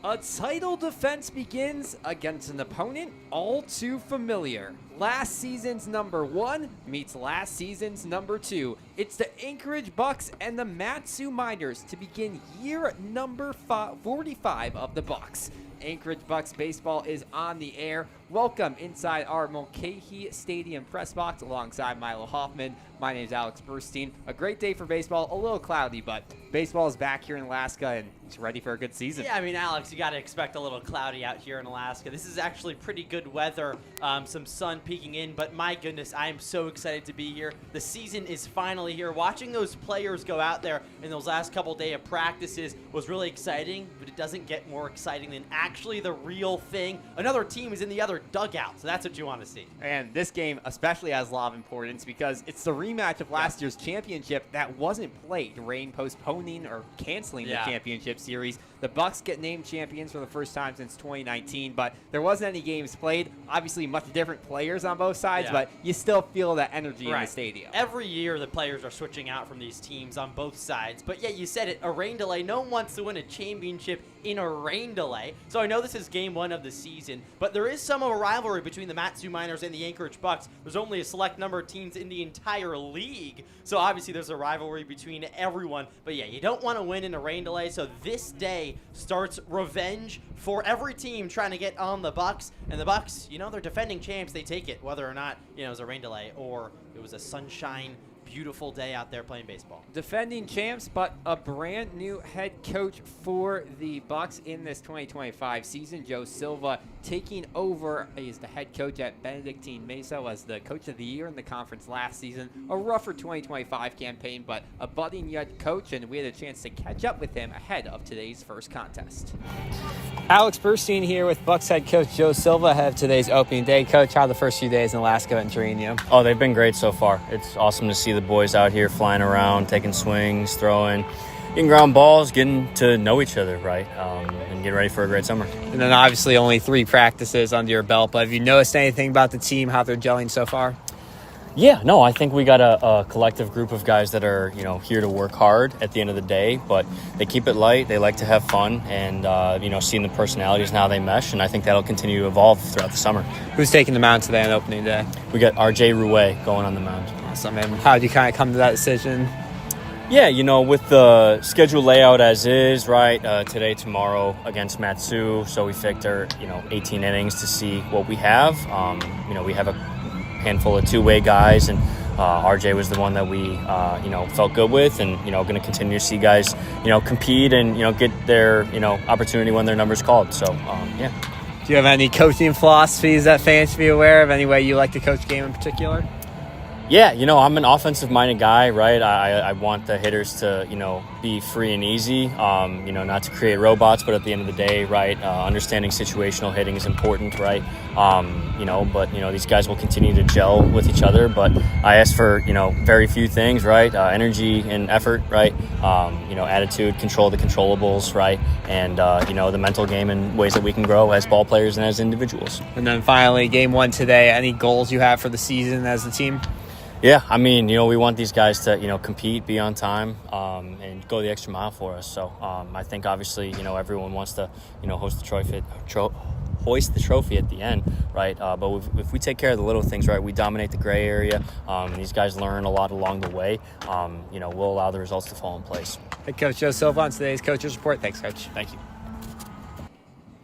A title defense begins against an opponent all too familiar. Last season's number 1 meets last season's number 2. It's the Anchorage Bucs and the Matsu Miners to begin year number 45 of the Bucs. Anchorage Bucs baseball is on the air. Welcome inside our Mulcahy Stadium press box alongside Milo Hoffman. My name is Alex Burstein. A great day for baseball, a little cloudy, but baseball is back here in Alaska and it's ready for a good season. Yeah, I mean, Alex, you got to expect a little cloudy out here in Alaska. This is actually pretty good weather, some sun peeking in, but my goodness, I am so excited to be here. The season is finally here. Watching those players go out there in those last couple days of practices was really exciting, but it doesn't get more exciting than actually the real thing. Another team is in the other dugout, so that's what you want to see. And this game especially has a lot of importance because it's the rematch of last year's championship that wasn't played. Rain postponing or canceling the championship series. The Bucs get named champions for the first time since 2019, but there wasn't any games played. Obviously, much different players on both sides, but you still feel that energy in the stadium. Every year, the players are switching out from these teams on both sides. But yeah, you said it, a rain delay. No one wants to win a championship in a rain delay. So I know this is game 1 of the season, but there is some of a rivalry between the Matsu Miners and the Anchorage Bucs. There's only a select number of teams in the entire league, so obviously there's a rivalry between everyone. But yeah, you don't want to win in a rain delay, so this day starts revenge for every team trying to get on the Bucs. And the Bucs, you know, they're defending champs. They take it, whether or not, you know, it was a rain delay or it was a sunshine, beautiful day out there playing baseball. Defending champs, but a brand new head coach for the Bucs in this 2025 season. Joe Silva taking over as the head coach at Benedictine Mesa, was the coach of the year in the conference last season. A rougher 2025 campaign, but a budding young coach, and we had a chance to catch up with him ahead of today's first contest. Alex Burstein here with Bucs head coach Joe Silva ahead of today's opening day. Coach, how are the first few days in Alaska been treating you? Oh, they've been great so far. It's awesome to see the boys out here flying around, taking swings, throwing, getting ground balls, getting to know each other, right, and getting ready for a great summer. And then obviously only 3 practices under your belt, but have you noticed anything about the team, how they're gelling so far? Yeah, no, I think we got a collective group of guys that are, you know, here to work hard at the end of the day, but they keep it light. They like to have fun, and, you know, seeing the personalities and how they mesh, and I think that'll continue to evolve throughout the summer. Who's taking the mound today on opening day? We got RJ Rouet going on the mound. Awesome. And how did you kind of come to that decision? Yeah, you know, with the schedule layout as is, right, today, tomorrow against Matsu, so we figured, you know, 18 innings to see what we have. You know, we have a handful of two-way guys, and RJ was the one that we, you know, felt good with, and, you know, going to continue to see guys, you know, compete and, you know, get their, you know, opportunity when their number's called. So, yeah. Do you have any coaching philosophies that fans should be aware of? Any way you like to coach game in particular? Yeah, you know, I'm an offensive-minded guy, right? I want the hitters to, you know, be free and easy, you know, not to create robots, but at the end of the day, right, understanding situational hitting is important, right? You know, but, you know, these guys will continue to gel with each other, but I ask for, you know, very few things, right? Energy and effort, right? You know, attitude, control the controllables, right? And, you know, the mental game in ways that we can grow as ball players and as individuals. And then finally, game 1 today, any goals you have for the season as a team? Yeah, I mean, you know, we want these guys to, you know, compete, be on time, and go the extra mile for us. So I think obviously, you know, everyone wants to, you know, hoist the trophy at the end, right? But if we take care of the little things, right, we dominate the gray area, and these guys learn a lot along the way, you know, we'll allow the results to fall in place. Hey, Coach Joe Silva on today's Coach's Report. Thanks, Coach. Thank you.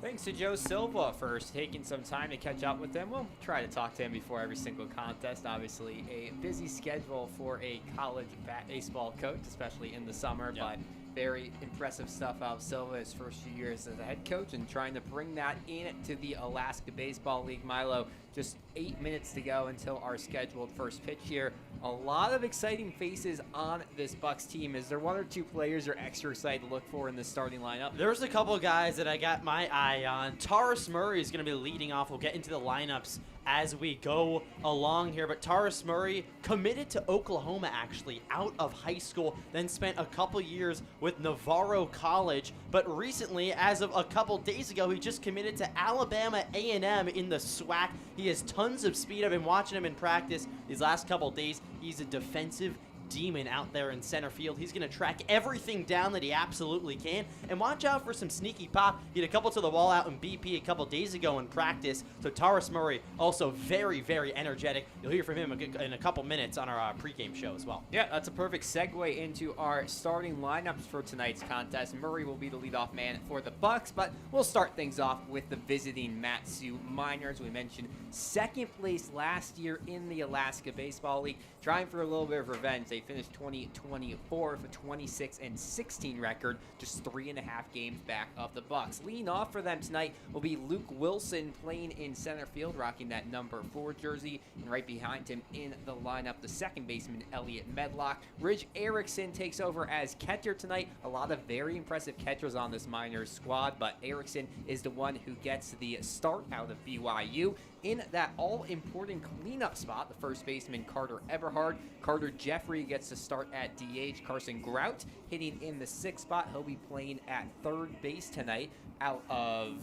Thanks to Joe Silva for taking some time to catch up with him. We'll try to talk to him before every single contest. Obviously, a busy schedule for a college baseball coach, especially in the summer, but very impressive stuff out of Silva his first few years as a head coach and trying to bring that into the Alaska Baseball League. Milo, just 8 minutes to go until our scheduled first pitch here. A lot of exciting faces on this Bucs team. Is there 1 or 2 players you're extra excited to look for in the starting lineup? There's a couple of guys that I got my eye on. Taurus Murray is going to be leading off. We'll get into the lineups as we go along here. But Taurus Murray committed to Oklahoma, actually, out of high school, then spent a couple years with Navarro College. But recently, as of a couple days ago, he just committed to Alabama A&M in the SWAC. He has tons of speed. I've been watching him in practice these last couple days. He's a defensive demon out there in center field. He's going to track everything down that he absolutely can. And watch out for some sneaky pop. He had a couple to the wall out in BP a couple days ago in practice. So Taurus Murray also very, very energetic. You'll hear from him in a couple minutes on our pregame show as well. Yeah, that's a perfect segue into our starting lineups for tonight's contest. Murray will be the leadoff man for the Bucs, but we'll start things off with the visiting Mat-Su Miners. We mentioned second place last year in the Alaska Baseball League, trying for a little bit of revenge. They finished 2024 with a 26-16 record, just 3.5 games back of the Bucs. Leading off for them tonight will be Luke Wilson playing in center field, rocking that number 4 jersey, and right behind him in the lineup, the second baseman Elliot Medlock. Ridge Erickson takes over as catcher tonight. A lot of very impressive catchers on this Miners squad, but Erickson is the one who gets the start out of BYU. In that all-important cleanup spot, the first baseman Carter Eberhard. Carter Jeffrey gets to start at DH. Carson Grout hitting in the 6th spot. He'll be playing at third base tonight out of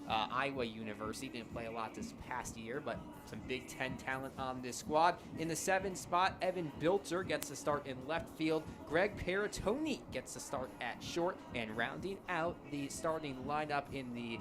Iowa University. Didn't play a lot this past year, but some Big Ten talent on this squad. In the 7th spot, Evan Bilter gets to start in left field. Greg Paratoni gets to start at short, and rounding out the starting lineup in the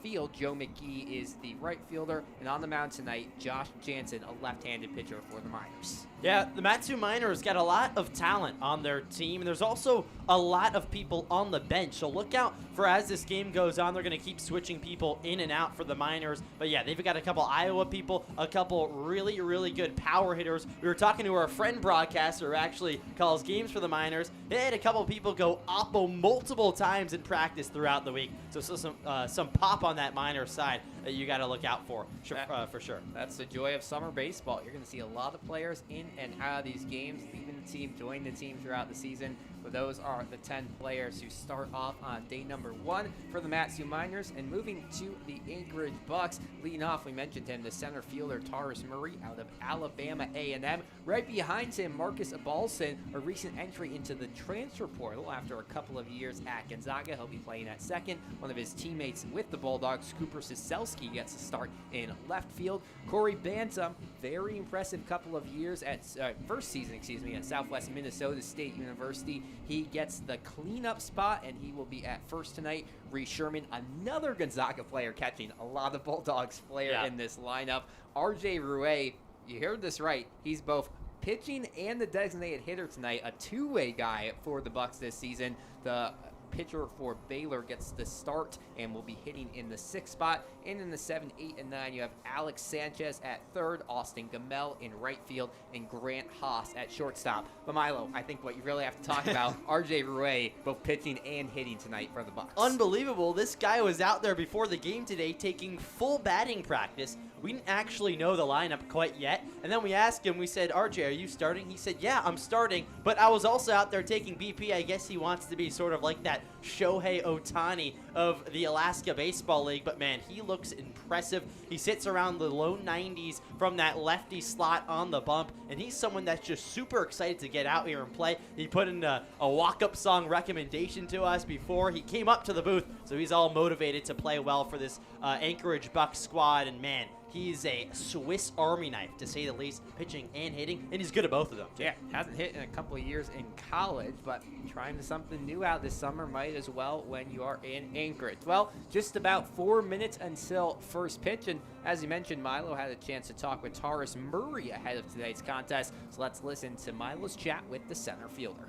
field, Joe McGee is the right fielder, and on the mound tonight, Josh Jansen, a left-handed pitcher for the Miners. Yeah, the Mat-Su Miners got a lot of talent on their team, and there's also a lot of people on the bench. So look out for, as this game goes on, they're going to keep switching people in and out for the Miners. But yeah, they've got a couple Iowa people, a couple really, really good power hitters. We were talking to our friend broadcaster who actually calls games for the Miners. They had a couple people go oppo multiple times in practice throughout the week. So some pop on that Miners side that you got to look out for sure. That's the joy of summer baseball. You're going to see a lot of players in and out of these games, leaving the team, joining the team throughout the season. But those are the 10 players who start off on day number 1 for the Mat-Su Miners. And moving to the Anchorage Bucs, leading off, we mentioned him, the center fielder Taurus Murray out of Alabama A&M. Right behind him, Marcus Abalson, a recent entry into the transfer portal after a couple of years at Gonzaga. He'll be playing at second. One of his teammates with the Bulldogs, Cooper Siselski, gets to start in left field. Corey Bantam, very impressive couple of years at first season, at Southwest Minnesota State University. He gets the cleanup spot, and he will be at first tonight. Reese Sherman, another Gonzaga player, catching a lot of Bulldogs player in this lineup. RJ Rouet, you heard this right. He's both pitching and the designated hitter tonight, a two-way guy for the Bucs this season. The pitcher for Baylor gets the start and will be hitting in the 6th spot. And in the 7, 8, and 9, you have Alex Sanchez at third, Austin Gamel in right field, and Grant Haas at shortstop. But Milo, I think what you really have to talk about, RJ Rouet, both pitching and hitting tonight for the Bucs. Unbelievable. This guy was out there before the game today taking full batting practice. We didn't actually know the lineup quite yet. And then we asked him, we said, RJ, are you starting? He said, yeah, I'm starting. But I was also out there taking BP. I guess he wants to be sort of like that Shohei Ohtani of the Alaska Baseball League. But, man, he looks impressive. He sits around the low 90s from that lefty slot on the bump. And he's someone that's just super excited to get out here and play. He put in a walk-up song recommendation to us before he came up to the booth. So he's all motivated to play well for this Anchorage Bucs squad. And, man, he's a Swiss Army knife, to say the least, pitching and hitting, and he's good at both of them, too. Yeah, hasn't hit in a couple of years in college, but trying something new out this summer might as well when you are in Anchorage. Well, just about 4 minutes until first pitch, and as you mentioned, Milo had a chance to talk with Taurus Murray ahead of today's contest, so let's listen to Milo's chat with the center fielder.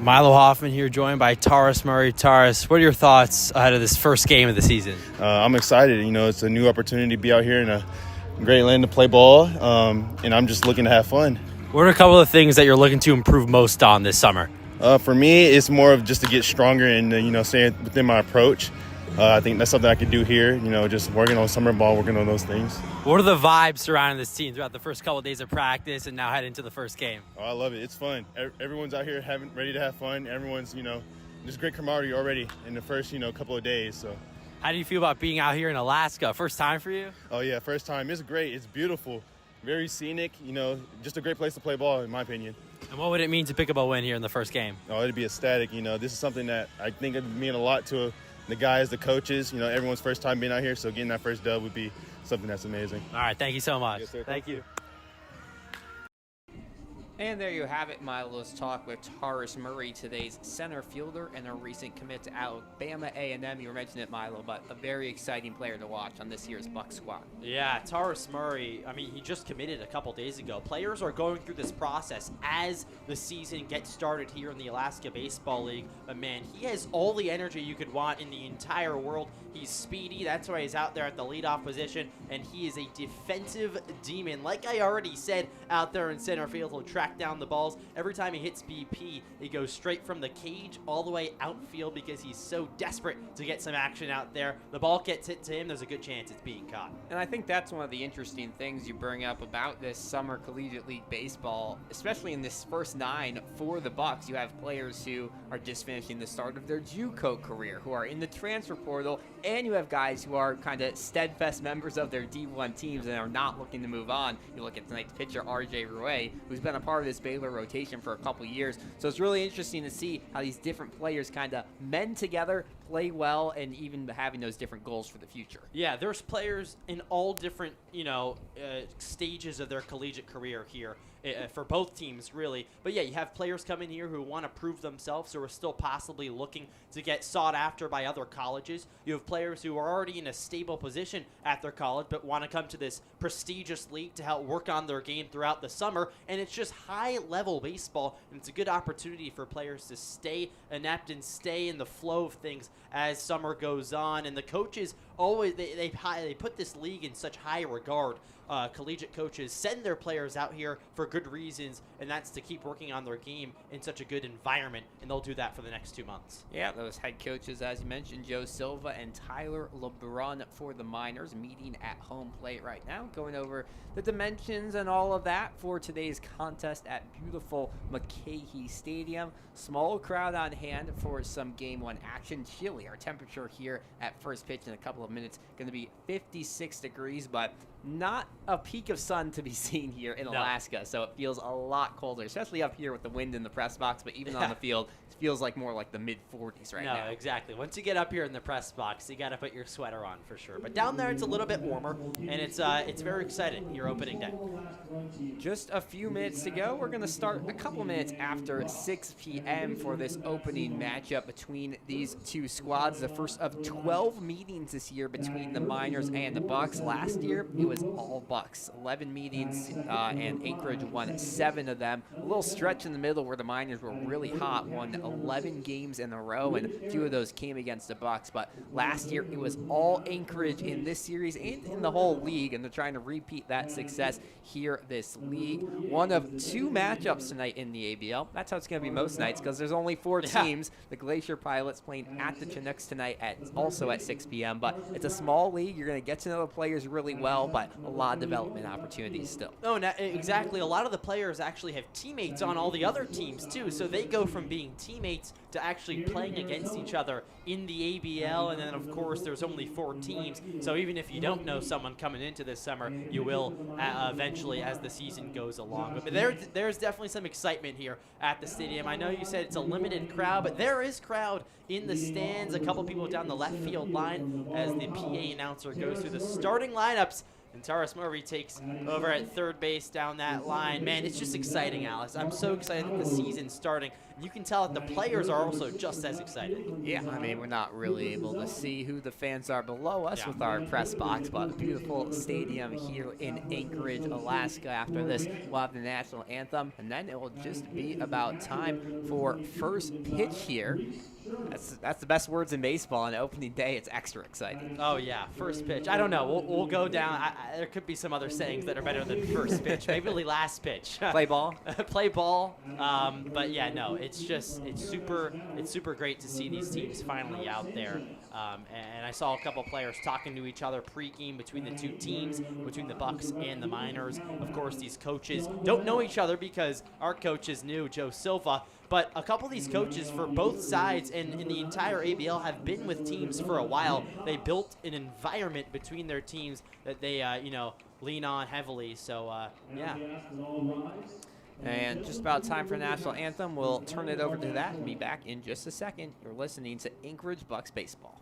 Milo Hoffman here, joined by Taurus Murray. Taurus, what are your thoughts ahead of this first game of the season? I'm excited. You know, it's a new opportunity to be out here in a great land to play ball, and I'm just looking to have fun. What are a couple of things that you're looking to improve most on this summer? For me, it's more of just to get stronger and, staying within my approach. I think that's something I could do here, just working on summer ball, working on those things. What are the vibes surrounding this team throughout the first couple of days of practice and now heading into the first game? Oh, I love it. It's fun. Everyone's out here ready to have fun. Everyone's, just great camaraderie already in the first, couple of days. So, how do you feel about being out here in Alaska? First time for you? Oh, yeah, first time. It's great. It's beautiful. Very scenic, just a great place to play ball, in my opinion. And what would it mean to pick up a win here in the first game? Oh, it'd be ecstatic. This is something that I think would mean a lot to the guys, the coaches, everyone's first time being out here, so getting that first dub would be something that's amazing. All right, thank you so much. Yes, sir. Thank you. And there you have it, Milo's talk with Taurus Murray, today's center fielder and a recent commit to Alabama A&M. You were mentioning it, Milo, but a very exciting player to watch on this year's Bucs squad. Yeah, Taurus Murray, I mean, he just committed a couple days ago. Players are going through this process as the season gets started here in the Alaska Baseball League. But man, he has all the energy you could want in the entire world. He's speedy, that's why he's out there at the leadoff position, and he is a defensive demon. Like I already said, out there in center field, he'll track down the balls. Every time he hits BP, he goes straight from the cage all the way outfield because he's so desperate to get some action out there. The ball gets hit to him, there's a good chance it's being caught. And I think that's one of the interesting things you bring up about this summer collegiate league baseball, especially in this first 9 for the Bucs. You have players who are just finishing the start of their JUCO career, who are in the transfer portal, and you have guys who are kind of steadfast members of their D1 teams and are not looking to move on. You look at tonight's pitcher, RJ Rouet, who's been a part of this Baylor rotation for a couple years. So it's really interesting to see how these different players kind of mend together, play well, and even having those different goals for the future. Yeah, there's players in all different, stages of their collegiate career here for both teams, really. But yeah, you have players come in here who want to prove themselves, who are still possibly looking to get sought after by other colleges. You have players who are already in a stable position at their college, but want to come to this prestigious league to help work on their game throughout the summer. And it's just high-level baseball, and it's a good opportunity for players to stay inept and stay in the flow of things as summer goes on. And the coaches always they put this league in such high regard. Collegiate coaches send their players out here for good reasons, and that's to keep working on their game in such a good environment, and they'll do that for the next 2 months. Yeah, those head coaches, as you mentioned, Joe Silva and Tyler LeBrun for the Miners, meeting at home plate right now, going over the dimensions and all of that for today's contest at beautiful McCahey Stadium. Small crowd on hand for some Game 1 action. Chilly, our temperature here at first pitch in a couple of minutes, going to be 56 degrees, but not a peak of sun to be seen here in Alaska, so it feels a lot colder, especially up here with the wind in the press box, but even on the field, it feels like more like the mid-40s right now. No, exactly. Once you get up here in the press box, you got to put your sweater on for sure. But down there, it's a little bit warmer, and it's very exciting, your opening day. Just a few minutes to go. We're going to start a couple minutes after 6 p.m. for this opening matchup between these two squads, the first of 12 meetings this year between the Miners and the Bucs. Last year, it was all Bucs. 11 meetings, and Anchorage won 7 of them. A little stretch in the middle where the Miners were really hot, won 11 games in a row, and a few of those came against the Bucs. But last year, it was all Anchorage in this series and in the whole league, and they're trying to repeat that success here this league. One of 2 matchups tonight in the ABL. That's how it's going to be most nights because there's only 4 teams. The Glacier Pilots playing at the Chinooks tonight also at 6 p.m. But it's a small league. You're going to get to know the players really well, but a lot of development opportunities still. No, exactly. A lot of the players actually have teammates on all the other teams too, so they go from being teammates to actually playing against each other in the ABL, and then of course there's only 4 teams, so even if you don't know someone coming into this summer, you will eventually as the season goes along. But there's definitely some excitement here at the stadium. I know you said it's a limited crowd, but there is crowd in the stands, a couple people down the left field line as the PA announcer goes through the starting lineups. And Taurus Murray takes over at third base down that line. Man, it's just exciting, Alice. I'm so excited that the season's starting. You can tell that the players are also just as excited. Yeah, I mean, we're not really able to see who the fans are below us with our press box, but a beautiful stadium here in Anchorage, Alaska. After this, we'll have the national anthem, and then it will just be about time for first pitch here. That's the best words in baseball. On opening day, it's extra exciting. Oh, yeah, first pitch. I don't know. We'll go down. There could be some other sayings that are better than first pitch. Maybe last pitch. Play ball. Play ball. But, yeah, no, it's super great to see these teams finally out there. And I saw a couple players talking to each other pregame between the 2 teams, between the Bucs and the Miners. Of course, these coaches don't know each other because our coach is new, Joe Silva. But a couple of these coaches for both sides and in the entire ABL have been with teams for a while. They built an environment between their teams that they, lean on heavily. So, yeah. And just about time for national anthem. We'll turn it over to that and be back in just a second. You're listening to Anchorage Bucs Baseball.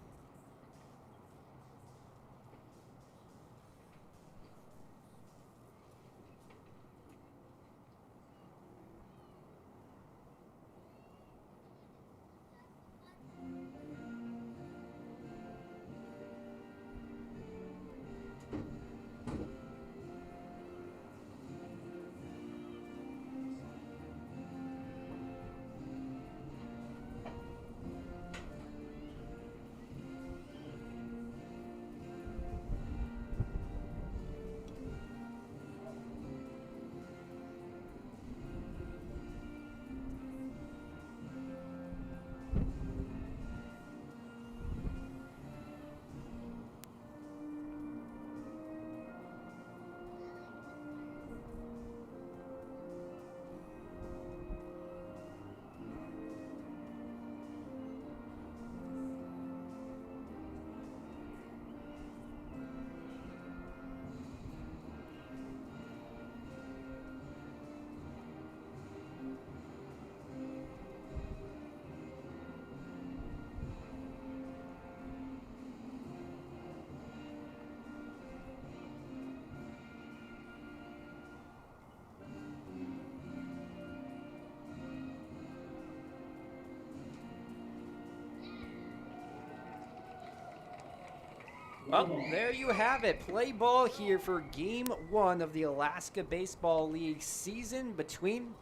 Well, there you have it. Play ball here for Game 1 of the Alaska Baseball League season between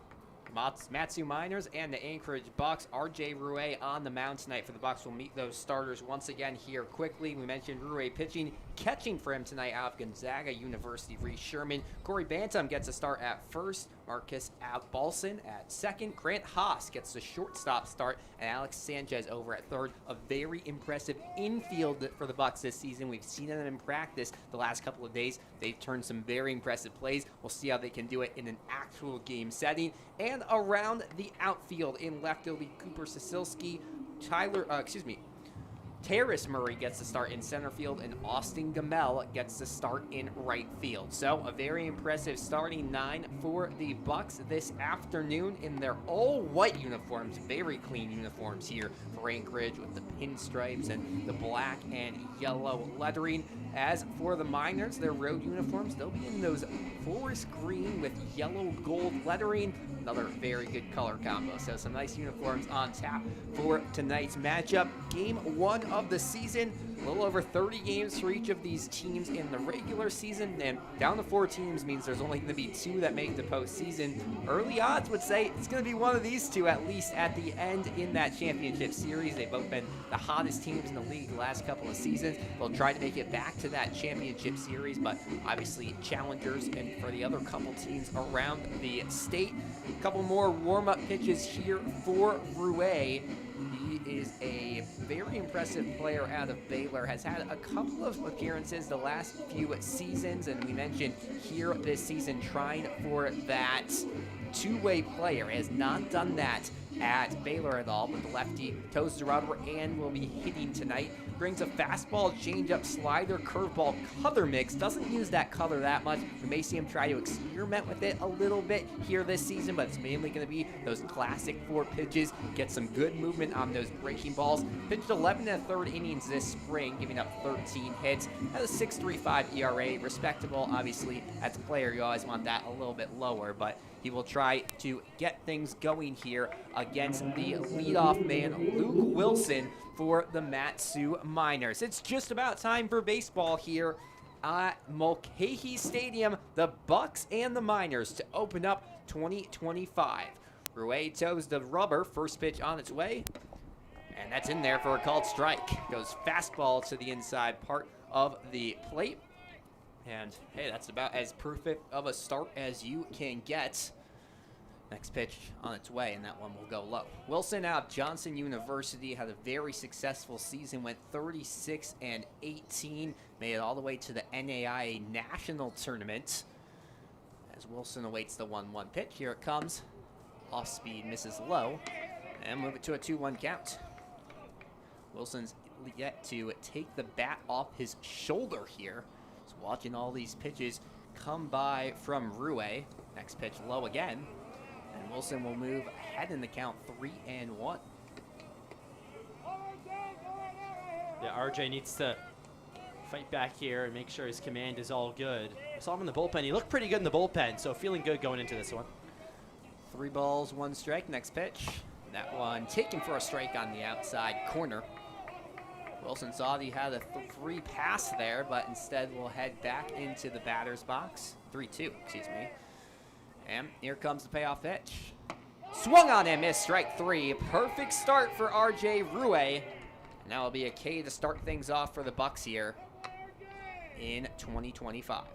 Matsu Miners and the Anchorage Bucs. RJ Rue on the mound tonight for the Bucs. Will meet those starters once again here quickly. We mentioned Rue pitching. Catching for him tonight out of Gonzaga University, Reese Sherman. Corey Bantam gets a start at first. Marcus Balson at second. Grant Haas gets the shortstop start. And Alex Sanchez over at third. A very impressive infield for the Bucs this season. We've seen them in practice the last couple of days. They've turned some very impressive plays. We'll see how they can do it in an actual game setting. And around the outfield in left, it'll be Cooper Sasilski, Terrace Murray gets the start in center field, and Austin Gamel gets the start in right field. So a very impressive starting 9 for the Bucs this afternoon in their all-white uniforms. Very clean uniforms here for Anchorage with the pinstripes and the black and yellow lettering. As for the Miners, their road uniforms, they'll be in those forest green with yellow gold lettering. Another very good color combo. So some nice uniforms on tap for tonight's matchup. Game 1 of the season. A little over 30 games for each of these teams in the regular season, and down to 4 teams means there's only going to be 2 that make the postseason. Early odds would say it's going to be one of these 2 at least at the end in that championship series. They've both been the hottest teams in the league the last couple of seasons. They'll try to make it back to that championship series, but obviously challengers and for the other couple teams around the state. A couple more warm-up pitches here for Rue. He is a very impressive player out of Baylor, has had a couple of appearances the last few seasons, and we mentioned here this season trying for that two-way player. Has not done that at Baylor at all, but the lefty toes the rubber and will be hitting tonight. Brings a fastball, changeup, slider, curveball, color mix. Doesn't use that color that much. We may see him try to experiment with it a little bit here this season, but it's mainly going to be those classic 4 pitches. Get some good movement on those breaking balls. Pitched 11 1/3 innings this spring, giving up 13 hits. Has a 6.35 ERA. Respectable, obviously. As a player, you always want that a little bit lower, but he will try to get things going here against the leadoff man, Luke Wilson, for the Matsu Miners. It's just about time for baseball here at Mulcahy Stadium. The Bucs and the Miners to open up 2025. Rue toes the rubber. First pitch on its way. And that's in there for a called strike. Goes fastball to the inside part of the plate. And, hey, that's about as perfect of a start as you can get. Next pitch on its way, and that one will go low. Wilson out of Johnson University had a very successful season, went 36-18, made it all the way to the NAIA National Tournament. As Wilson awaits the 1-1 pitch, here it comes. Off speed, misses low, and move it to a 2-1 count. Wilson's yet to take the bat off his shoulder here. Just watching all these pitches come by from Rue. Next pitch low again. And Wilson will move ahead in the count 3-1. Yeah, RJ needs to fight back here and make sure his command is all good. I saw him in the bullpen. He looked pretty good in the bullpen, so feeling good going into this one. 3 balls, 1 strike. Next pitch. That one taken for a strike on the outside corner. Wilson saw that he had a 3 pass there, but instead will head back into the batter's box. 3-2, excuse me. And here comes the payoff pitch. Swung on and missed, strike 3. Perfect start for RJ Rue. And now it'll be a K to start things off for the Bucs here in 2025.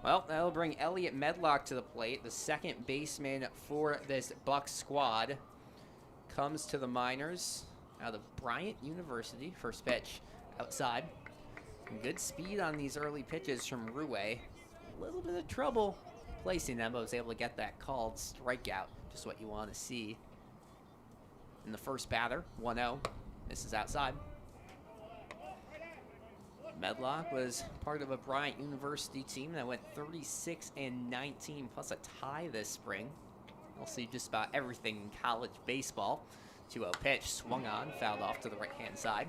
Well, that'll bring Elliot Medlock to the plate, the second baseman for this Bucs squad. Comes to the Miners out of Bryant University. First pitch outside. Good speed on these early pitches from Rue. A little bit of trouble placing them, but was able to get that called strikeout. Just what you want to see. In the first batter, 1-0. This is outside. Medlock was part of a Bryant University team that went 36-19 plus a tie this spring. We'll see just about everything in college baseball. 2-0 pitch, swung on, fouled off to the right-hand side.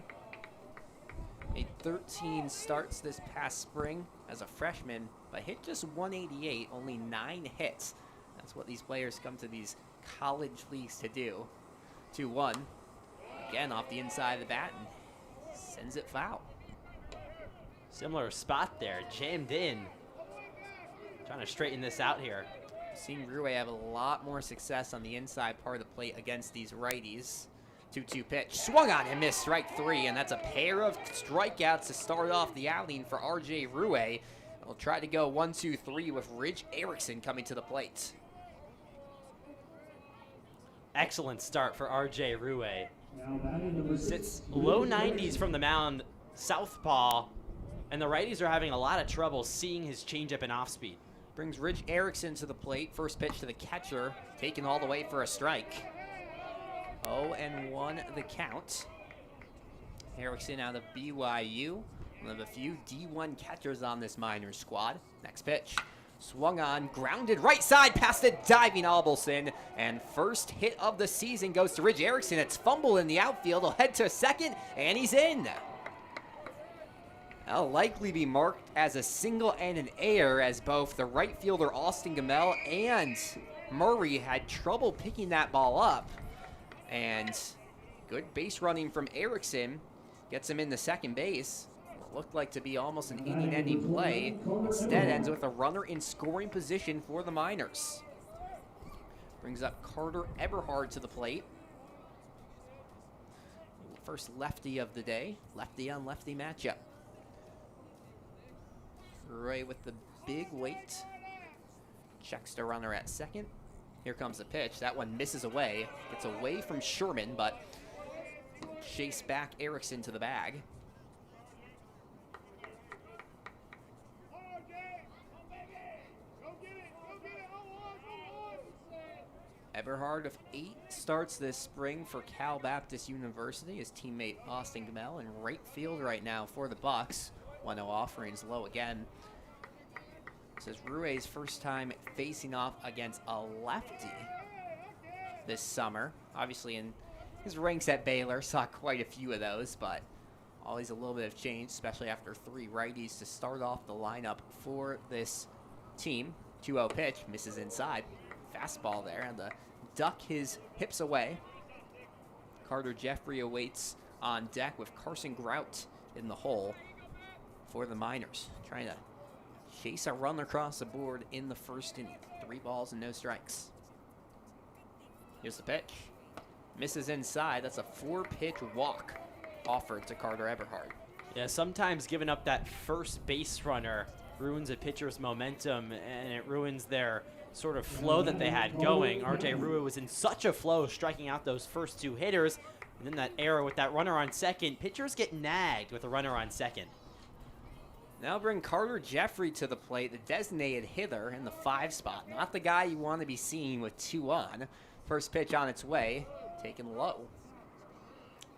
Made 13 starts this past spring as a freshman, but hit just 188, only 9 hits. That's what these players come to these college leagues to do. 2-1. Again, off the inside of the bat and sends it foul. Similar spot there, jammed in. Trying to straighten this out here. Seeing Rue have a lot more success on the inside part of the plate against these righties. 2-2 pitch, swung on and missed, strike 3, and that's a pair of strikeouts to start off the outing for RJ Rue. He'll try to go 1-2-3 with Ridge Erickson coming to the plate. Excellent start for RJ Rue. Sits low 90s from the mound, southpaw, and the righties are having a lot of trouble seeing his changeup and off speed. Brings Ridge Erickson to the plate. First pitch to the catcher, taken all the way for a strike. 0-1 the count. Erickson out of BYU, one of the few D1 catchers on this Miners squad. Next pitch, swung on, grounded right side past the diving Albelson, and first hit of the season goes to Ridge Erickson. It's fumbled in the outfield. He'll head to second, and he's in. That'll likely be marked as a single and an error, as both the right fielder Austin Gamel and Murray had trouble picking that ball up. And good base running from Erickson gets him into second base. What looked like to be almost an inning-ending play. Instead ends with a runner in scoring position for the Miners. Brings up Carter Eberhard to the plate. First lefty of the day, lefty on lefty matchup. Roy with the big weight. Checks the runner at second. Here comes the pitch. That one misses away. Gets away from Sherman, but chase back Erickson to the bag. Eberhard of 8 starts this spring for Cal Baptist University. His teammate Austin Gamel in right field right now for the Bucs. 1-0 offerings low again. This is Rue's first time facing off against a lefty this summer. Obviously in his ranks at Baylor, saw quite a few of those, but always a little bit of change, especially after 3 righties to start off the lineup for this team. 2-0 pitch, misses inside. Fastball there, and to duck his hips away. Carter Jeffrey awaits on deck with Carson Grout in the hole for the Miners, trying to chase a run across the board in the first inning. 3 balls and no strikes. Here's the pitch. Misses inside. That's a 4-pitch walk offered to Carter Eberhard. Yeah, sometimes giving up that first base runner ruins a pitcher's momentum, and it ruins their sort of flow that they had going. RJ Rue was in such a flow, striking out those first 2 hitters, and then that error with that runner on second. Pitchers get nagged with a runner on second. Now bring Carter Jeffrey to the plate, the designated hitter in the 5 spot. Not the guy you want to be seeing with 2 on. First pitch on its way, taken low.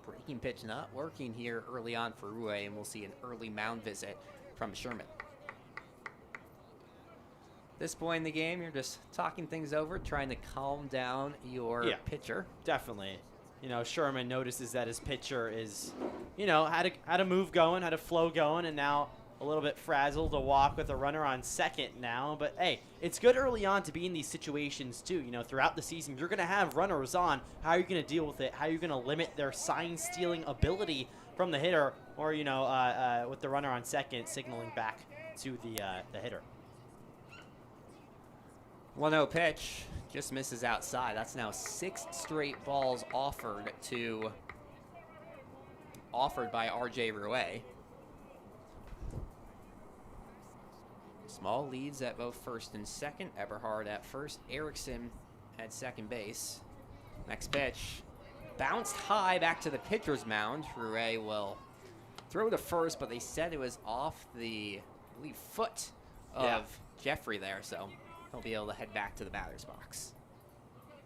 Breaking pitch not working here early on for Rue, and we'll see an early mound visit from Sherman. This point in the game, you're just talking things over, trying to calm down your pitcher. Definitely. You know, Sherman notices that his pitcher is, you know, had a move going, had a flow going, and now a little bit frazzled to walk with a runner on second now. But, hey, it's good early on to be in these situations, too. You know, throughout the season, you're going to have runners on. How are you going to deal with it? How are you going to limit their sign-stealing ability from the hitter, or, you know, with the runner on second signaling back to the hitter? 1-0 pitch, just misses outside. That's now 6 straight balls offered by RJ Rue. Small leads at both first and second. Eberhard at first, Erickson at second base. Next pitch, bounced high back to the pitcher's mound. Rue will throw to first, but they said it was off the, I believe, foot of Jeffrey there, so he'll be able to head back to the batter's box.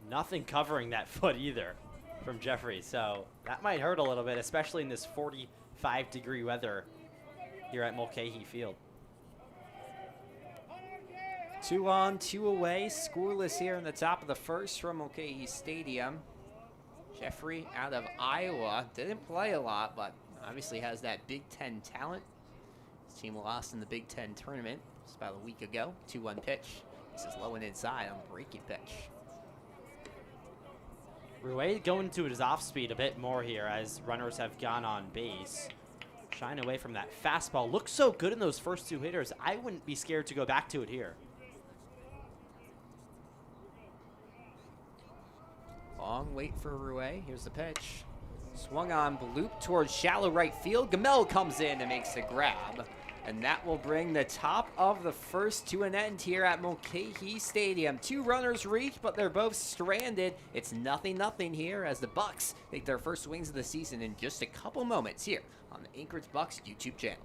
Nothing covering that foot either from Jeffrey, so that might hurt a little bit, especially in this 45-degree weather here at Mulcahy Field. 2 on, 2 away, scoreless here in the top of the first from Mulcahy Stadium. Jeffrey out of Iowa, didn't play a lot, but obviously has that Big Ten talent. His team lost in the Big Ten tournament just about a week ago. 2-1 pitch. This is low and inside on breaking pitch. Rouet going to his off speed a bit more here as runners have gone on base. Shying away from that fastball. Looks so good in those first 2 hitters. I wouldn't be scared to go back to it here. Long wait for Rouet. Here's the pitch. Swung on, bloop towards shallow right field. Gamel comes in and makes the grab. And that will bring the top of the first to an end here at Mulcahy Stadium. 2 runners reach, but they're both stranded. It's 0-0 here as the Bucs take their first swings of the season in just a couple moments here on the Anchorage Bucs YouTube channel.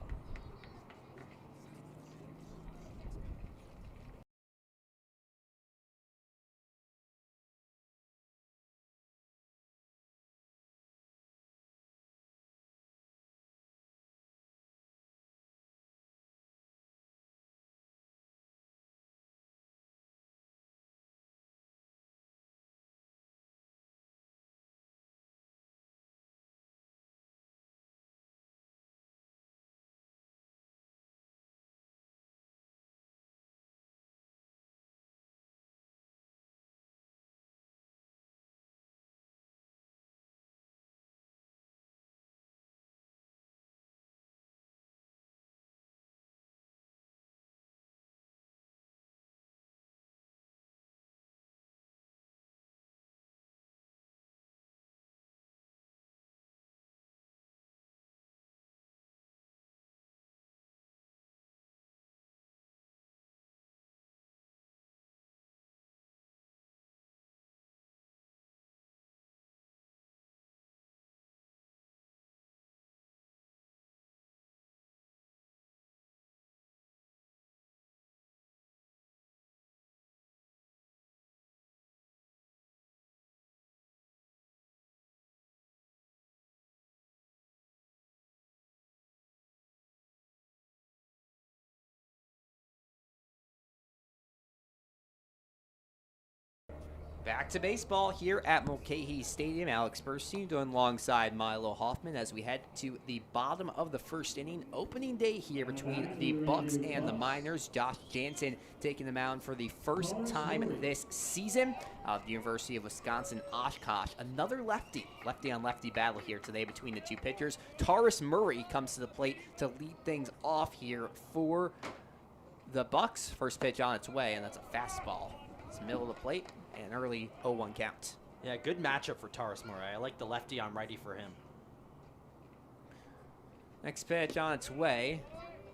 Back to baseball here at Mulcahy Stadium. Alex Burstein doing alongside Milo Hoffman as we head to the bottom of the first inning. Opening day here between the Bucs and the Miners. Josh Jansen taking the mound for the first time this season. The University of Wisconsin Oshkosh. Another lefty on lefty battle here today between the 2 pitchers. Taurus Murray comes to the plate to lead things off here for the Bucs. First pitch on its way, and that's a fastball. It's middle of the plate. An early 0-1 count. Yeah, good matchup for Taurus Murray. I like the lefty on righty for him. Next pitch on its way.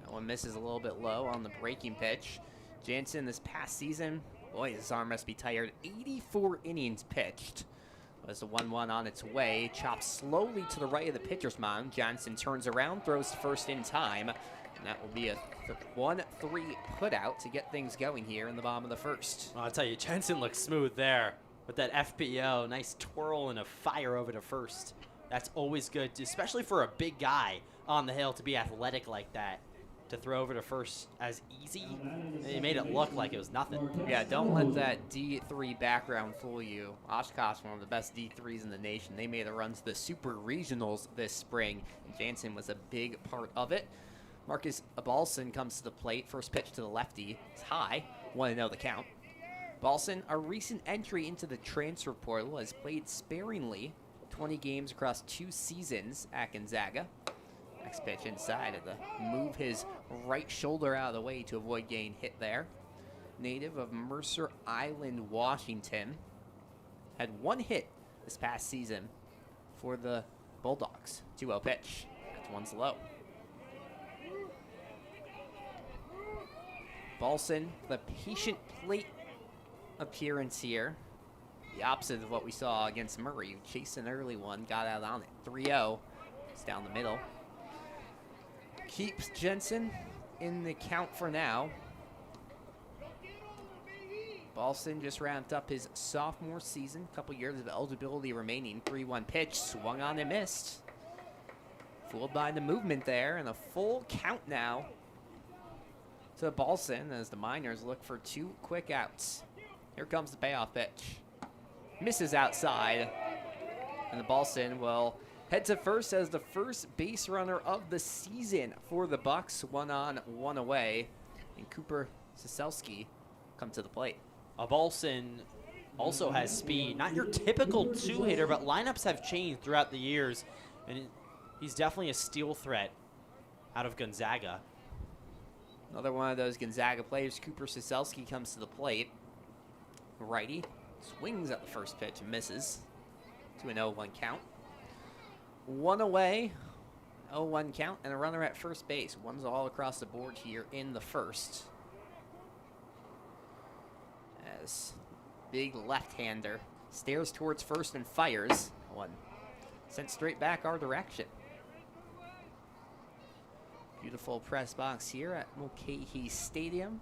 That one misses a little bit low on the breaking pitch. Jansen this past season, boy, his arm must be tired. 84 innings pitched. As the 1-1 on its way, chops slowly to the right of the pitcher's mound. Jansen turns around, throws first in time. And that will be a 1-3 putout to get things going here in the bottom of the first. Well, I'll tell you, Jensen looks smooth there with that FPO. Nice twirl and a fire over to first. That's always good, especially for a big guy on the hill to be athletic like that. To throw over to first as easy, he made it look like it was nothing. Yeah, don't let that D3 background fool you. Oshkosh, one of the best D3s in the nation. They made a run to the Super Regionals this spring, and Jansen was a big part of it. Marcus Balson comes to the plate. First pitch to the lefty. It's high. 1-0 the count. Balson, a recent entry into the transfer portal, has played sparingly. 20 games across 2 seasons at Gonzaga. Next pitch inside of the move his right shoulder out of the way to avoid getting hit there. Native of Mercer Island, Washington. Had 1 hit this past season for the Bulldogs. 2-0 pitch. That's 1's low. Balson, the patient plate appearance here. The opposite of what we saw against Murray. Who chased an early one, got out on it. 3-0. It's down the middle. Keeps Jensen in the count for now. Balson just ramped up his sophomore season. A couple years of eligibility remaining. 3-1 pitch. Swung on and missed. Fooled by the movement there. And a full count now to Balson as the Miners look for 2 quick outs. Here comes the payoff pitch. Misses outside. And the Balson will head to first as the first base runner of the season for the Bucs. 1 on, 1 away. And Cooper Soselski come to the plate. A Balson also has speed. Not your typical two-hitter, but lineups have changed throughout the years, and he's definitely a steal threat out of Gonzaga. Another one of those Gonzaga players, Cooper Siselski, comes to the plate. Righty swings at the first pitch and misses to an 0-1 count. One away, 0-1 count, and a runner at first base. One's all across the board here in the first. As big left-hander stares towards first and fires. One sent straight back our direction. Beautiful press box here at Mulcahy Stadium.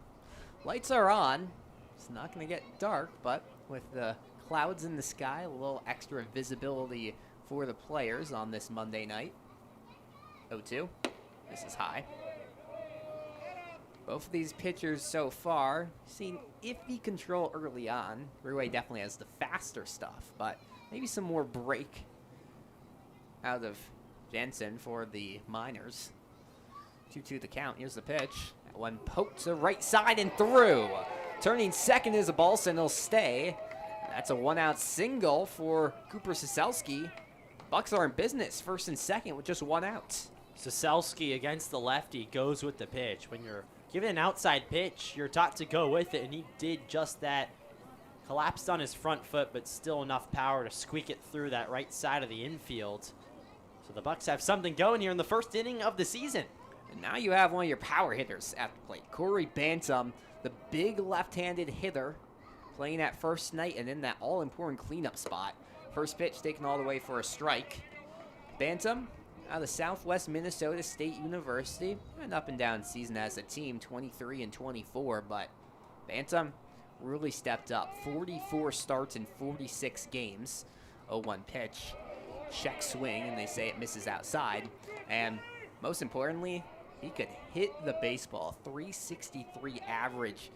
Lights are on. It's not going to get dark, but with the clouds in the sky, a little extra visibility for the players on this Monday night. 0-2. This is high. Both of these pitchers so far seen iffy control early on. Ruay definitely has the faster stuff, but maybe some more break out of Jensen for the Miners. 2-2 the count. Here's the pitch. That one poked to right side and through. Turning second is a Balsa, and he'll stay. That's a one-out single for Cooper Siselski. Bucs are in business, first and second with just one out. Siselski against the lefty goes with the pitch. When you're given an outside pitch, you're taught to go with it, and he did just that. Collapsed on his front foot, but still enough power to squeak it through that right side of the infield. So the Bucs have something going here in the first inning of the season. And now you have one of your power hitters at the plate. Corey Bantam, the big left-handed hitter, playing at first tonight and in that all-important cleanup spot. First pitch taken all the way for a strike. Bantam, out of Southwest Minnesota State University, an up-and-down season as a team, 23 and 24, but Bantam really stepped up. 44 starts in 46 games. 0-1 pitch. Check swing, and they say it misses outside. And most importantly, he could hit the baseball. 363 average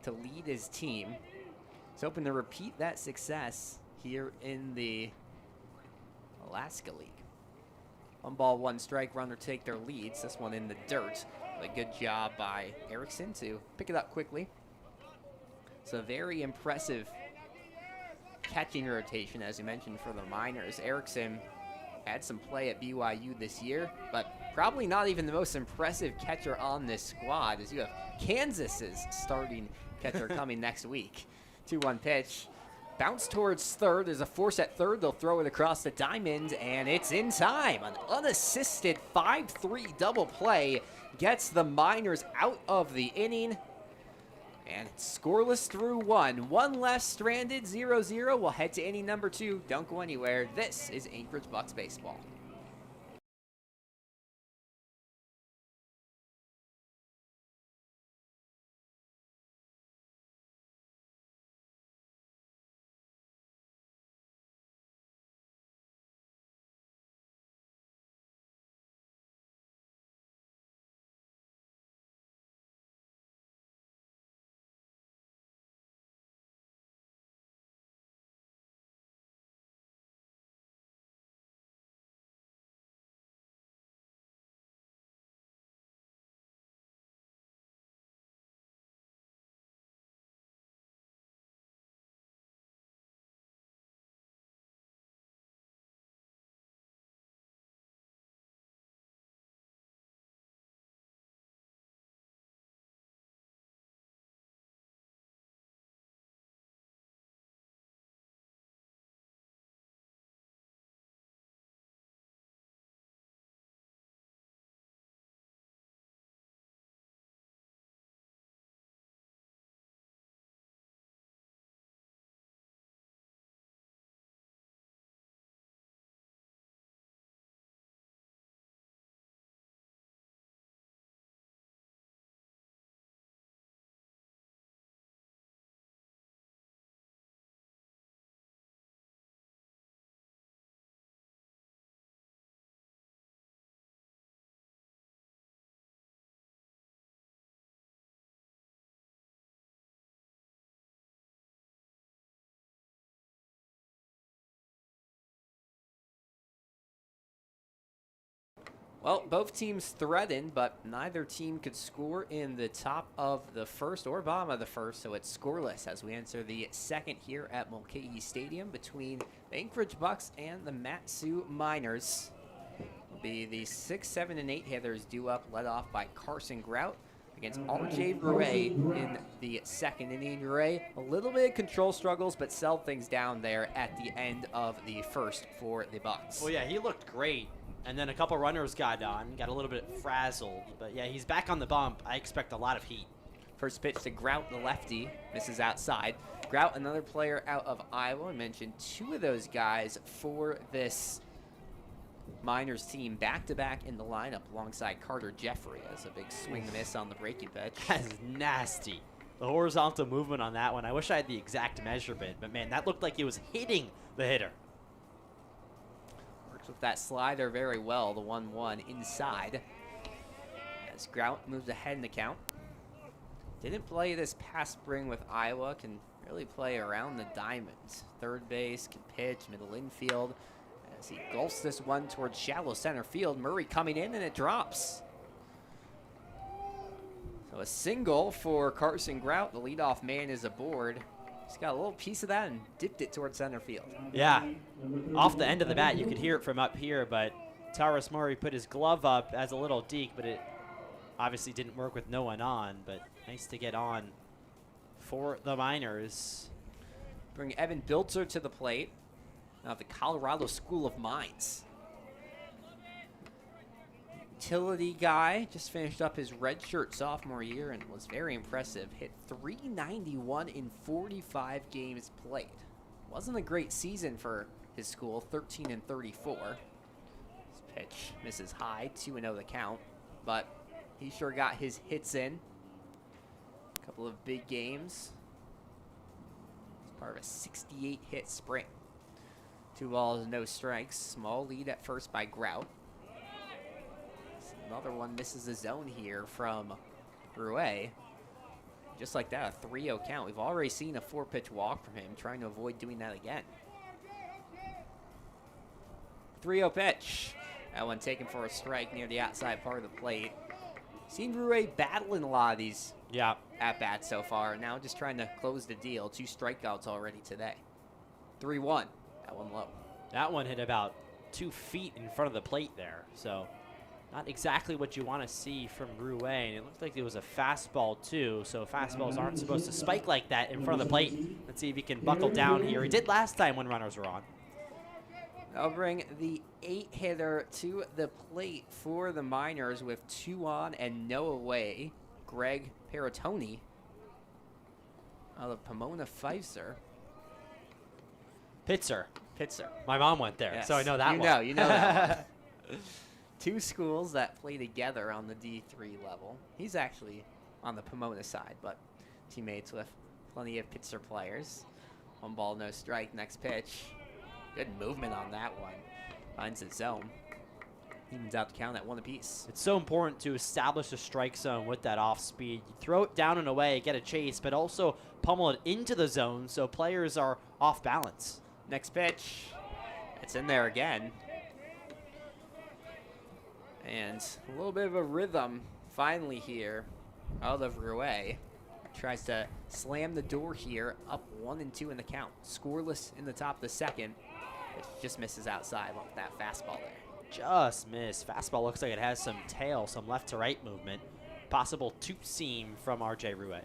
to lead his team. He's hoping to repeat that success here in the Alaska League. 1 ball, 1 strike, runner take their leads. This one in the dirt. A good job by Erickson to pick it up quickly. It's a very impressive catching rotation, as you mentioned, for the Miners. Erickson had some play at BYU this year, but probably not even the most impressive catcher on this squad, as you have Kansas's starting catcher coming next week. 2-1 pitch. Bounce towards third. There's a force at third. They'll throw it across the diamond, and it's in time. An unassisted 5-3 double play gets the Miners out of the inning. And it's scoreless through 1. One left stranded, 0-0. We'll head to inning number 2. Don't go anywhere. This is Anchorage Bucs baseball. Well, both teams threatened, but neither team could score in the top of the first or bottom of the first, so it's scoreless as we enter the second here at Mulcahy Stadium between the Anchorage Bucs and the Matsu Miners. Will be the 6, 7, and 8 hitters due up, led off by Carson Grout against R.J. Rouet in the second inning. Rouet, a little bit of control struggles, but settled things down there at the end of the first for the Bucs. Well, yeah, he looked great. And then a couple runners got on, got a little bit frazzled. But, yeah, he's back on the bump. I expect a lot of heat. First pitch to Grout, the lefty, misses outside. Grout, another player out of Iowa. I mentioned two of those guys for this Miners team back-to-back in the lineup alongside Carter Jeffrey as a big swing miss on the breaking pitch. That's nasty. The horizontal movement on that one. I wish I had the exact measurement, but, man, that looked like it was hitting the hitter. With that slider very well, the 1-1 inside. As Grout moves ahead in the count. Didn't play this past spring with Iowa, can really play around the diamonds. Third base, can pitch, middle infield. As he gulps this one towards shallow center field, Murray coming in and it drops. So a single for Carson Grout, the leadoff man is aboard. He's got a little piece of that and dipped it towards center field. Yeah, off the end of the bat, you could hear it from up here, but Taurus Murray put his glove up as a little deke, but it obviously didn't work with no one on, but nice to get on for the Miners. Bring Evan Biltzer to the plate of the Colorado School of Mines. Utility guy, just finished up his redshirt sophomore year and was very impressive. Hit .391 in 45 games played. Wasn't a great season for his school, 13 and 34. This pitch misses high, 2-0 the count, but he sure got his hits in. A couple of big games. It's part of a 68 hit spring. 2 balls, no strikes. Small lead at first by Grout. Another one misses the zone here from Rouet. Just like that, a 3-0 count. We've already seen a 4-pitch walk from him, trying to avoid doing that again. 3-0 pitch. That one taken for a strike near the outside part of the plate. Seen Rouet battling a lot of these at-bats so far. Now just trying to close the deal. 2 strikeouts already today. 3-1. That one low. That one hit about 2 feet in front of the plate there, so not exactly what you want to see from Rouet, and it looked like it was a fastball too, so fastballs aren't supposed to spike like that in front of the plate. Let's see if he can buckle down here. He did last time when runners were on. I'll bring the 8-hitter to the plate for the Miners with 2 on and no away. Greg Peritoni out of Pomona Pfizer. Pitzer. Pitzer. My mom went there, Yes. so I know that one. You know that one. 2 schools that play together on the D3 level. He's actually on the Pomona side, but teammates with plenty of Pitzer players. 1 ball, no strike. Next pitch. Good movement on that one. Finds the zone. Evens out the count at 1 apiece. It's so important to establish a strike zone with that off speed. You throw it down and away, get a chase, but also pummel it into the zone so players are off balance. Next pitch. It's in there again. And a little bit of a rhythm finally here out of Rouet. Tries to slam the door here, up 1-2 in the count. Scoreless in the top of the second. It just misses outside with that fastball there. Just missed. Fastball looks like it has some tail, some left to right movement. Possible 2-seam from R.J. Rouet.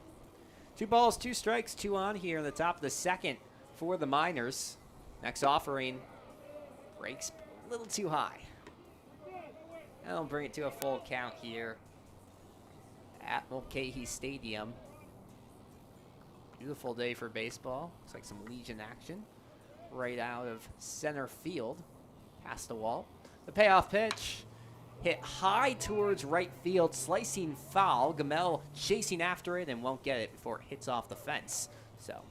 2 balls, 2 strikes, 2 on here in the top of the second for the Miners. Next offering breaks a little too high. And I'll bring it to a full count here at Mulcahy Stadium. Beautiful day for baseball. Looks like some Legion action right out of center field. Past the wall. The payoff pitch hit high towards right field. Slicing foul. Gamel chasing after it and won't get it before it hits off the fence. So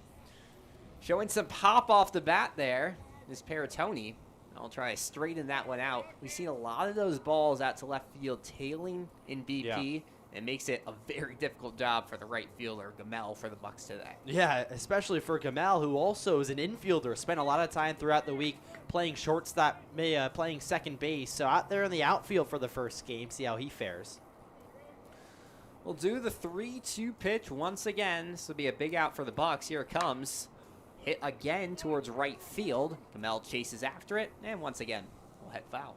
showing some pop off the bat there is Peritoni. I'll try to straighten that one out. We've seen a lot of those balls out to left field tailing in BP. It makes it a very difficult job for the right fielder, Gamel, for the Bucs today. Yeah, especially for Gamal, who also is an infielder, spent a lot of time throughout the week playing shortstop, playing second base. So out there in the outfield for the first game, see how he fares. We'll do the 3-2 pitch once again. This will be a big out for the Bucs. Here it comes. Hit again towards right field. Gamel chases after it, and once again, we'll head foul.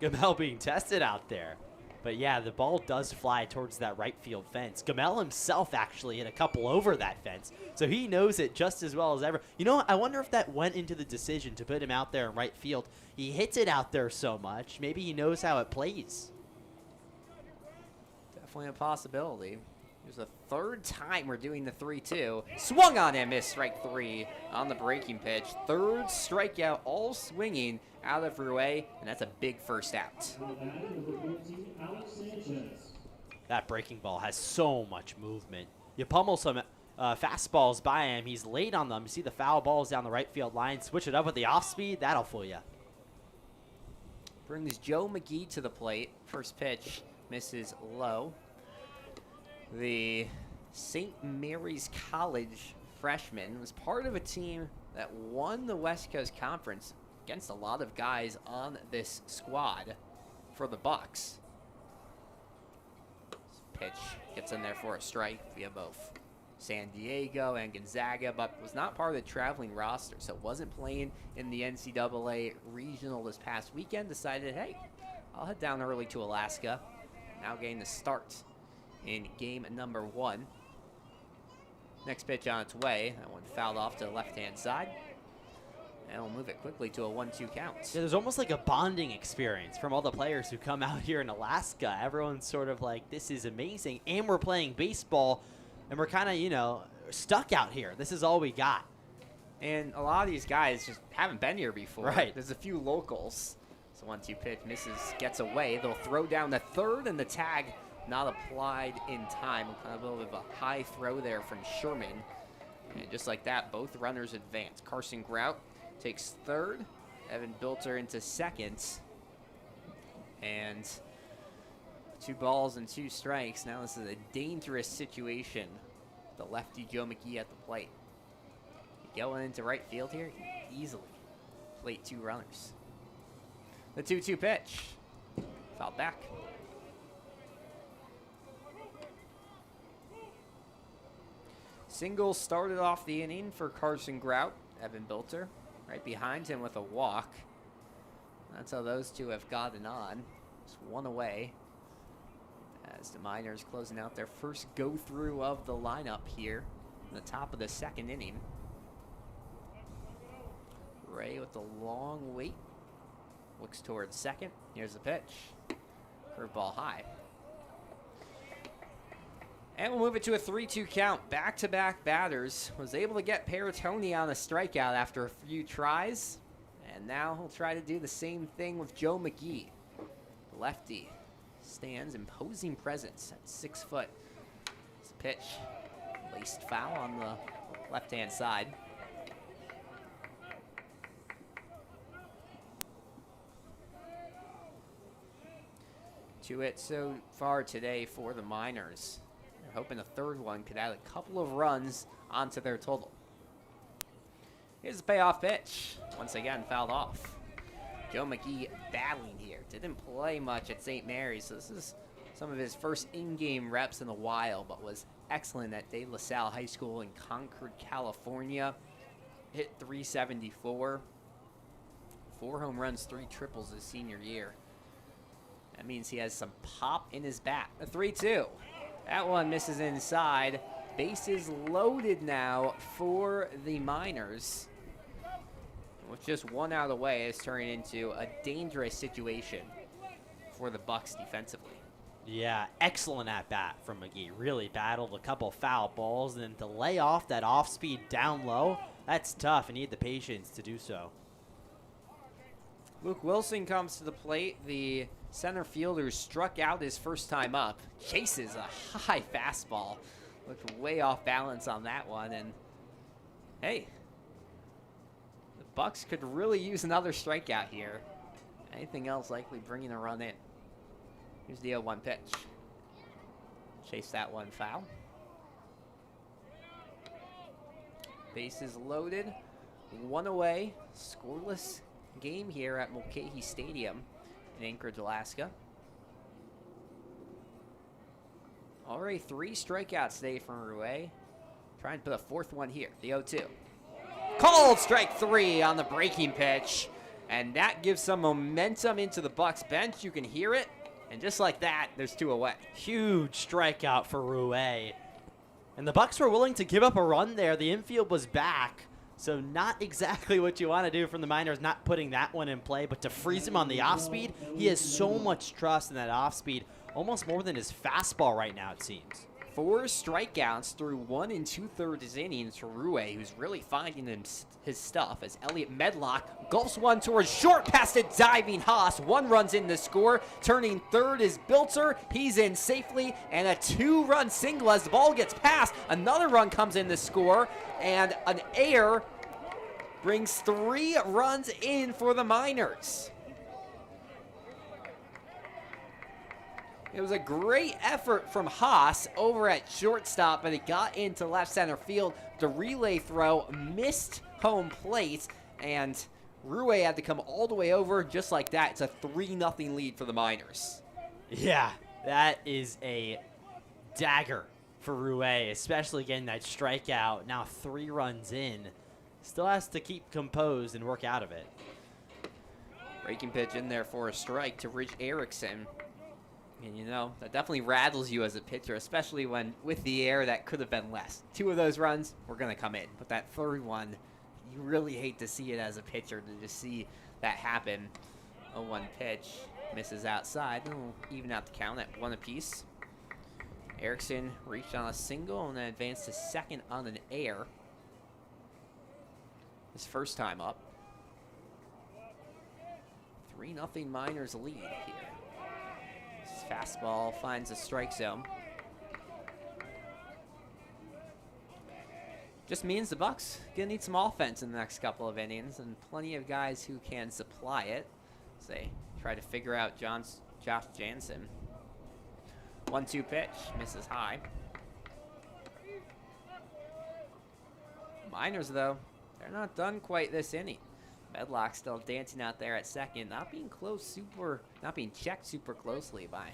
Gamel being tested out there. But yeah, the ball does fly towards that right field fence. Gamel himself actually hit a couple over that fence, so he knows it just as well as ever. You know, I wonder if that went into the decision to put him out there in right field. He hits it out there so much, maybe he knows how it plays. Definitely a possibility. Here's the third time we're doing the 3-2. Swung on and missed strike 3 on the breaking pitch. Third strikeout, all swinging out of Rouet, and that's a big first out. That breaking ball has so much movement. You pummel some fastballs by him. He's late on them. You see the foul balls down the right field line. Switch it up with the off speed. That'll fool you. Brings Joe McGee to the plate. First pitch misses low. The St. Mary's College freshman was part of a team that won the West Coast Conference against a lot of guys on this squad for the Bucs. Pitch gets in there for a strike via both San Diego and Gonzaga, but was not part of the traveling roster, so wasn't playing in the NCAA regional this past weekend. Decided, hey, I'll head down early to Alaska. Now getting the start in game number 1. Next pitch on its way. That one fouled off to the left-hand side. And we'll move it quickly to a 1-2 count. Yeah, there's almost like a bonding experience from all the players who come out here in Alaska. Everyone's sort of like, this is amazing. And we're playing baseball, and we're kind of, you know, stuck out here. This is all we got. And a lot of these guys just haven't been here before. Right. There's a few locals. So 1-2 pitch misses, gets away. They'll throw down the third, and the tag not applied in time. Kind of a little bit of a high throw there from Sherman. And just like that, both runners advance. Carson Grout takes third. Evan Bilter into second. And 2 balls and 2 strikes. Now this is a dangerous situation. The lefty Joe McGee at the plate. Going into right field here, easily plate 2 runners. The 2-2 pitch. Fouled back. Single started off the inning for Carson Grout. Evan Bilter right behind him with a walk. That's how those two have gotten on. Just one away. As the Miners closing out their first go-through of the lineup here in the top of the 2nd inning. Ray with the long wait. Looks towards second. Here's the pitch. Curveball high. And we'll move it to a 3-2 count. Back-to-back batters. Was able to get Paratoni on a strikeout after a few tries. And now he'll try to do the same thing with Joe McGee. Lefty stands imposing presence at 6 foot. It's a pitch. Laced foul on the left-hand side. To it so far today for the Miners. They're hoping the third one could add a couple of runs onto their total. Here's the payoff pitch. Once again, fouled off. Joe McGee battling here. Didn't play much at St. Mary's, so this is some of his first in-game reps in a while, but was excellent at De La Salle High School in Concord, California. Hit .374. 4 home runs, 3 triples his senior year. That means he has some pop in his bat. A 3-2. That one misses inside. Bases loaded now for the Miners. With just 1 out of the way, it's turning into a dangerous situation for the Bucs defensively. Yeah, excellent at bat from McGee. Really battled a couple foul balls, and then to lay off that off speed down low, that's tough, and you need the patience to do so. Luke Wilson comes to the plate. The center fielder struck out his first time up. Chases a high fastball. Looked way off balance on that one. And hey, the Bucs could really use another strikeout here. Anything else likely bringing a run in. Here's the 0-1 pitch. chase that one foul. Bases loaded, one away, scoreless game here at Mulcahy Stadium in Anchorage, Alaska. Already 3 strikeouts today from Rouet. Trying to put a 4th one here, the 0-2. Called strike 3 on the breaking pitch, and that gives some momentum into the Bucs bench. You can hear it, and just like that, there's 2 away. Huge strikeout for Rouet. And the Bucs were willing to give up a run there. The infield was back, so not exactly what you want to do from the Miners, not putting that one in play, but to freeze him on the off-speed, he has so much trust in that off-speed, almost more than his fastball right now, it seems. 4 strikeouts through 1 2/3 innings for Rouet, who's really finding his stuff as Elliot Medlock gulps one towards short past a diving Haas. 1 run's in the score. Turning third is Bilter. He's in safely, and a 2-run single as the ball gets passed. Another run comes in the score, and an error brings 3 runs in for the Miners. It was a great effort from Haas over at shortstop, but it got into left center field. The relay throw missed home plate, and Rouet had to come all the way over. Just like that, it's a 3-0 lead for the Miners. Yeah, that is a dagger for Rouet, especially getting that strikeout. Now 3 runs in. Still has to keep composed and work out of it. Breaking pitch in there for a strike to Rich Erickson. And you know, that definitely rattles you as a pitcher, especially when with the air that could have been less. 2 of those runs were going to come in, but that 3rd one, you really hate to see it as a pitcher, to just see that happen. 0-1 pitch, misses outside, and we'll even out the count at 1 apiece. Erickson reached on a single and then advanced to second on an air. His first time up. 3-0 Miners lead here. Fastball finds a strike zone. Just means the Bucs gonna need some offense in the next couple of innings, and plenty of guys who can supply it as they try to figure out Josh Jansen. 1-2 pitch, misses high. Miners, though, they're not done quite this inning. Medlock still dancing out there at second, not being checked super closely by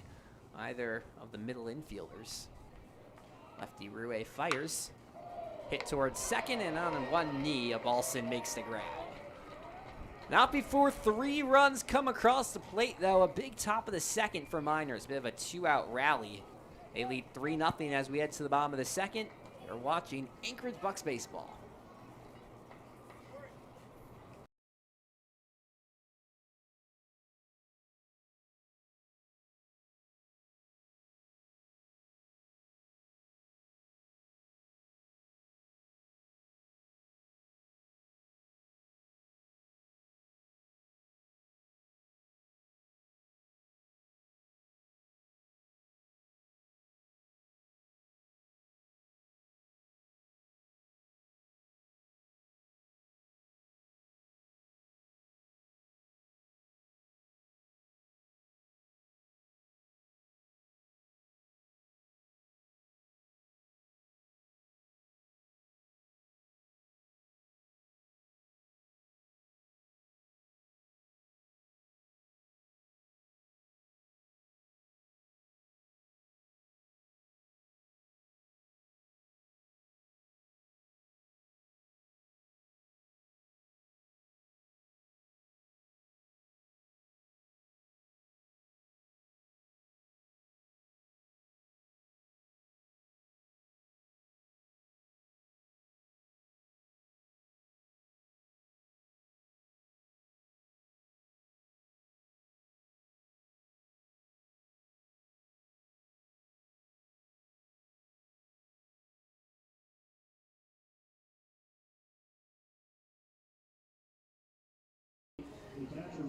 either of the middle infielders. Lefty Rouet fires, hit towards second, and on one knee, Abalson makes the grab. Not before 3 runs come across the plate, though. A big top of the second for Miners, bit of a 2-out rally. They lead 3-0 as we head to the bottom of the second. You're watching Anchorage Bucs baseball.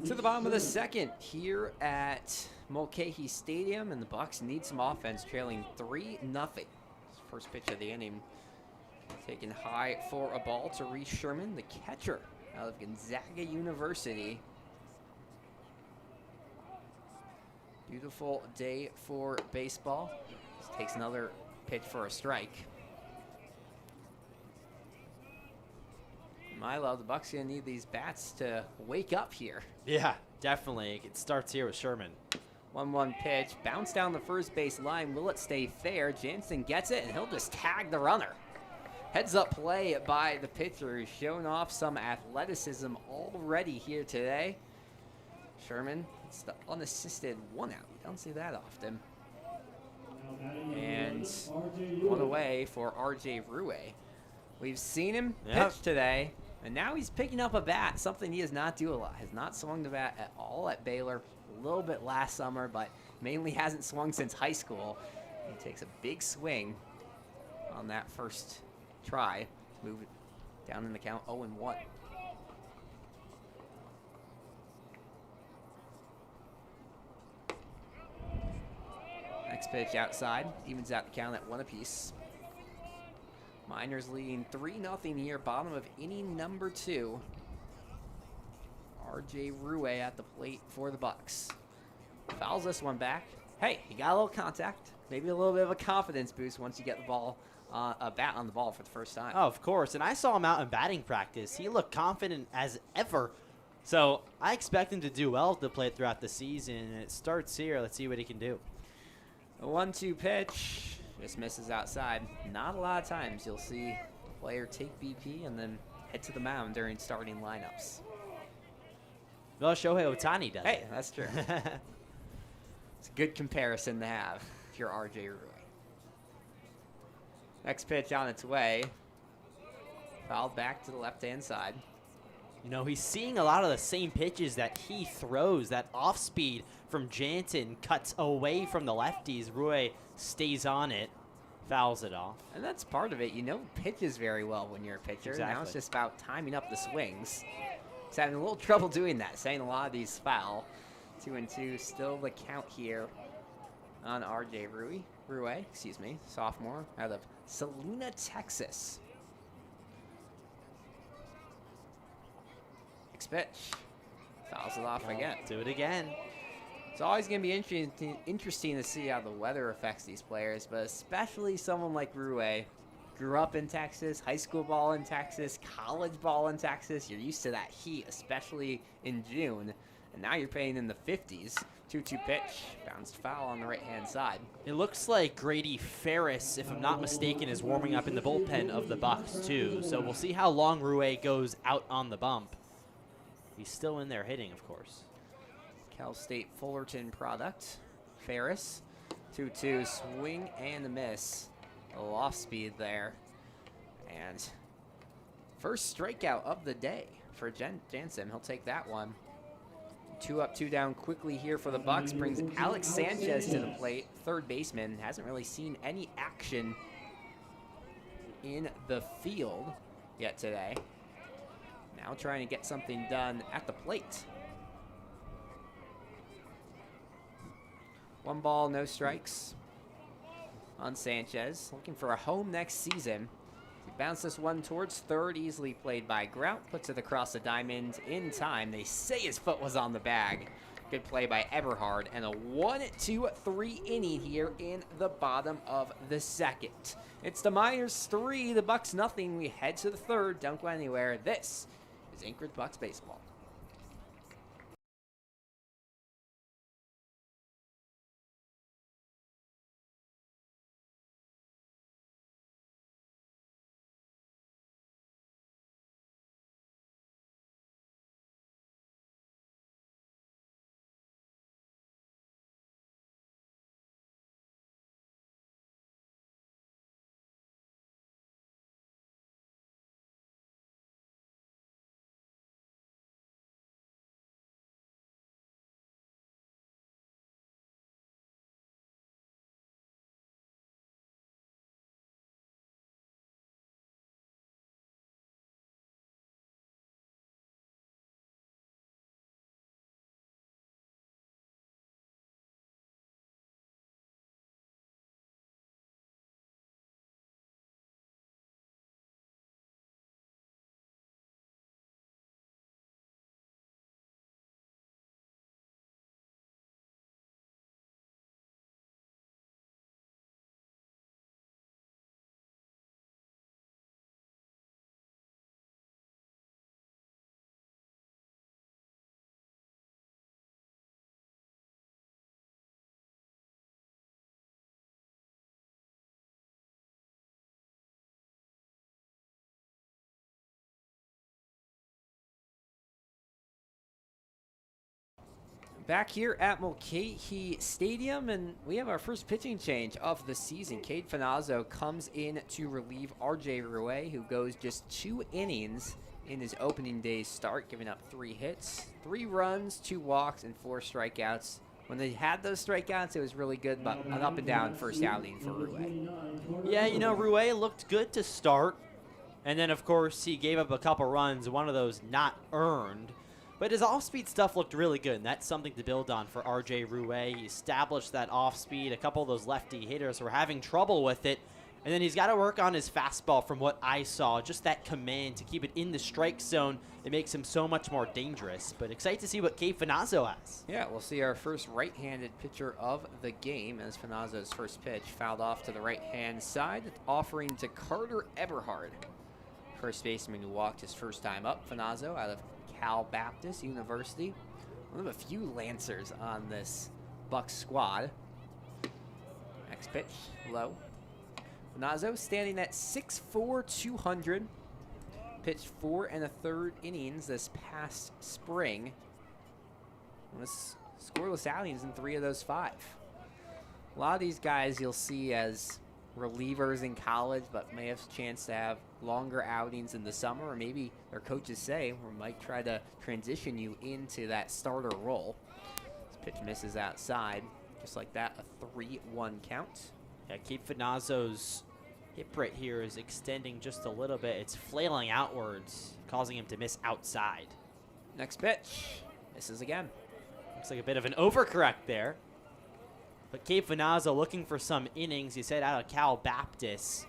To the bottom of the second here at Mulcahy Stadium, and the Bucs need some offense, trailing 3-0. First pitch of the inning, taken high for a ball to Reese Sherman, the catcher out of Gonzaga University. Beautiful day for baseball. He's Takes another pitch for a strike. Milo, the Bucs gonna need these bats to wake up here. Yeah, definitely. It starts here with Sherman. 1-1 pitch, bounce down the first base line. Will it stay fair? Jansen gets it, and he'll just tag the runner. Heads up play by the pitcher, who's shown off some athleticism already here today. Sherman, it's the unassisted 1 out. You don't see that often. And 1 away for RJ Rue. We've seen him pitch today, and now he's picking up a bat, something he does not do a lot. Has not swung the bat at all at Baylor. A little bit last summer, but mainly hasn't swung since high school. He takes a big swing on that first try. Move it down in the count 0-1. Next pitch outside, evens out the count at 1 apiece. Miners leading 3-0 here, bottom of inning number 2. RJ Rue at the plate for the Bucs. Fouls this one back. Hey, he got a little contact. Maybe a little bit of a confidence boost once you get the ball, a bat on the ball for the first time. Oh, of course. And I saw him out in batting practice. He looked confident as ever. So I expect him to do well at the plate throughout the season. And it starts here. Let's see what he can do. A 1-2 pitch. Just misses outside. Not a lot of times you'll see a player take BP and then head to the mound during starting lineups. Well, Shohei Ohtani does. Hey, that's true. It's a good comparison to have if you're RJ Rue. Next pitch on its way. Fouled back to the left-hand side. You know, he's seeing a lot of the same pitches that he throws. That off-speed from Jansen cuts away from the lefties. Rue stays on it, fouls it off. And that's part of it. You know pitches very well when you're a pitcher. Exactly. Now it's just about timing up the swings. He's having a little trouble doing that, saying a lot of these foul. 2-2, still the count here on RJ Rue, excuse me, sophomore out of Salina, Texas. Next pitch. Fouls it off again. Do it again. It's always going to be interesting to see how the weather affects these players, but especially someone like Rue. Grew up in Texas, high school ball in Texas, college ball in Texas. You're used to that heat, especially in June. And now you're playing in the 50s. 2-2 pitch. Bounced foul on the right-hand side. It looks like Grady Ferris, if I'm not mistaken, is warming up in the bullpen of the Bucs too. So we'll see how long Rue goes out on the bump. He's still in there hitting, of course. Cal State Fullerton product. Ferris. 2-2 swing and a miss. A little off speed there. And first strikeout of the day for Jansen. He'll take that one. 2 up, 2 down quickly here for the Bucs. Brings Alex Sanchez to the plate. Third baseman. Hasn't really seen any action in the field yet today. Now trying to get something done at the plate. 1 ball, no strikes on Sanchez. Looking for a home next season. He bounced this one towards third, easily played by Grout. Puts it across the diamond in time. They say his foot was on the bag. Good play by Eberhard. And a 1-2-3 inning here in the bottom of the second. It's the Miners 3, the Bucs nothing. We head to the third. Don't go anywhere. This is Anchorage Bucs baseball. Back here at Mulcahy Stadium, and we have our first pitching change of the season. Cade Finazzo comes in to relieve R.J. Rouet, who goes just 2 innings in his opening day's start, giving up 3 hits, 3 runs, 2 walks, and 4 strikeouts. When they had those strikeouts, it was really good, but an up and down first outing for Rouet. Yeah, you know, Rouet looked good to start, and then, of course, he gave up a couple runs, one of those not earned. But his off-speed stuff looked really good, and that's something to build on for R.J. Rouet. He established that off-speed. A couple of those lefty hitters were having trouble with it. And then he's got to work on his fastball from what I saw. Just that command to keep it in the strike zone. It makes him so much more dangerous. But excited to see what Cade Finazzo has. Yeah, we'll see our first right-handed pitcher of the game as Finazzo's first pitch fouled off to the right-hand side, offering to Carter Eberhard. First baseman who walked his first time up. Finazzo out of Cal Baptist University. One of a few Lancers on this Bucs squad. Next pitch, low. Finazzo standing at 6'4", 200. Pitched 4 1/3 innings this past spring. Was scoreless outings in 3 of those 5. A lot of these guys you'll see as relievers in college, but may have a chance to have longer outings in the summer, or maybe their coaches say we might try to transition you into that starter role. This pitch misses outside, just like that, a 3-1 count. Yeah, Cade Finazzo's hip right here is extending just a little bit. It's flailing outwards, causing him to miss outside. Next pitch, misses again. Looks like a bit of an overcorrect there. But Cade Finazzo looking for some innings. He said out of Cal Baptist.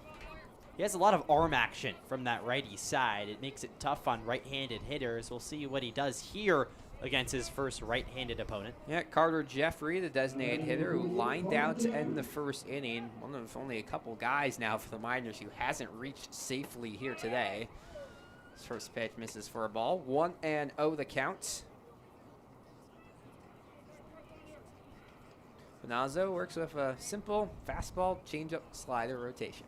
He has a lot of arm action from that righty side. It makes it tough on right-handed hitters. We'll see what he does here against his first right-handed opponent. Yeah, Carter Jeffrey, the designated hitter, who lined out to end the first inning. One of only a couple guys now for the Miners who hasn't reached safely here today. His first pitch misses for a ball. 1-0 the count. Finazzo works with a simple fastball, changeup, slider rotation.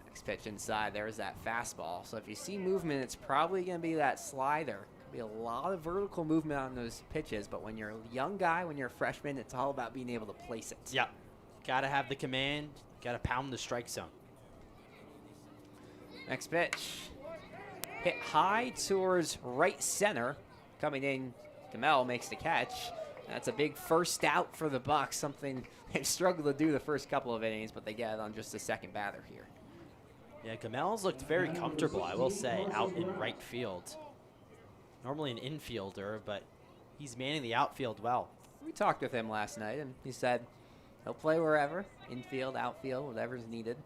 Next pitch inside, there's that fastball. So if you see movement, it's probably going to be that slider. Be a lot of vertical movement on those pitches, but when you're a young guy, when you're a freshman, it's all about being able to place it. Yeah, got to have the command, got to pound the strike zone. Next pitch, hit high towards right center. Coming in, Gamel makes the catch. That's a big first out for the Bucs, something they've struggled to do the first couple of innings, but they get it on just the second batter here. Yeah, Gamel's looked very comfortable, I will say, out in right field. Normally an infielder, but he's manning the outfield well. We talked with him last night, and he said he'll play wherever, infield, outfield, whatever's needed.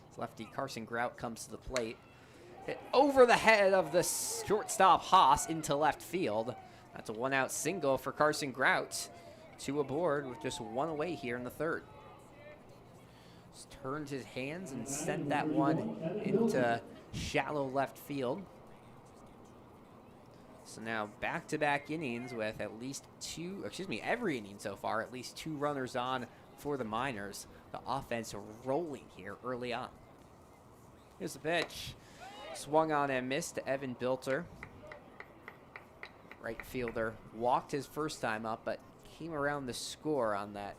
His lefty Carson Grout comes to the plate. Hit over the head of the shortstop Haas into left field. That's a 1-out single for Carson Grout. 2 aboard with just 1 away here in the third. Just turned his hands and sent that one into shallow left field. So now back-to-back innings with at least every inning so far, at least 2 runners on for the Miners. The offense rolling here early on. Here's the pitch. Swung on and missed to Evan Bilter. Right fielder walked his first time up, but came around the score on that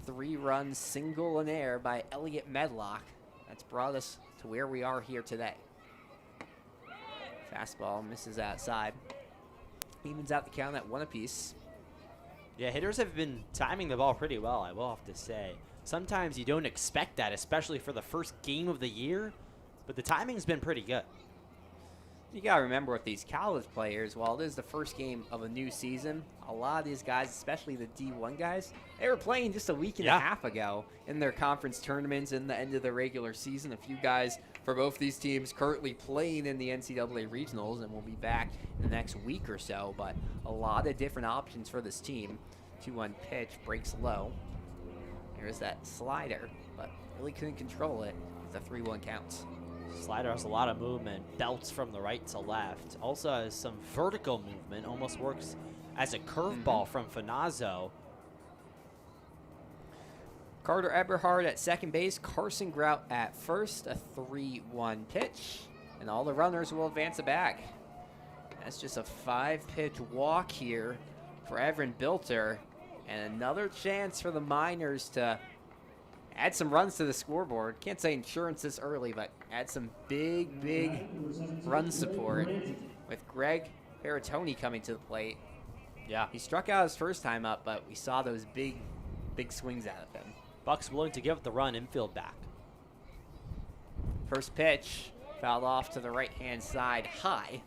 3-run single in air by Elliot Medlock. That's brought us to where we are here today. Fastball misses outside. Evens out the count at 1 apiece. Yeah, hitters have been timing the ball pretty well, I will have to say. Sometimes you don't expect that, especially for the first game of the year, but the timing's been pretty good. You got to remember with these college players, while it is the first game of a new season, a lot of these guys, especially the D1 guys, they were playing just a week and a half ago in their conference tournaments in the end of the regular season. A few guys for both these teams currently playing in the NCAA regionals and will be back in the next week or so, but a lot of different options for this team. 2-1 pitch, breaks low. There's that slider, but really couldn't control it with a 3-1 count. Slider has a lot of movement, belts from the right to left. Also has some vertical movement, almost works as a curveball from Finazzo. Carter Eberhard at second base, Carson Grout at first, a 3-1 pitch, and all the runners will advance it back. That's just a 5-pitch walk here for Everin Bilter. And another chance for the Miners to add some runs to the scoreboard. Can't say insurance this early, but add some big, big run support with Greg Peritoni coming to the plate. Yeah. He struck out his first time up, but we saw those big, big swings out of him. Bucs willing to give up the run, infield back. First pitch, fouled off to the right-hand side, high.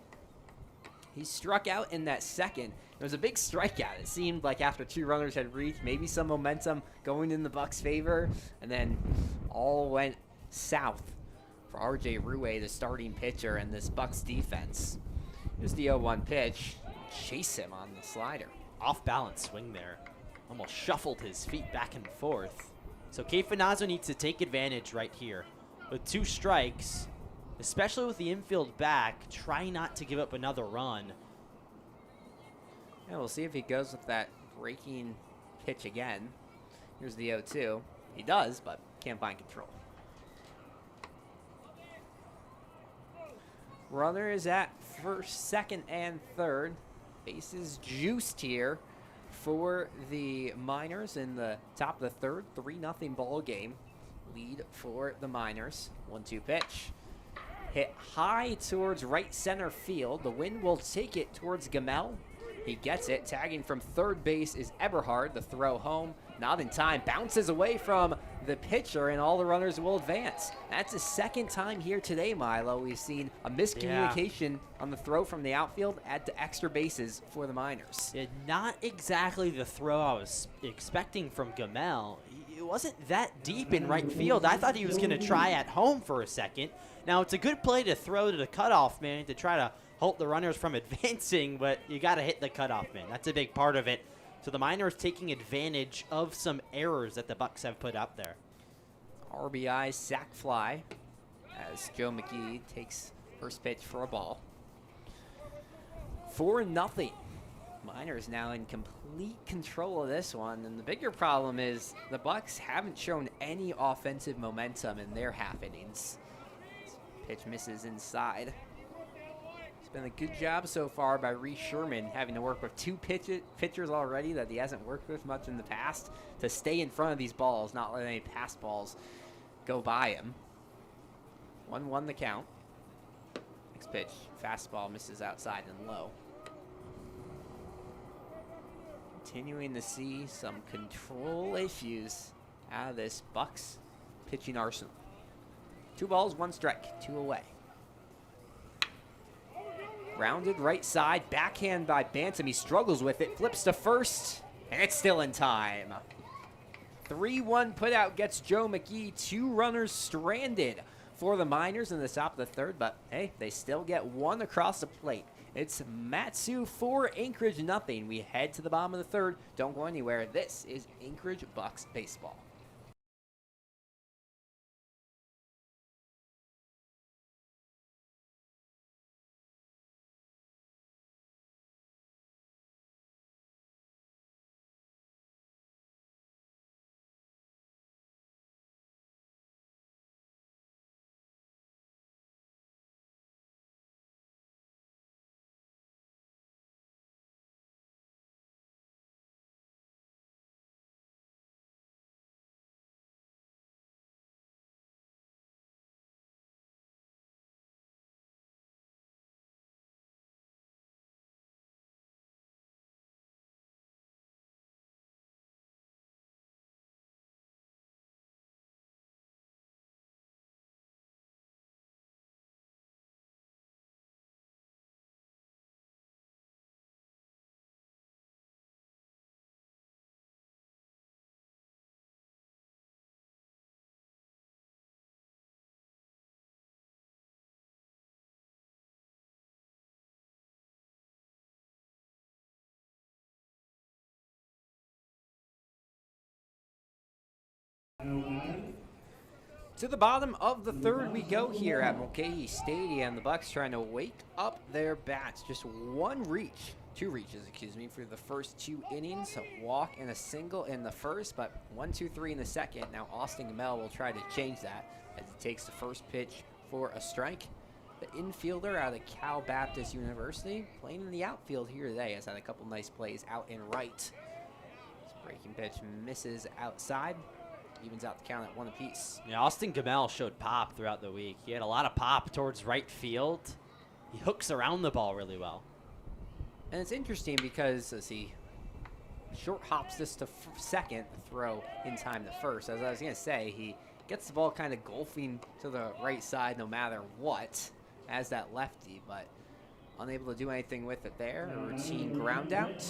He struck out in that second. It was a big strikeout. It seemed like after 2 runners had reached, maybe some momentum going in the Bucs' favor, and then all went south for R.J. Ruwe, the starting pitcher, and this Bucs defense. Here's the 0-1 pitch. Chase him on the slider. Off balance swing there. Almost shuffled his feet back and forth. So Kei Finazzo needs to take advantage right here. With 2 strikes, especially with the infield back, try not to give up another run. Yeah, we'll see if he goes with that breaking pitch again. Here's the 0-2. He does, but can't find control. Runner is at first, second, and third. Bases juiced here for the Miners in the top of the third. 3-0 ball game. Lead for the Miners. 1-2 pitch. Hit high towards right center field. The wind will take it towards Gamel. He gets it. Tagging from third base is Eberhard. The throw home. Not in time. Bounces away from the pitcher, and all the runners will advance. That's the second time here today, Milo. We've seen a miscommunication on the throw from the outfield, add to extra bases for the Miners. Yeah, not exactly the throw I was expecting from Gamel. It wasn't that deep in right field. I thought he was going to try at home for a second. Now, it's a good play to throw to the cutoff man to try to halt the runners from advancing, but you got to hit the cutoff man. That's a big part of it. So the Miners taking advantage of some errors that the Bucs have put up there. RBI sac fly as Joe McGee takes first pitch for a ball. 4-0. Miners now in complete control of this one, and the bigger problem is the Bucs haven't shown any offensive momentum in their half innings. Pitch misses inside. It's been a good job so far by Reese Sherman, having to work with 2 pitchers already that he hasn't worked with much in the past, to stay in front of these balls, not let any pass balls go by him. 1-1 the count. Next pitch, fastball misses outside and low. Continuing to see some control issues out of this Bucs pitching arsenal. 2 balls, 1 strike, 2 away. Grounded right side, backhand by Bantam. He struggles with it, flips to first, and it's still in time. 3-1 putout gets Joe McGee. 2 runners stranded for the Miners in the top of the third, but hey, they still get 1 across the plate. It's Matsu 4, Anchorage 0. We head to the bottom of the third. Don't go anywhere. This is Anchorage Bucs baseball. To the bottom of the third we go here at Mulcahy Stadium. The Bucs trying to wake up their bats. Just 2 reaches, for the first 2 innings. A walk and a single in the first, but 1, 2, 3 in the second. Now Austin Gamel will try to change that as he takes the first pitch for a strike. the infielder out of Cal Baptist University, playing in the outfield here today. Has had a couple nice plays out and right. This breaking pitch misses outside, evens out the count at 1 apiece. Yeah, Austin Gamel showed pop throughout the week. He had a lot of pop towards right field. He hooks around the ball really well. And it's interesting because as he short hops this to second, the throw in time to first. As I was going to say, he gets the ball kind of golfing to the right side no matter what as that lefty, but unable to do anything with it there. A routine ground out.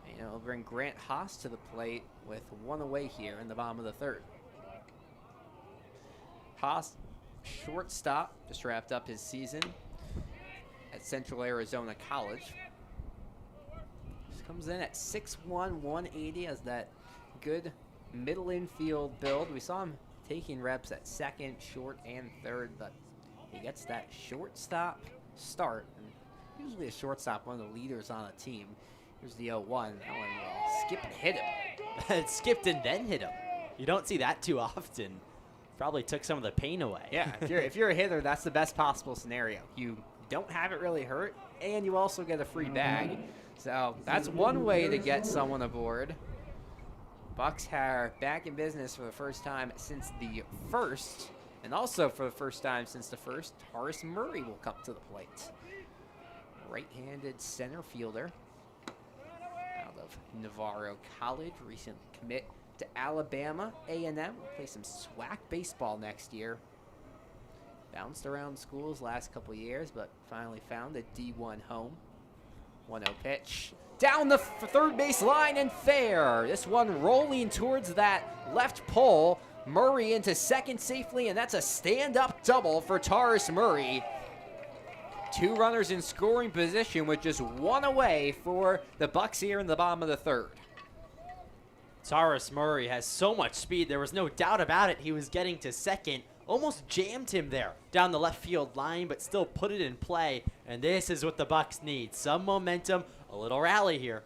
And it'll bring Grant Haas to the plate with 1 away here in the bottom of the 3rd. Haas, shortstop, just wrapped up his season at Central Arizona College. Comes in at 6'1", 180 as that good middle infield build. We saw him taking reps at second, short, and third, but he gets that shortstop start. And usually a shortstop, one of the leaders on a team. Here's the 0-1. That one will skip and hit him. It skipped and then hit him. You don't see that too often. Probably took some of the pain away. Yeah, if you're a hitter, that's the best possible scenario. You don't have it really hurt, and you also get a free bag. So that's one way to get someone aboard. Bucs are back in business for the first time since the 1st. And also for the first time since the 1st, Taurus Murray will come to the plate. Right-handed center fielder out of Navarro College. Recent commit to Alabama A&M. Will play some SWAC baseball next year. Bounced around schools last couple years, but finally found a D1 home. 1-0 pitch. Down the third base line and fair. This one rolling towards that left pole. Murray into second safely, and that's a stand-up double for Taurus Murray. 2 runners in scoring position with just 1 away for the Bucs here in the bottom of the 3rd. Taurus Murray has so much speed. There was no doubt about it. He was getting to second. Almost jammed him there down the left field line, but still put it in play. And this is what the Bucs need. Some momentum, a little rally here.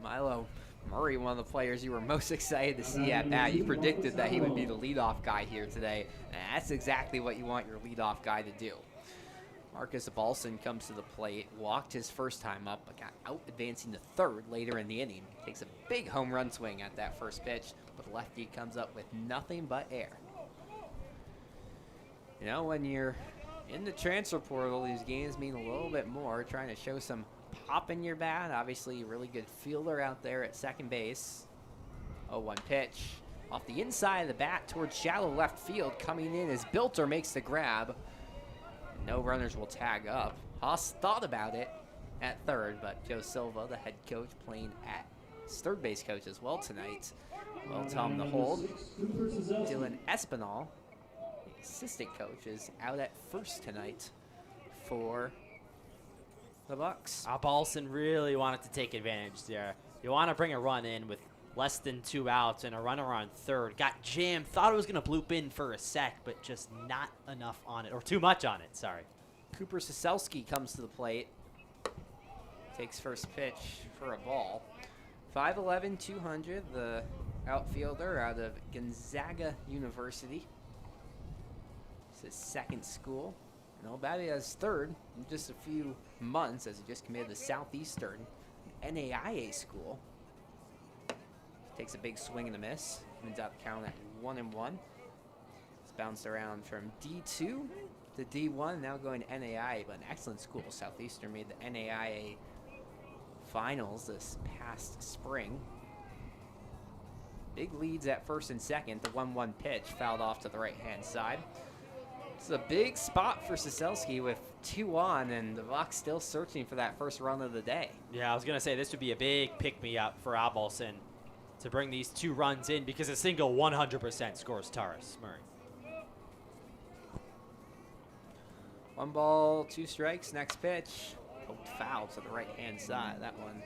Milo Murray, one of the players you were most excited to see at bat. You predicted that he would be the leadoff guy here today. And that's exactly what you want your leadoff guy to do. Marcus Balson comes to the plate, walked his first time up, but got out advancing to 3rd later in the inning. Takes a big home run swing at that first pitch, but the lefty comes up with nothing but air. You know, when you're in the transfer portal, these games mean a little bit more. Trying to show some pop in your bat. Obviously, a really good fielder out there at second base. 0-1 pitch. Off the inside of the bat towards shallow left field. Coming in as Bilter makes the grab. No runners will tag up. Haas thought about it at 3rd, but Joe Silva, the head coach, playing at third base coach as well tonight, will tell him to hold. Dylan Espinal, assistant coach, is out at first tonight for the Bucs. Balson really wanted to take advantage there. You want to bring a run in with less than 2 outs and a runner on 3rd. Got jammed, thought it was going to bloop in for a sec, but just not enough on it, or too much on it, sorry. Cooper Soselski comes to the plate. Takes first pitch for a ball. 5'11", 200, the outfielder out of Gonzaga University. It's his second school. And Obadi has 3rd in just a few months as he just committed to Southeastern NAIA school. Takes a big swing and a miss. Evens out the count at 1-1. It's bounced around from D2 to D1, now going to NAIA, but an excellent school. Southeastern made the NAIA finals this past spring. Big leads at 1st and 2nd. The 1-1 pitch fouled off to the right-hand side. It's a big spot for Soselski with 2 on, and the Bucs still searching for that first run of the day. Yeah, I was going to say this would be a big pick-me-up for Balson to bring these 2 runs in, because a single 100% scores Taurus Murray. 1 ball, 2 strikes. Next pitch. Poked foul to the right-hand side. That one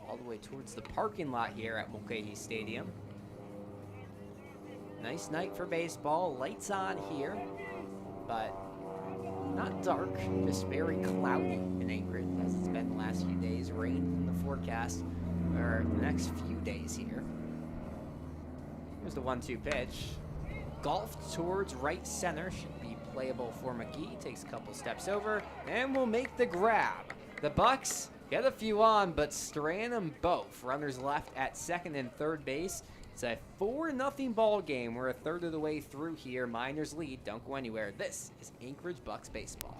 all the way towards the parking lot here at Mulcahy Stadium. Nice night for baseball. Lights on here, but not dark. Just very cloudy in Anchorage, as it's been the last few days. Rain in the forecast for the next few days here. Here's the 1-2 pitch. Golfed towards right center. Should be playable for McGee. Takes a couple steps over and will make the grab. The Bucs get a few on, but strand them both. Runners left at second and third base. It's a 4-0 ball game. We're a third of the way through here. Miners lead. Don't go anywhere. This is Anchorage Bucs baseball.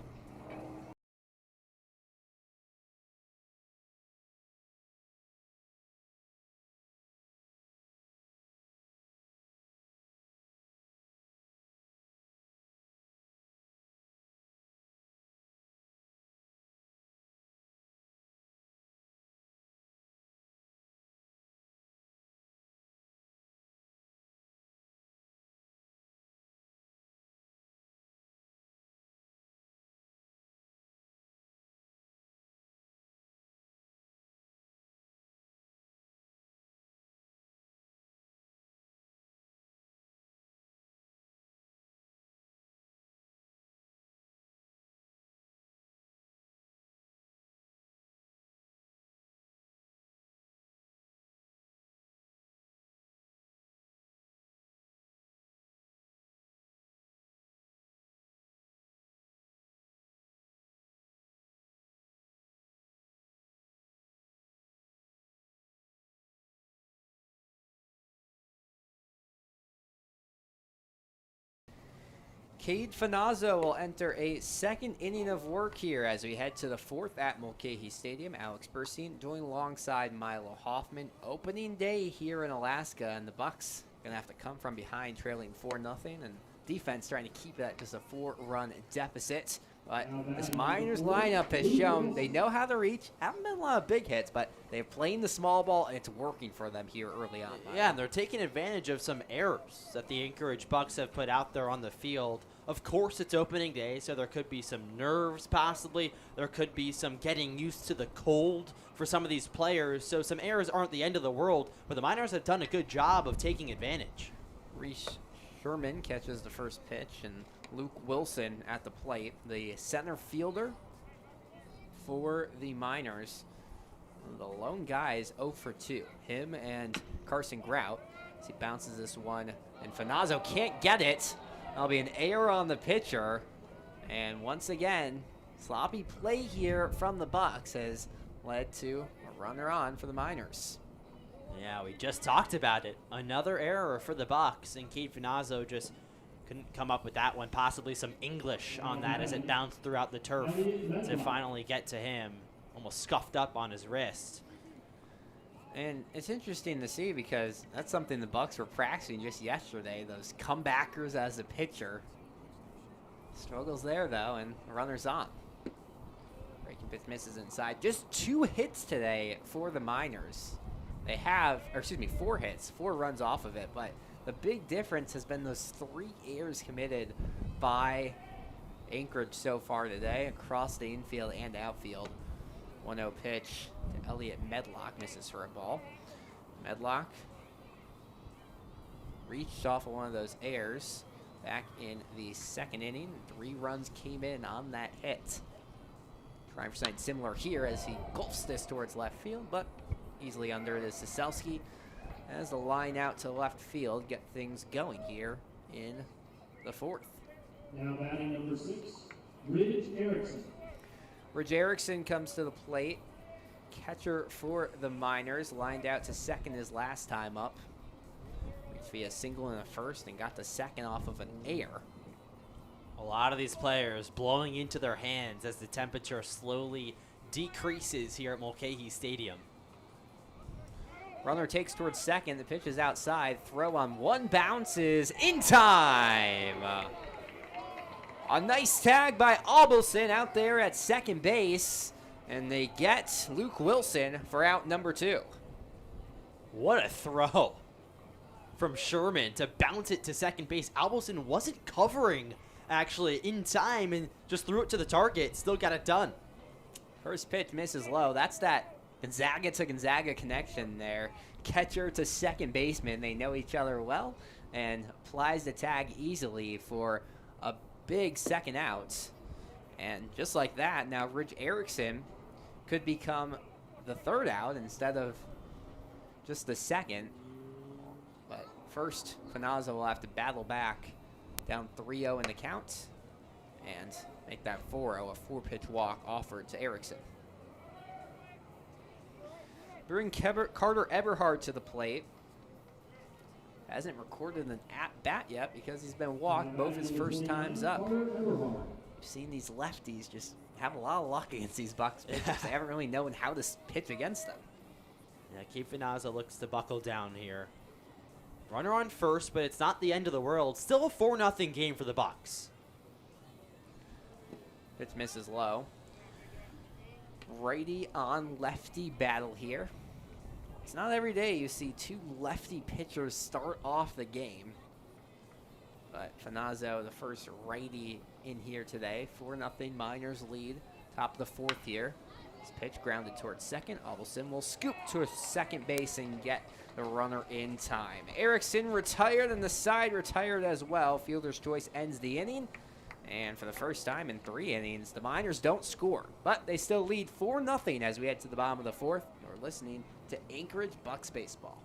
Cade Finazzo will enter a second inning of work here as we head to the fourth at Mulcahy Stadium. Alex Burstein joined alongside Milo Hoffman. Opening day here in Alaska, and the Bucs going to have to come from behind, trailing 4-0, and defense trying to keep that just a 4-run deficit. But this Miners lineup has shown they know how to reach. Haven't been a lot of big hits, but they're playing the small ball, and it's working for them here early on. Yeah, and they're taking advantage of some errors that the Anchorage Bucs have put out there on the field. Of course, it's opening day, so there could be some nerves possibly. There could be some getting used to the cold for some of these players. So some errors aren't the end of the world, but the Miners have done a good job of taking advantage. Reese Sherman catches the first pitch, and Luke Wilson at the plate, the center fielder for the Miners. The lone guy is 0 for 2. Him and Carson Grout. As he bounces this one, and Finazzo can't get it. That'll be an error on the pitcher. And once again, sloppy play here from the Bucs has led to a runner on for the Miners. Yeah, we just talked about it. Another error for the Bucs, and Cade Finazzo just couldn't come up with that one. Possibly some English on that as it bounced throughout the turf to finally get to him. Almost scuffed up on his wrist. And it's interesting to see because that's something the Bucs were practicing just yesterday. Those comebackers as a pitcher. Struggles there though, and runners on. Breaking pitch misses inside. Just 2 hits today for the Miners. They have, 4 hits, 4 runs off of it, but the big difference has been those 3 errors committed by Anchorage so far today across the infield and outfield. 1-0 pitch to Elliot Medlock, misses for a ball. Medlock reached off of one of those errors back in the second inning. 3 runs came in on that hit. Trying for something similar here as he gulps this towards left field, but easily under it is Siselski. As the line out to left field, get things going here in the fourth. Now batting number 6, Ridge Erickson. Ridge Erickson comes to the plate. Catcher for the Miners, lined out to second his last time up. Reached via single in the first and got the second off of an error. A lot of these players blowing into their hands as the temperature slowly decreases here at Mulcahy Stadium. Runner takes towards second. The pitch is outside. Throw on one bounces in time. A nice tag by Abelson out there at second base. And they get Luke Wilson for out number 2. What a throw from Sherman to bounce it to second base. Abelson wasn't covering actually in time and just threw it to the target. Still got it done. First pitch misses low. That's that Gonzaga to Gonzaga connection there. Catcher to second baseman. They know each other well and applies the tag easily for a big second out. And just like that, now Ridge Erickson could become the third out instead of just the second. But first, Finazzo will have to battle back, down 3-0 in the count. and make that 4-0 a 4-pitch walk offered to Erickson. Bring Carter Eberhard to the plate. Hasn't recorded an at-bat yet because he's been walked both his first times up. We've seen these lefties just have a lot of luck against these Bucs pitchers. They haven't really known how to pitch against them. Yeah, Keith Venazza looks to buckle down here. Runner on first, but it's not the end of the world. Still a 4-0 game for the Bucs. Pitch misses low. Righty on lefty battle here. It's not every day you see two lefty pitchers start off the game. But Finazzo, the first righty in here today. 4-0 Miners lead. Top of the fourth here. This pitch grounded towards second. Alvelson will scoop to second base and get the runner in time. Erickson retired and the side retired as well. Fielder's choice ends the inning. And for the first time in 3 innings, the Miners don't score. But they still lead 4-0 as we head to the bottom of the fourth. You're listening to Anchorage Bucs Baseball.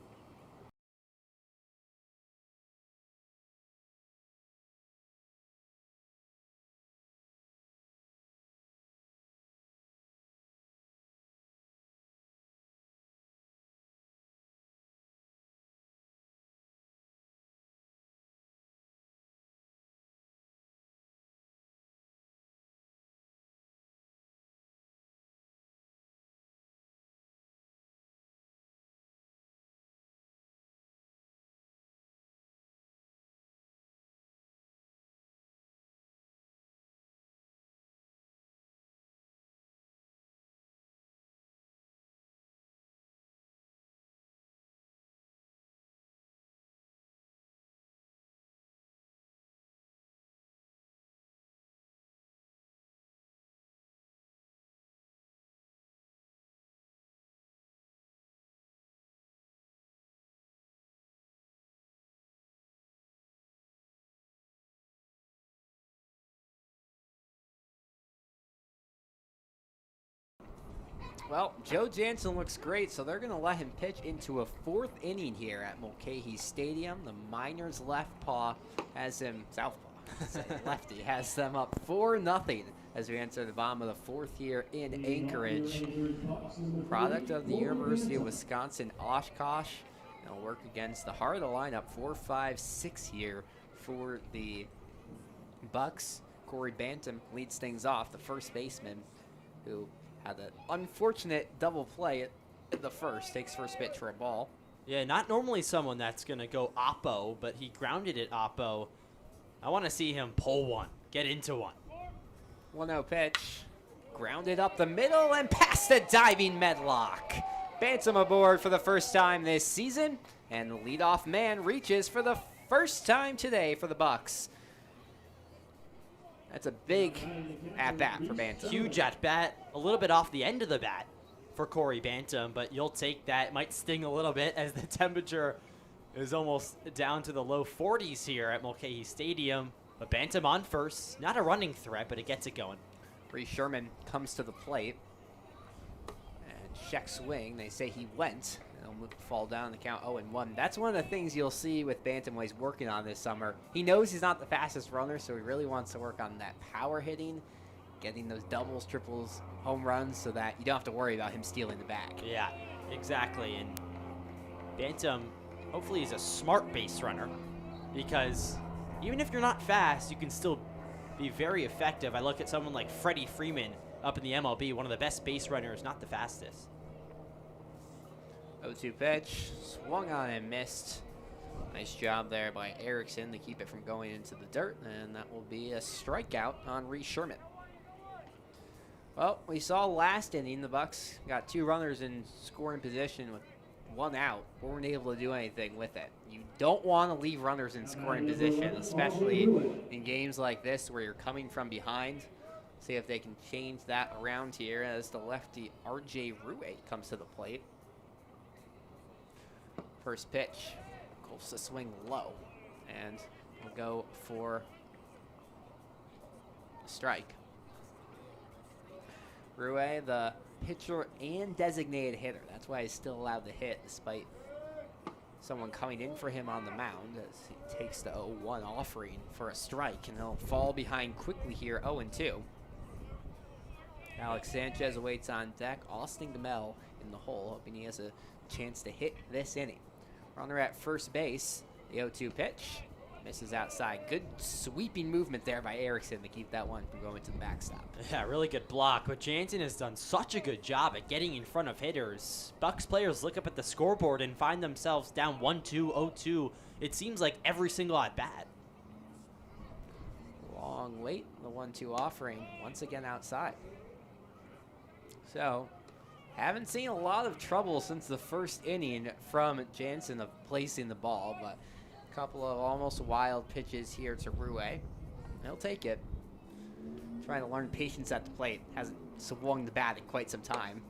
Well, Joe Jansen looks great, so they're going to let him pitch into a 4th inning here at Mulcahy Stadium. The Miners' left paw has him, southpaw, lefty, has them up 4-0 as we enter the bottom of the 4th here in Anchorage. Product of the University of Wisconsin, Oshkosh. They'll work against the heart of the lineup, 4-5-6 here for the Bucs. Corey Bantam leads things off, the first baseman, who had an unfortunate double play at the first. Takes first pitch for a ball. Yeah, not normally someone that's going to go oppo, but he grounded it oppo. I want to see him pull one, get into one. 1-0 pitch. Grounded up the middle and past the diving Medlock. Bantam aboard for the first time this season. And the leadoff man reaches for the first time today for the Bucs. That's a big at-bat for Bantam. Huge at-bat, a little bit off the end of the bat for Corey Bantam, but you'll take that. It might sting a little bit as the temperature is almost down to the low 40s here at Mulcahy Stadium. But Bantam on first, not a running threat, but it gets it going. Reese Sherman comes to the plate and check swing. They say he went. He'll fall down the count 0-1. That's one of the things you'll see with Bantam what he's working on this summer. He knows he's not the fastest runner, so he really wants to work on that power hitting, getting those doubles, triples, home runs so that you don't have to worry about him stealing the bag. Yeah, exactly. And Bantam, hopefully, is a smart base runner because even if you're not fast, you can still be very effective. I look at someone like Freddie Freeman up in the MLB, one of the best base runners, not the fastest. 0-2 pitch, swung on and missed. Nice job there by Erickson to keep it from going into the dirt, and that will be a strikeout on Reese Sherman. Well, we saw last inning the Bucs got 2 runners in scoring position with 1 out. Weren't able to do anything with it. You don't want to leave runners in scoring position, especially in games like this where you're coming from behind. See if they can change that around here as the lefty R.J. Ruhe comes to the plate. First pitch, goes to swing low, and we'll go for a strike. Ruhe, the pitcher and designated hitter. That's why he's still allowed to hit despite someone coming in for him on the mound as he takes the 0-1 offering for a strike, and he'll fall behind quickly here, 0-2. Alex Sanchez awaits on deck. Austin Gamel in the hole, hoping he has a chance to hit this inning. Runner at first base. The 0-2 pitch. Misses outside. Good sweeping movement there by Erickson to keep that one from going to the backstop. Yeah, really good block. But Jansen has done such a good job at getting in front of hitters. Bucs players look up at the scoreboard and find themselves down 1-2, 0-2. It seems like every single at-bat. Long wait. The 1-2 offering once again outside. So, haven't seen a lot of trouble since the first inning from Jansen of placing the ball, but a couple of almost wild pitches here to Rue. He'll take it. Trying to learn patience at the plate. Hasn't swung the bat in quite some time.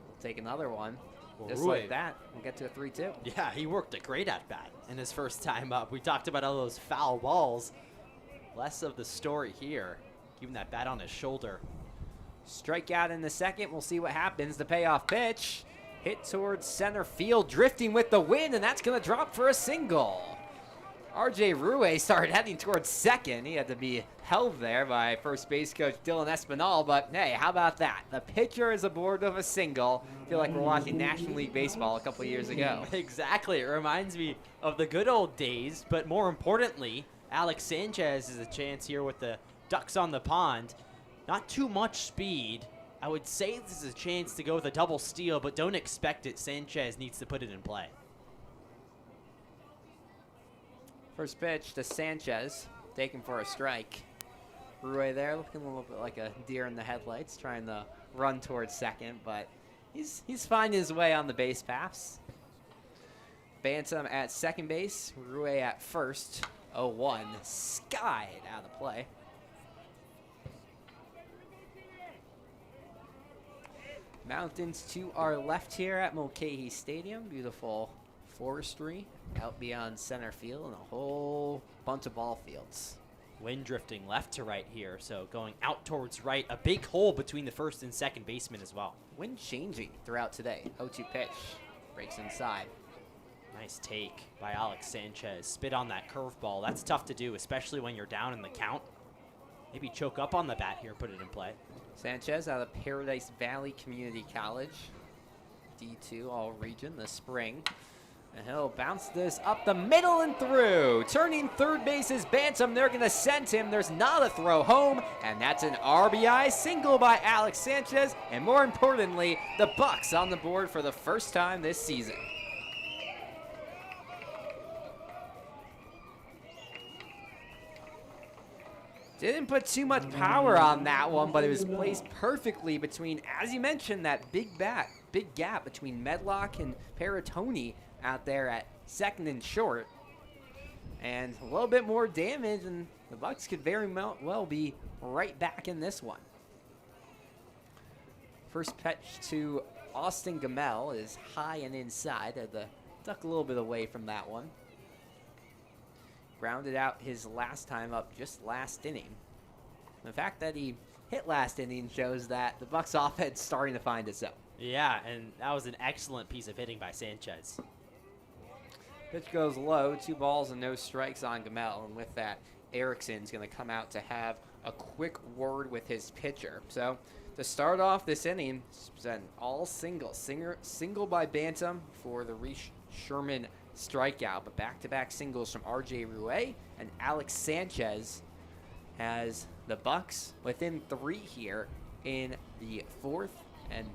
We'll take another one. Well, Just Rue, like that, we'll get to a 3-2. Yeah, he worked a great at-bat in his first time up. We talked about all those foul balls. Less of the story here. Keeping that bat on his shoulder. Strikeout in the second. We'll see what happens. The payoff pitch. Hit towards center field. Drifting with the wind, and that's going to drop for a single. RJ Rue started heading towards second. He had to be held there by first base coach Dylan Espinal, but hey, how about that? The pitcher is aboard of a single. I feel like we're watching National League Baseball a couple years ago. Exactly. It reminds me of the good old days, but more importantly, Alex Sanchez has a chance here with the Ducks on the pond. Not too much speed. I would say this is a chance to go with a double steal, but don't expect it. Sanchez needs to put it in play. First pitch to Sanchez, taken for a strike. Rue there looking a little bit like a deer in the headlights, trying to run towards second, but he's finding his way on the base paths. Bantam at second base, Rue at first. 0-1, skied out of play. Mountains to our left here at Mulcahy Stadium. Beautiful forestry out beyond center field and a whole bunch of ball fields. Wind drifting left to right here, so going out towards right. A big hole between the first and second baseman as well. Wind changing throughout today. 0-2 pitch. Breaks inside. Nice take by Alex Sanchez. Spit on that curveball. That's tough to do, especially when you're down in the count. Maybe choke up on the bat here, put it in play. Sanchez out of Paradise Valley Community College. D2 all region this spring. And he'll bounce this up the middle and through. Turning third base is Bantam. They're going to send him. There's not a throw home. And that's an RBI single by Alex Sanchez. And more importantly, the Bucs on the board for the first time this season. Didn't put too much power on that one, but it was placed perfectly between, as you mentioned, that big gap between Medlock and Paratoni out there at second and short. And a little bit more damage, and the Bucs could very well be right back in this one. First pitch to Austin Gamel is high and inside. Had to duck a little bit away from that one. Grounded out his last time up just last inning. The fact that he hit last inning shows that the Bucs offense starting to find its own. Yeah, and that was an excellent piece of hitting by Sanchez. Pitch goes low, 2 balls and no strikes on Gamel, and with that, Erickson's going to come out to have a quick word with his pitcher. So to start off this inning, it's an all single by Bantam for the Reese Sherman strikeout, but back-to-back singles from RJ Rue and Alex Sanchez has the Bucs within 3 here in the 4th, and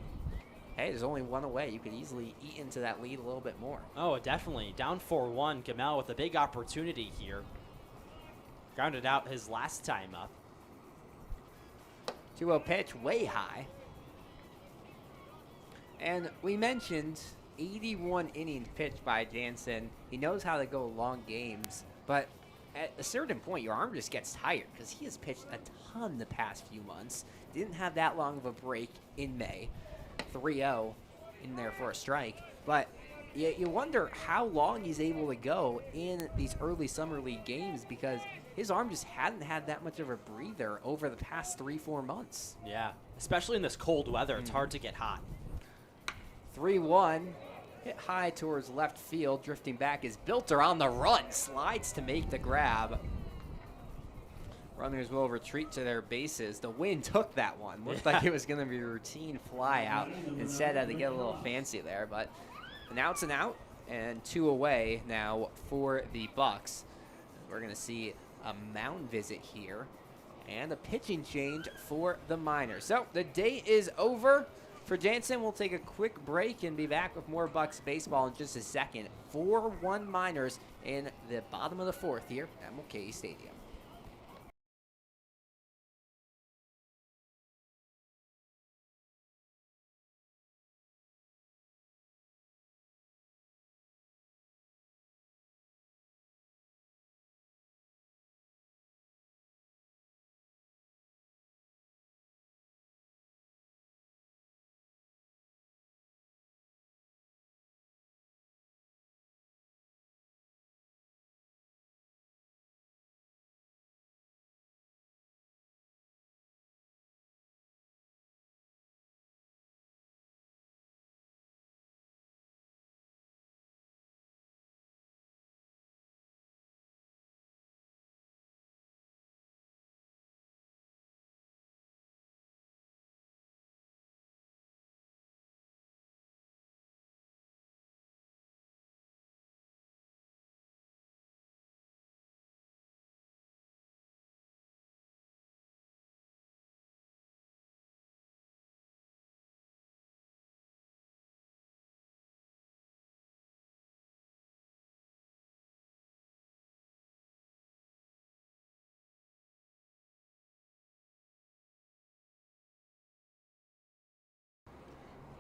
hey, there's only 1 away. You could easily eat into that lead a little bit more. Oh, definitely. Down 4-1, Gamel with a big opportunity here. Grounded out his last time up. 2-0 pitch, way high. And we mentioned 81 innings pitched by Jansen. He knows how to go long games, but at a certain point, your arm just gets tired because he has pitched a ton the past few months. Didn't have that long of a break in May. 3-0 in there for a strike, but you wonder how long he's able to go in these early summer league games because his arm just hadn't had that much of a breather over the past 3-4 months. Yeah, especially in this cold weather, it's hard to get hot. 3-1. Hit high towards left field. Drifting back is Bilter on the run. Slides to make the grab. Runners will retreat to their bases. The wind took that one. Looked like it was going to be a routine fly out. Instead, had to get a little fancy there. But an out's an out, and 2 away now for the Bucs. We're going to see a mound visit here and a pitching change for the Miners. So the day is over for Jansen. We'll take a quick break and be back with more Bucs baseball in just a second. 4-1 Miners in the bottom of the 4th here at Mulcahy Stadium.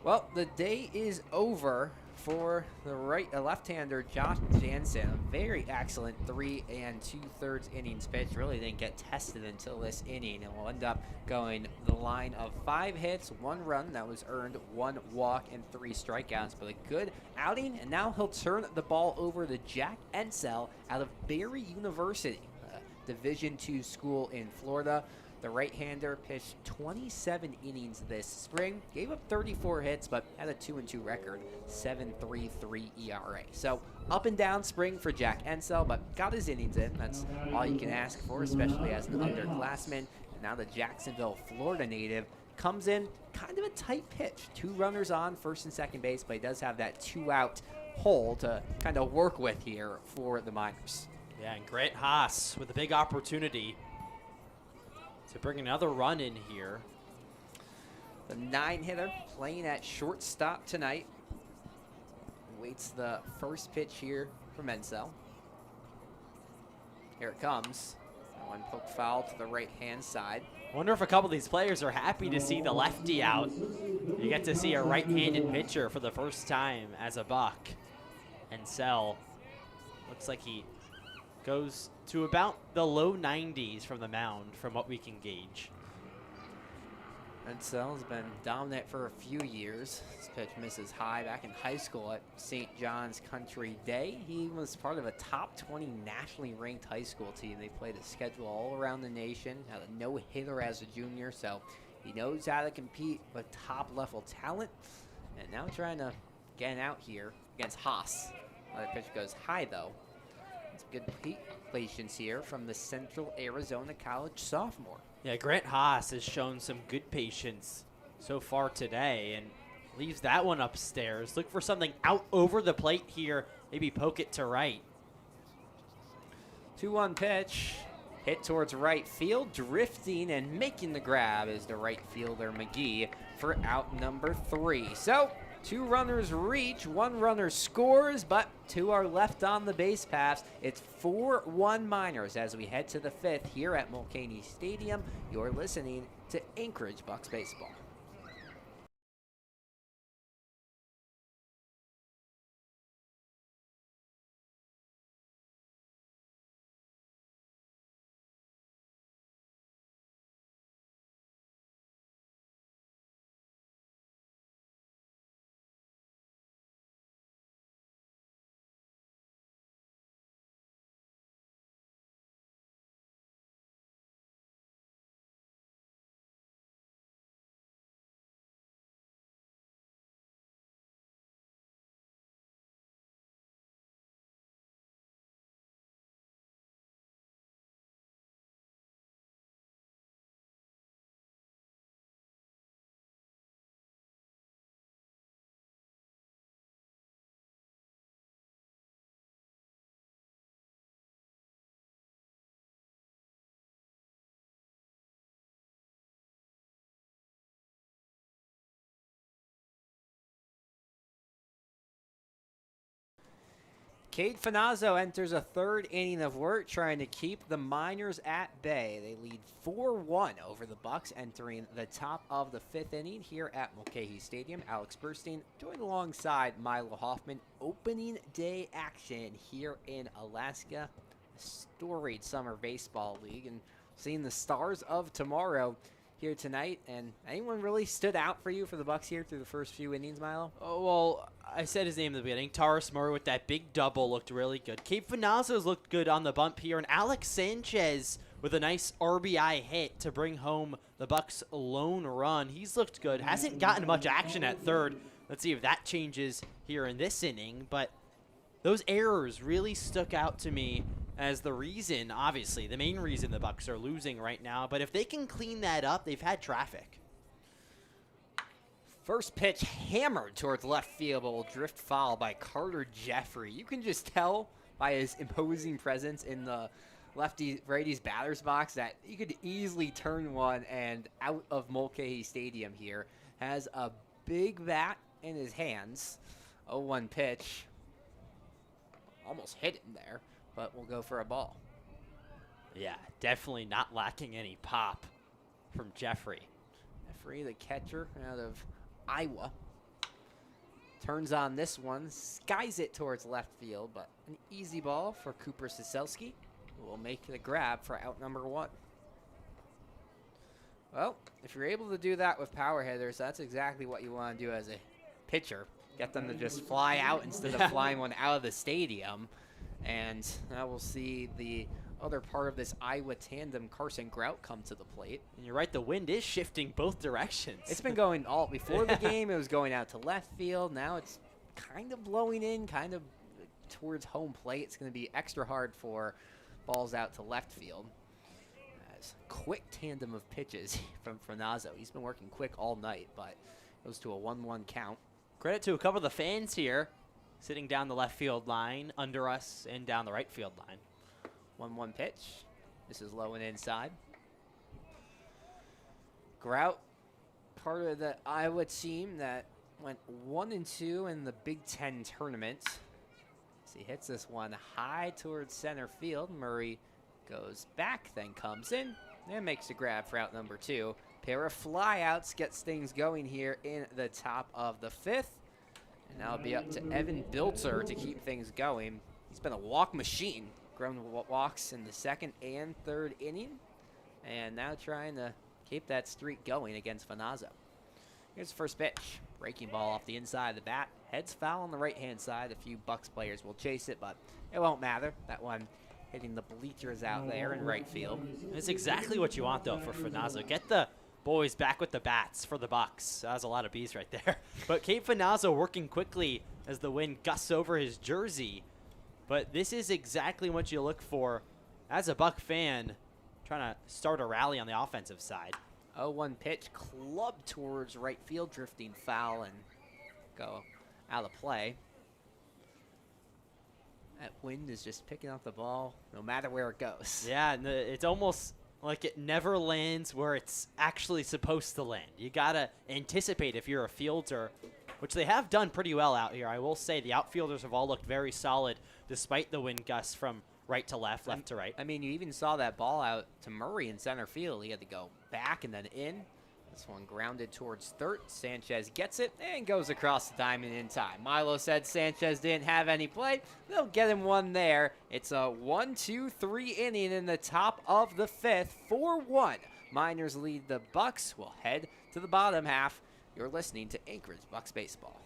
Well, the day is over for the left-hander Josh Jansen. A very excellent 3 2/3 innings pitch. Really didn't get tested until this inning, and will end up going the line of 5 hits, 1 run that was earned, 1 walk, and 3 strikeouts. But a good outing, and now he'll turn the ball over to Jack Ensel out of Barry University, a Division II school in Florida. The right-hander pitched 27 innings this spring, gave up 34 hits, but had a 2-2 record, 7.33 ERA. So up and down spring for Jack Ensel, but got his innings in. That's all you can ask for, especially as an underclassman. And now the Jacksonville, Florida native comes in kind of a tight pitch. 2 runners on first and second base, but he does have that 2-out hole to kind of work with here for the Miners. Yeah, and Grant Haas with a big opportunity to bring another run in here. The 9-hitter playing at shortstop tonight. Waits the first pitch here from Ensel. Here it comes. That one poked foul to the right-hand side. Wonder if a couple of these players are happy to see the lefty out. You get to see a right-handed pitcher for the first time as a Buck. Ensel looks like he goes to about the low 90s from the mound from what we can gauge. Ensel's been dominant for a few years. This pitch misses high back in high school at St. John's Country Day. He was part of a top 20 nationally ranked high school team. They played a schedule all around the nation. Had a no-hitter as a junior, so he knows how to compete with top-level talent. And now trying to get an out here against Haas. Another pitch goes high, though. It's good patience here from the Central Arizona College sophomore. Yeah, Grant Haas has shown some good patience so far today and leaves that one upstairs. Look for something out over the plate here. Maybe poke it to right. 2-1 pitch. Hit towards right field. Drifting and making the grab is the right fielder McGee for out number 3. So 2 runners reach, 1 runner scores, but 2 are left on the base paths. It's 4-1 Miners as we head to the 5th here at Mulcahy Stadium. You're listening to Anchorage Bucs Baseball. Cade Finazzo enters a third inning of work trying to keep the Miners at bay. They lead 4-1 over the Bucs entering the top of the fifth inning here at Mulcahy Stadium. Alex Burstein joined alongside Milo Hoffman. Opening day action here in Alaska. A storied summer baseball league, and seeing the stars of tomorrow here tonight. And anyone really stood out for you for the Bucs here through the first few innings, Milo? Oh, well, I said his name in the beginning. Taurus Murray with that big double looked really good. Cape Finazzo's looked good on the bump here. And Alex Sanchez with a nice RBI hit to bring home the Bucs' lone run. He's looked good. Hasn't gotten much action at third. Let's see if that changes here in this inning. But those errors really stuck out to me as the reason, obviously, the main reason the Bucs are losing right now. But if they can clean that up, they've had traffic. First pitch hammered towards left field, but will drift foul by Carter Jeffrey. You can just tell by his imposing presence in the righty's batter's box that he could easily turn one and out of Mulcahy Stadium here. Has a big bat in his hands. 0-1 pitch. Almost hit him there, but we'll go for a ball. Yeah, definitely not lacking any pop from Jeffrey. Jeffrey, the catcher out of Iowa, turns on this one, skies it towards left field, but an easy ball for Cooper Siselski, who will make the grab for out number 1. Well, if you're able to do that with power hitters, that's exactly what you want to do as a pitcher. Get them to just fly out instead of flying one out of the stadium. And now we'll see the other part of this Iowa tandem, Carson Grout, come to the plate. And you're right, the wind is shifting both directions. It's been going all before the game. It was going out to left field. Now it's kind of blowing in, kind of towards home plate. It's going to be extra hard for balls out to left field. As quick tandem of pitches from Finazzo. He's been working quick all night, but goes to a 1-1 count. Credit to a couple of the fans here, sitting down the left field line, under us, and down the right field line. 1-1 pitch. This is low and inside. Grout, part of the Iowa team that went 1-2 in the Big Ten tournament. As he hits this one high towards center field. Murray goes back, then comes in, and makes the grab for out number 2. Pair of flyouts gets things going here in the top of the 5th. And now it'll be up to Evan Bilter to keep things going. He's been a walk machine. Grown walks in the second and third inning. And now trying to keep that streak going against Finazzo. Here's the first pitch. Breaking ball off the inside of the bat. Heads foul on the right-hand side. A few Bucs players will chase it, but it won't matter. That one hitting the bleachers out there in right field. It's exactly what you want, though, for Finazzo. Get the boys back with the bats for the Bucs. That was a lot of bees right there. But Cape Finazzo working quickly as the wind gusts over his jersey. But this is exactly what you look for as a Buck fan, trying to start a rally on the offensive side. 0-1 pitch, clubbed towards right field, drifting foul and go out of play. That wind is just picking up the ball no matter where it goes. Yeah, and it's almost like it never lands where it's actually supposed to land. You got to anticipate if you're a fielder, which they have done pretty well out here. I will say the outfielders have all looked very solid despite the wind gusts from right to left, left to right. I mean, you even saw that ball out to Murray in center field. He had to go back and then in. This one grounded towards third. Sanchez gets it and goes across the diamond in time. Milo said Sanchez didn't have any play. They'll get him one there. It's a 1-2-3 inning in the top of the 5th. 4-1. Miners lead the Bucs. We'll head to the bottom half. You're listening to Anchorage Bucs Baseball.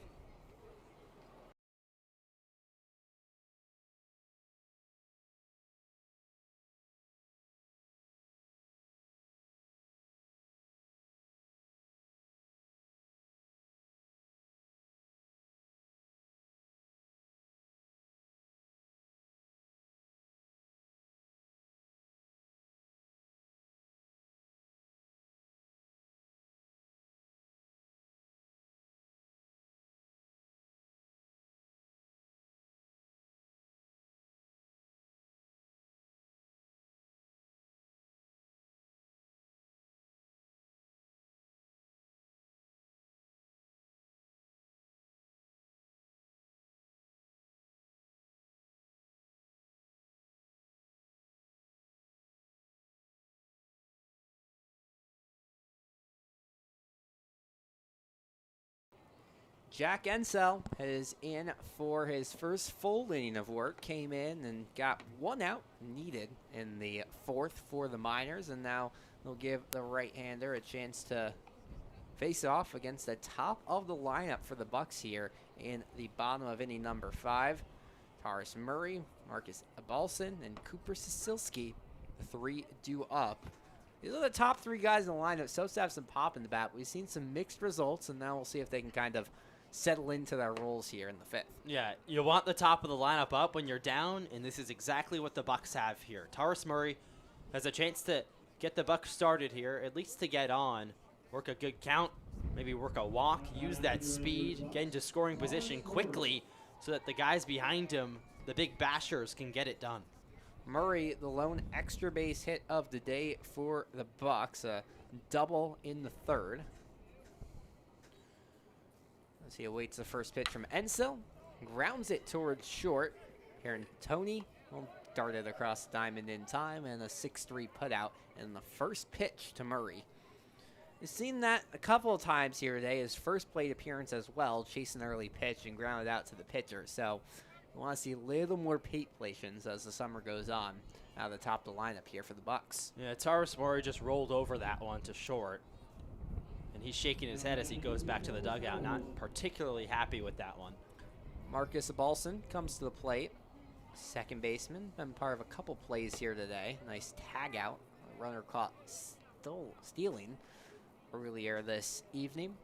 Jack Ensel is in for his first full inning of work. Came in and got one out needed in the fourth for the Miners, and now they'll give the right-hander a chance to face off against the top of the lineup for the Bucs here in the bottom of inning number 5. Taurus Murray, Marcus Abalson, and Cooper Sisilski, the 3 due up. These are the top 3 guys in the lineup. Supposed to have some pop in the bat. We've seen some mixed results, and now we'll see if they can kind of settle into their roles here in the 5th. Yeah, you want the top of the lineup up when you're down, and this is exactly what the Bucs have here. Taurus Murray has a chance to get the Bucs started here, at least to get on, work a good count, maybe work a walk, use that speed, get into scoring position quickly so that the guys behind him, the big bashers, can get it done. Murray, the lone extra base hit of the day for the Bucs, a double in the 3rd. As he awaits the first pitch from Ensel, grounds it towards short. Aaron Tony darted across the diamond in time, and a 6-3 putout in the first pitch to Murray. We've seen that a couple of times here today. His first plate appearance as well, chasing an early pitch and grounded out to the pitcher. So we want to see a little more plate plations as the summer goes on out of the top of the lineup here for the Bucs. Yeah, Taurus Murray just rolled over that one to short. And he's shaking his head as he goes back to the dugout, not particularly happy with that one. Marcus Abalson comes to the plate. Second baseman, been part of a couple plays here today. Nice tag out. A runner caught stealing earlier this evening.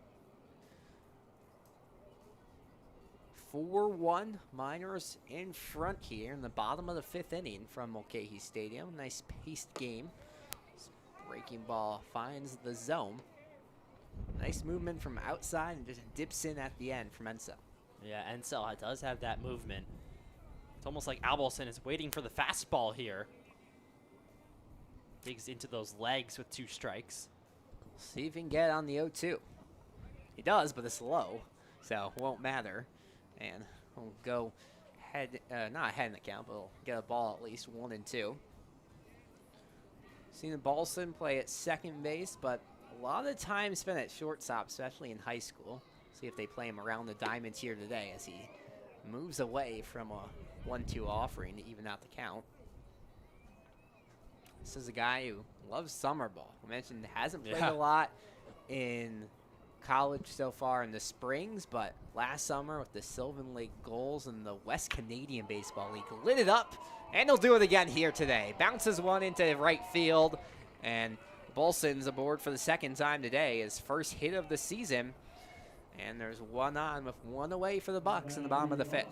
4-1 Miners in front here in the bottom of the 5th inning from Mulcahy Stadium. Nice paced game. This breaking ball finds the zone. Nice movement from outside and just dips in at the end from Ensel. Yeah, Ensel does have that movement. It's almost like Abalson is waiting for the fastball here. Digs into those legs with 2 strikes. See if he can get on the 0-2. He does, but it's low, so it won't matter. And we'll go not ahead in the count, but we'll get a ball at least 1-2. Seen Balson play at second base, but a lot of time spent at shortstop, especially in high school. See if they play him around the diamonds here today as he moves away from a 1-2 offering to even out the count. This is a guy who loves summer ball. I mentioned hasn't played a lot in college so far in the springs, but last summer with the Sylvan Lake Gulls and the West Canadian Baseball League lit it up, and he'll do it again here today. Bounces one into right field, and Bolson's aboard for the second time today, his first hit of the season. And there's one on with one away for the Bucs in the bottom of the 5th.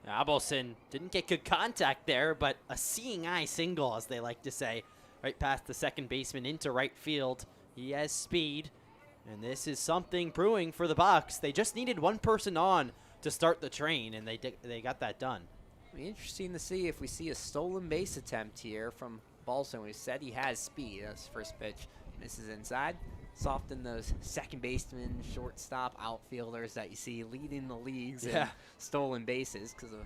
Abalson didn't get good contact there, but a seeing eye single, as they like to say, right past the second baseman into right field. He has speed, and this is something brewing for the Bucs. They just needed one person on to start the train, and they got that done. It'll be interesting to see if we see a stolen base attempt here from Balson. We said he has speed. That's first pitch. Misses inside. Soften those second baseman, shortstop, outfielders that you see leading the leagues in stolen bases because of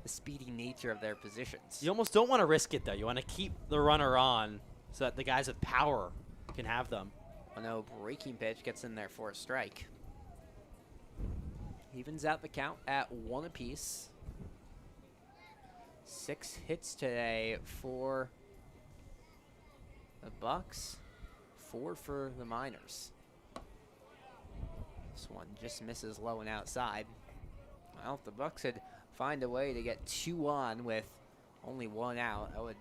the speedy nature of their positions. You almost don't want to risk it, though. You want to keep the runner on so that the guys with power can have them. Oh no, breaking pitch gets in there for a strike. Evens out the count at 1 apiece. 6 hits today for the Bucs. 4 for the Miners. This one just misses low and outside. Well, if the Bucs could find a way to get 2 on with only 1 out, that would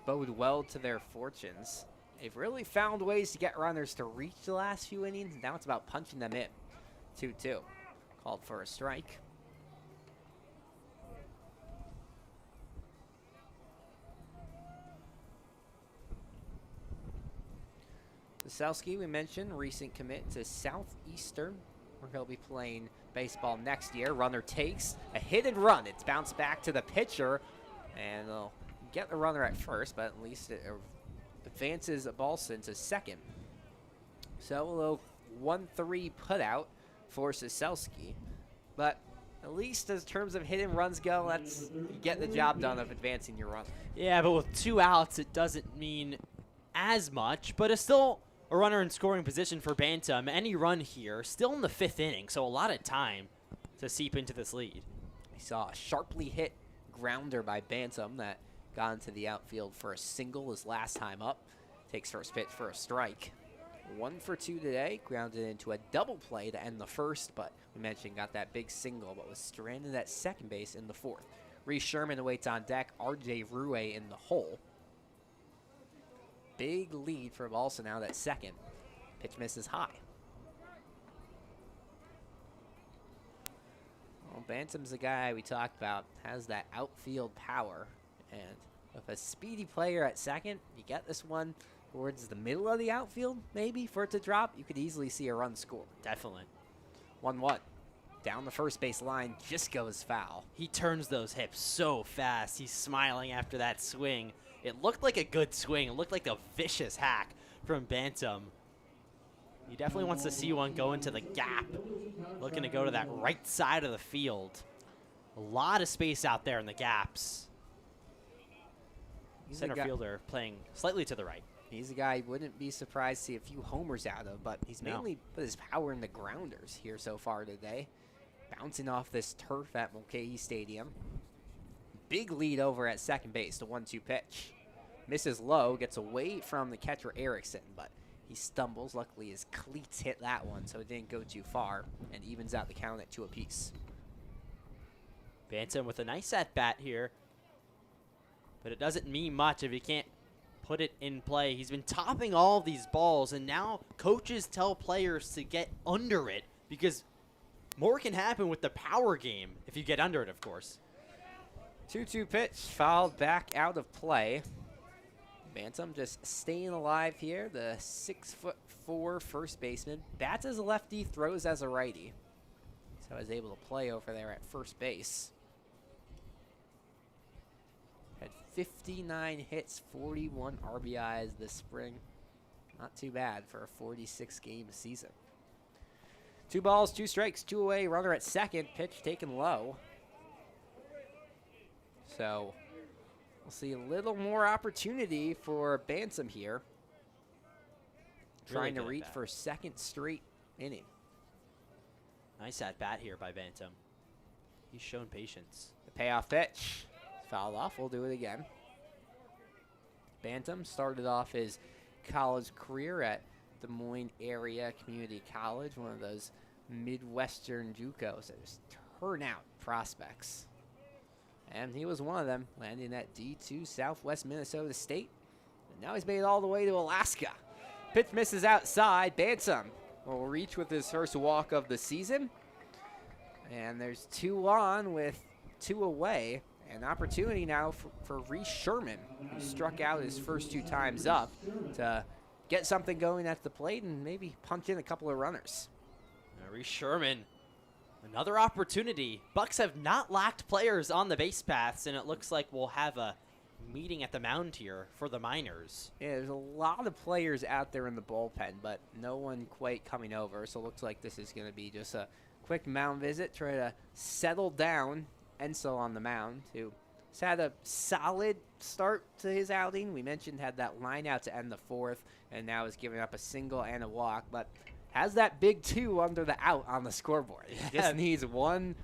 bode well to their fortunes. They've really found ways to get runners to reach the last few innings. Now it's about punching them in. 2-2. Called for a strike. Zasowski, we mentioned, recent commit to Southeastern, where he'll be playing baseball next year. Runner takes a hit and run. It's bounced back to the pitcher, and they'll get the runner at first, but at least it advances Balson to second. So a little 1-3 putout for Zasowski, but at least as terms of hit and runs go, let's get the job done of advancing your run. Yeah, but with 2 outs, it doesn't mean as much, but it's still A runner in scoring position for Bantam. Any run here, still in the 5th inning, so a lot of time to seep into this lead. We saw a sharply hit grounder by Bantam that got into the outfield for a single his last time up. Takes first pitch for a strike. 1 for 2 today, grounded into a double play to end the first, but we mentioned got that big single, but was stranded at second base in the 4th. Reese Sherman awaits on deck, RJ Rue in the hole. Big lead for Balsa now at second. Pitch misses high. Well, Bantam's the guy we talked about, has that outfield power, and with a speedy player at second, you get this one towards the middle of the outfield, maybe, for it to drop. You could easily see a run score. Definitely. 1-1. Down the first base line, just goes foul. He turns those hips so fast. He's smiling after that swing. It looked like a good swing. It looked like a vicious hack from Bantam. He definitely wants to see one go into the gap. Looking to go to that right side of the field. A lot of space out there in the gaps. Center fielder playing slightly to the right. He's a guy you wouldn't be surprised to see a few homers out of, but he's mainly put his power in the grounders here so far today. Bouncing off this turf at Mulcahy Stadium. Big lead over at second base, the 1-2 pitch. Misses low, gets away from the catcher Erickson, but he stumbles. Luckily, his cleats hit that one, so it didn't go too far, and evens out the count at 2 apiece. Bantam with a nice at-bat here, but it doesn't mean much if he can't put it in play. He's been topping all of these balls, and now coaches tell players to get under it because more can happen with the power game if you get under it, of course. 2-2 pitch, fouled back out of play. Bantam just staying alive here. The 6'4" first baseman bats as a lefty, throws as a righty. So he's able to play over there at first base. Had 59 hits, 41 RBIs this spring. Not too bad for a 46-game season. 2 balls, 2 strikes, 2 away. Runner at second. Pitch taken low. So we'll see a little more opportunity for Bantam here. Trying to reach for a second straight inning. Nice at-bat here by Bantam. He's shown patience. The payoff pitch. Fouled off. We'll do it again. Bantam started off his college career at Des Moines Area Community College, one of those Midwestern JUCOs that just turn out prospects. And he was one of them, landing at D2 Southwest Minnesota State. And now he's made it all the way to Alaska. Pitch misses outside. Bantam will reach with his first walk of the season. And there's 2 on with 2 away. An opportunity now for Reese Sherman, who struck out his first 2 times up, to get something going at the plate and maybe punch in a couple of runners. Reese Sherman, another opportunity. Bucs have not lacked players on the base paths, and it looks like we'll have a meeting at the mound here for the Miners. Yeah, there's a lot of players out there in the bullpen, but no one quite coming over, so it looks like this is going to be just a quick mound visit, try to settle down Ensel on the mound, who has had a solid start to his outing. We mentioned had that line out to end the 4th, and now is giving up a single and a walk, but has that big 2 under the out on the scoreboard. He just needs one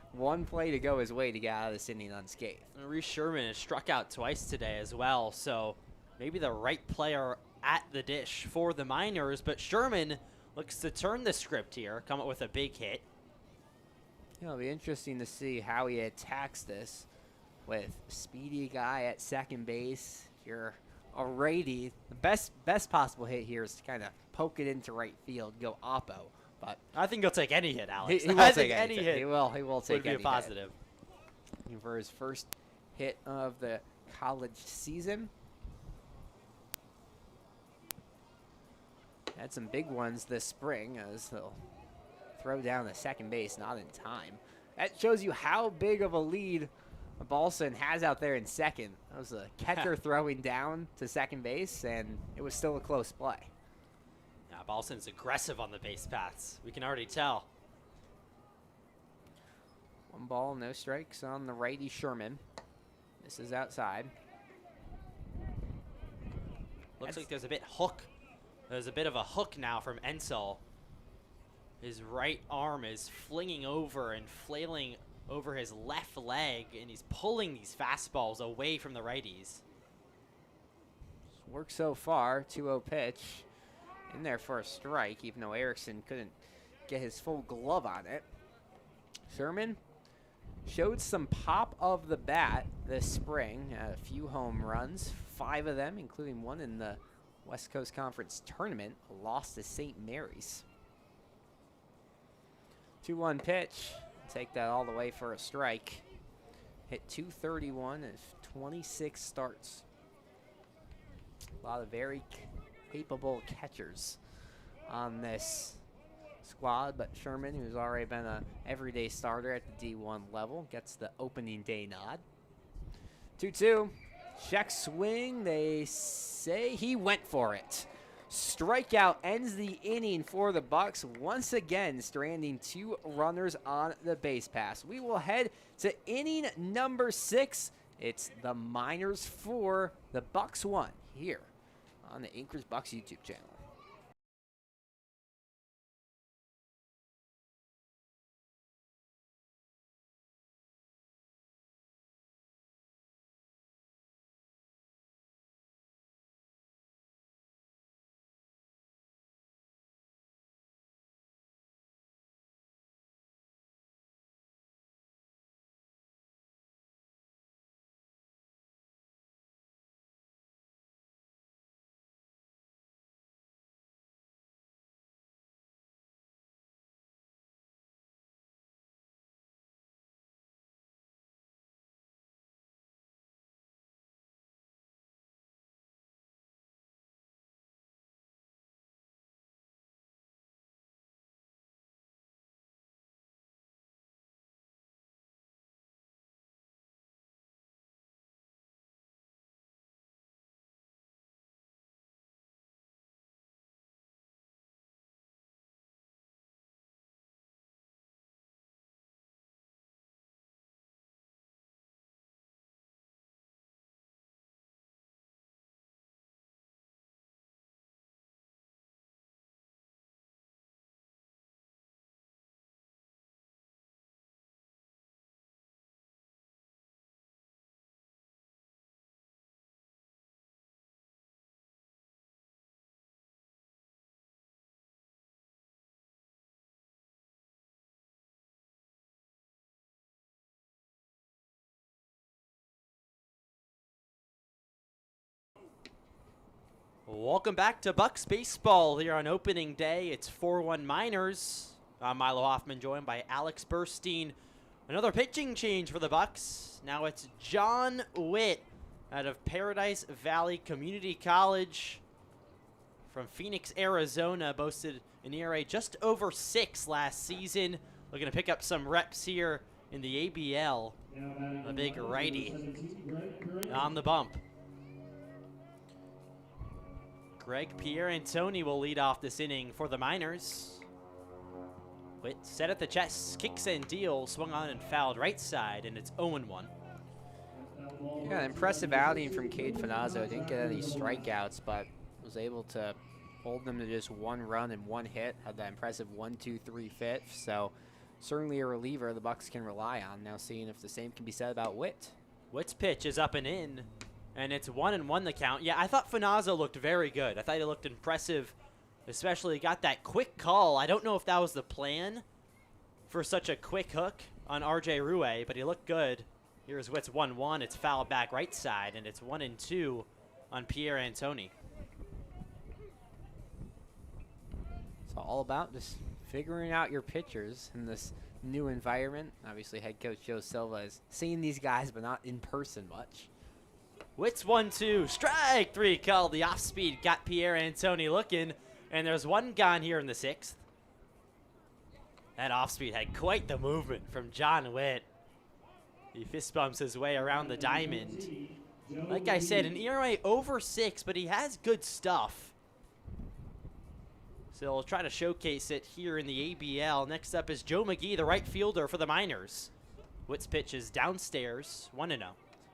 play to go his way to get out of this inning unscathed. And Reese Sherman has struck out twice today as well, so maybe the right player at the dish for the Miners, but Sherman looks to turn the script here, come up with a big hit. It'll be interesting to see how he attacks this with a speedy guy at second base. You're a righty. The best possible hit here is to kind of poke it into right field, go oppo. But I think he'll take any hit, Alex. He will take any hit. He will take would be any a positive. Hit. For his first hit of the college season. Had some big ones this spring as he'll throw down the second base, not in time. That shows you how big of a lead Balson has out there in second. That was a catcher throwing down to second base, and it was still a close play. Yeah, Balson's aggressive on the base paths. We can already tell. 1 ball, no strikes on the righty Sherman. This is outside. Looks like there's a bit hook There's a bit of a hook now from Ensel. His right arm is flinging over and flailing over his left leg, and he's pulling these fastballs away from the righties. Work so far. 2-0 pitch. In there for a strike, even though Erickson couldn't get his full glove on it. Sherman showed some pop of the bat this spring. Had a few home runs, 5 of them, including one in the West Coast Conference tournament. Lost to St. Mary's. 2-1 pitch. Take that all the way for a strike. Hit 231 and 26 starts. A lot of very capable catchers on this squad, but Sherman, who's already been an everyday starter at the D1 level, gets the opening day nod. 2-2. Check swing. They say he went for it. Strikeout ends the inning for the Bucs, once again stranding 2 runners on the base pass. We will head to inning number 6. It's the Miners 4, the Bucs 1 here on the Anchorage Bucs YouTube channel. Welcome back to Bucs Baseball here on opening day. It's 4-1 Miners. I'm Milo Hoffman, joined by Alex Burstein. Another pitching change for the Bucs. Now it's John Witt out of Paradise Valley Community College from Phoenix, Arizona. Boasted an ERA just over 6 last season. Looking to pick up some reps here in the ABL. A big righty on the bump. Greg Pierantoni will lead off this inning for the Miners. Witt set at the chest, kicks and deals, swung on and fouled right side, and it's 0-1. Yeah, an impressive outing from Cade Finazzo. Didn't get any strikeouts, but was able to hold them to just 1 run and 1 hit. Had that impressive 1-2-3 fifth. So certainly a reliever the Bucs can rely on. Now seeing if the same can be said about Witt. Witt's pitch is up and in, and it's 1-1 the count. Yeah, I thought Finazzo looked very good. I thought he looked impressive, especially got that quick call. I don't know if that was the plan for such a quick hook on RJ Rue, but he looked good. Here's Witt's 1-1. It's fouled back right side, and it's 1-2 on Pierantoni. It's all about just figuring out your pitchers in this new environment. Obviously, head coach Joe Silva is seeing these guys, but not in person much. Witt's 1-2. Strike 3 called. The off-speed got Pierantoni looking, and there's 1 gone here in the 6th. That off-speed had quite the movement from John Witt. He fist bumps his way around the diamond. Like I said, an ERA over 6, but he has good stuff. So we'll try to showcase it here in the ABL. Next up is Joe McGee, the right fielder for the Miners. Witt's pitch is downstairs, 1-0.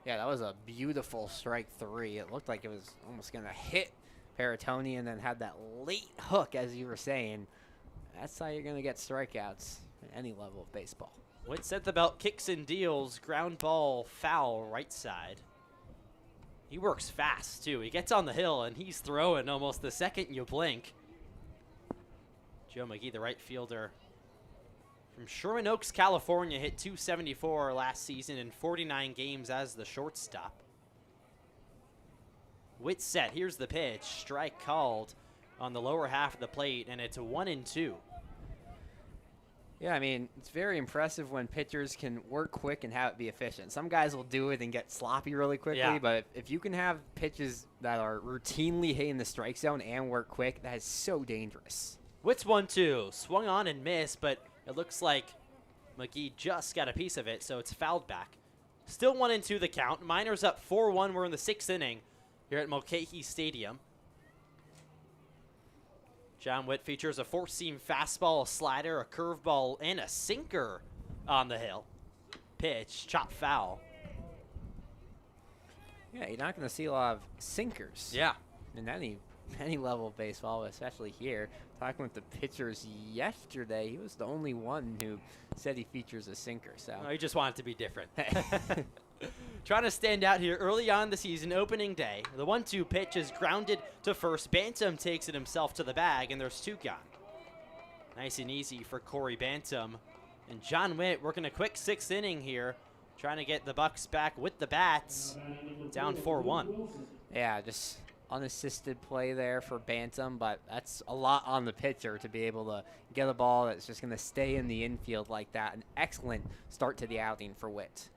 Yeah, that was a beautiful strike 3. It looked like it was almost going to hit Paratoni and then had that late hook, as you were saying, that's how you're going to get strikeouts at any level of baseball. Witt set the belt, kicks and deals, ground ball, foul, right side. He works fast, too. He gets on the hill, and he's throwing almost the second you blink. Joe McGee, the right fielder from Sherman Oaks, California, hit .274 last season in 49 games as the shortstop. Witt set. Here's the pitch. Strike called on the lower half of the plate, and it's 1-2. Yeah, I mean, it's very impressive when pitchers can work quick and have it be efficient. Some guys will do it and get sloppy really quickly, Yeah. but if you can have pitches that are routinely hitting the strike zone and work quick, that is so dangerous. Witt's 1-2. Swung on and missed, but it looks like McGee just got a piece of it, so it's fouled back. Still 1-2 the count. Miners up 4-1. We're in the 6th inning here at Mulcahy Stadium. John Witt features a four-seam fastball, a slider, a curveball, and a sinker on the hill. Pitch, chop foul. Yeah, you're not going to see a lot of sinkers. Yeah. In any level of baseball, especially here. Talking with the pitchers yesterday, he was the only one who said he features a sinker. So No, he just wanted to be different. Trying to stand out here early on in the season, opening day. The 1-2 pitch is grounded to first. Bantam takes it himself to the bag, and there's two gone. Nice and easy for Corey Bantam. And John Witt working a quick 6th inning here, trying to get the Bucs back with the bats. Down 4-1. yeah, just unassisted play there for Bantam, but that's a lot on the pitcher to be able to get a ball that's just going to stay in the infield like that. An excellent start to the outing for Witt.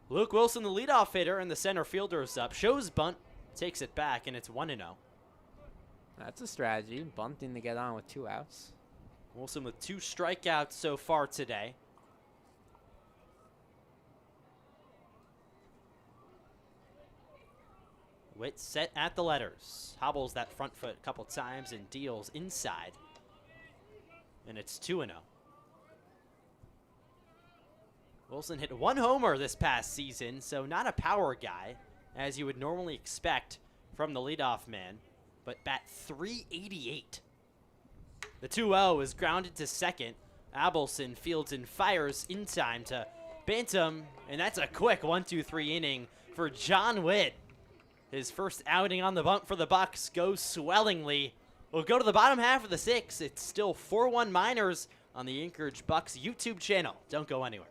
Luke Wilson, the leadoff hitter, and the center fielder is up. Shows bunt, takes it back, and it's 1-0. That's a strategy, bunting to get on with 2 outs. Wilson with 2 strikeouts so far today. Witt set at the letters. Hobbles that front foot a couple times and deals inside. And it's 2-0. Wilson hit 1 homer this past season, so not a power guy, as you would normally expect from the leadoff man, but bat .388. The 2-0 is grounded to second. Abelson fields and fires in time to Bantam, and that's a quick 1-2-3 inning for John Witt. His first outing on the bump for the Bucs goes swellingly. We'll go to the bottom half of the 6th. It's still 4-1 Miners on the Anchorage Bucs YouTube channel. Don't go anywhere.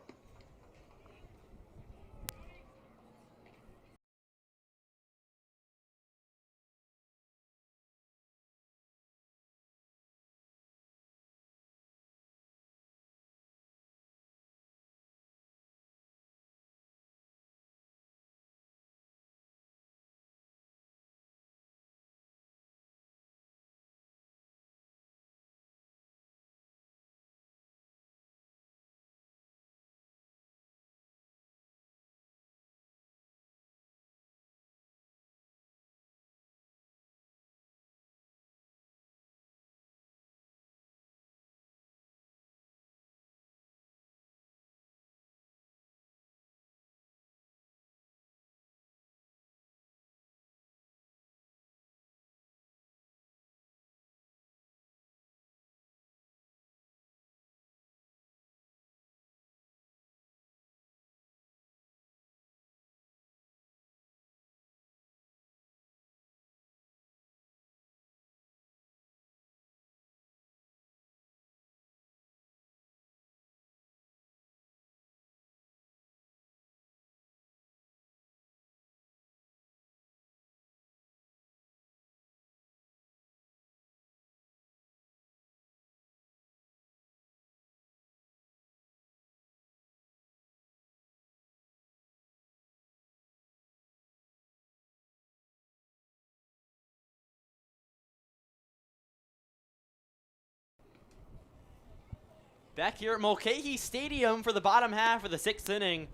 Back here at Mulcahy Stadium for the bottom half of the 6th inning.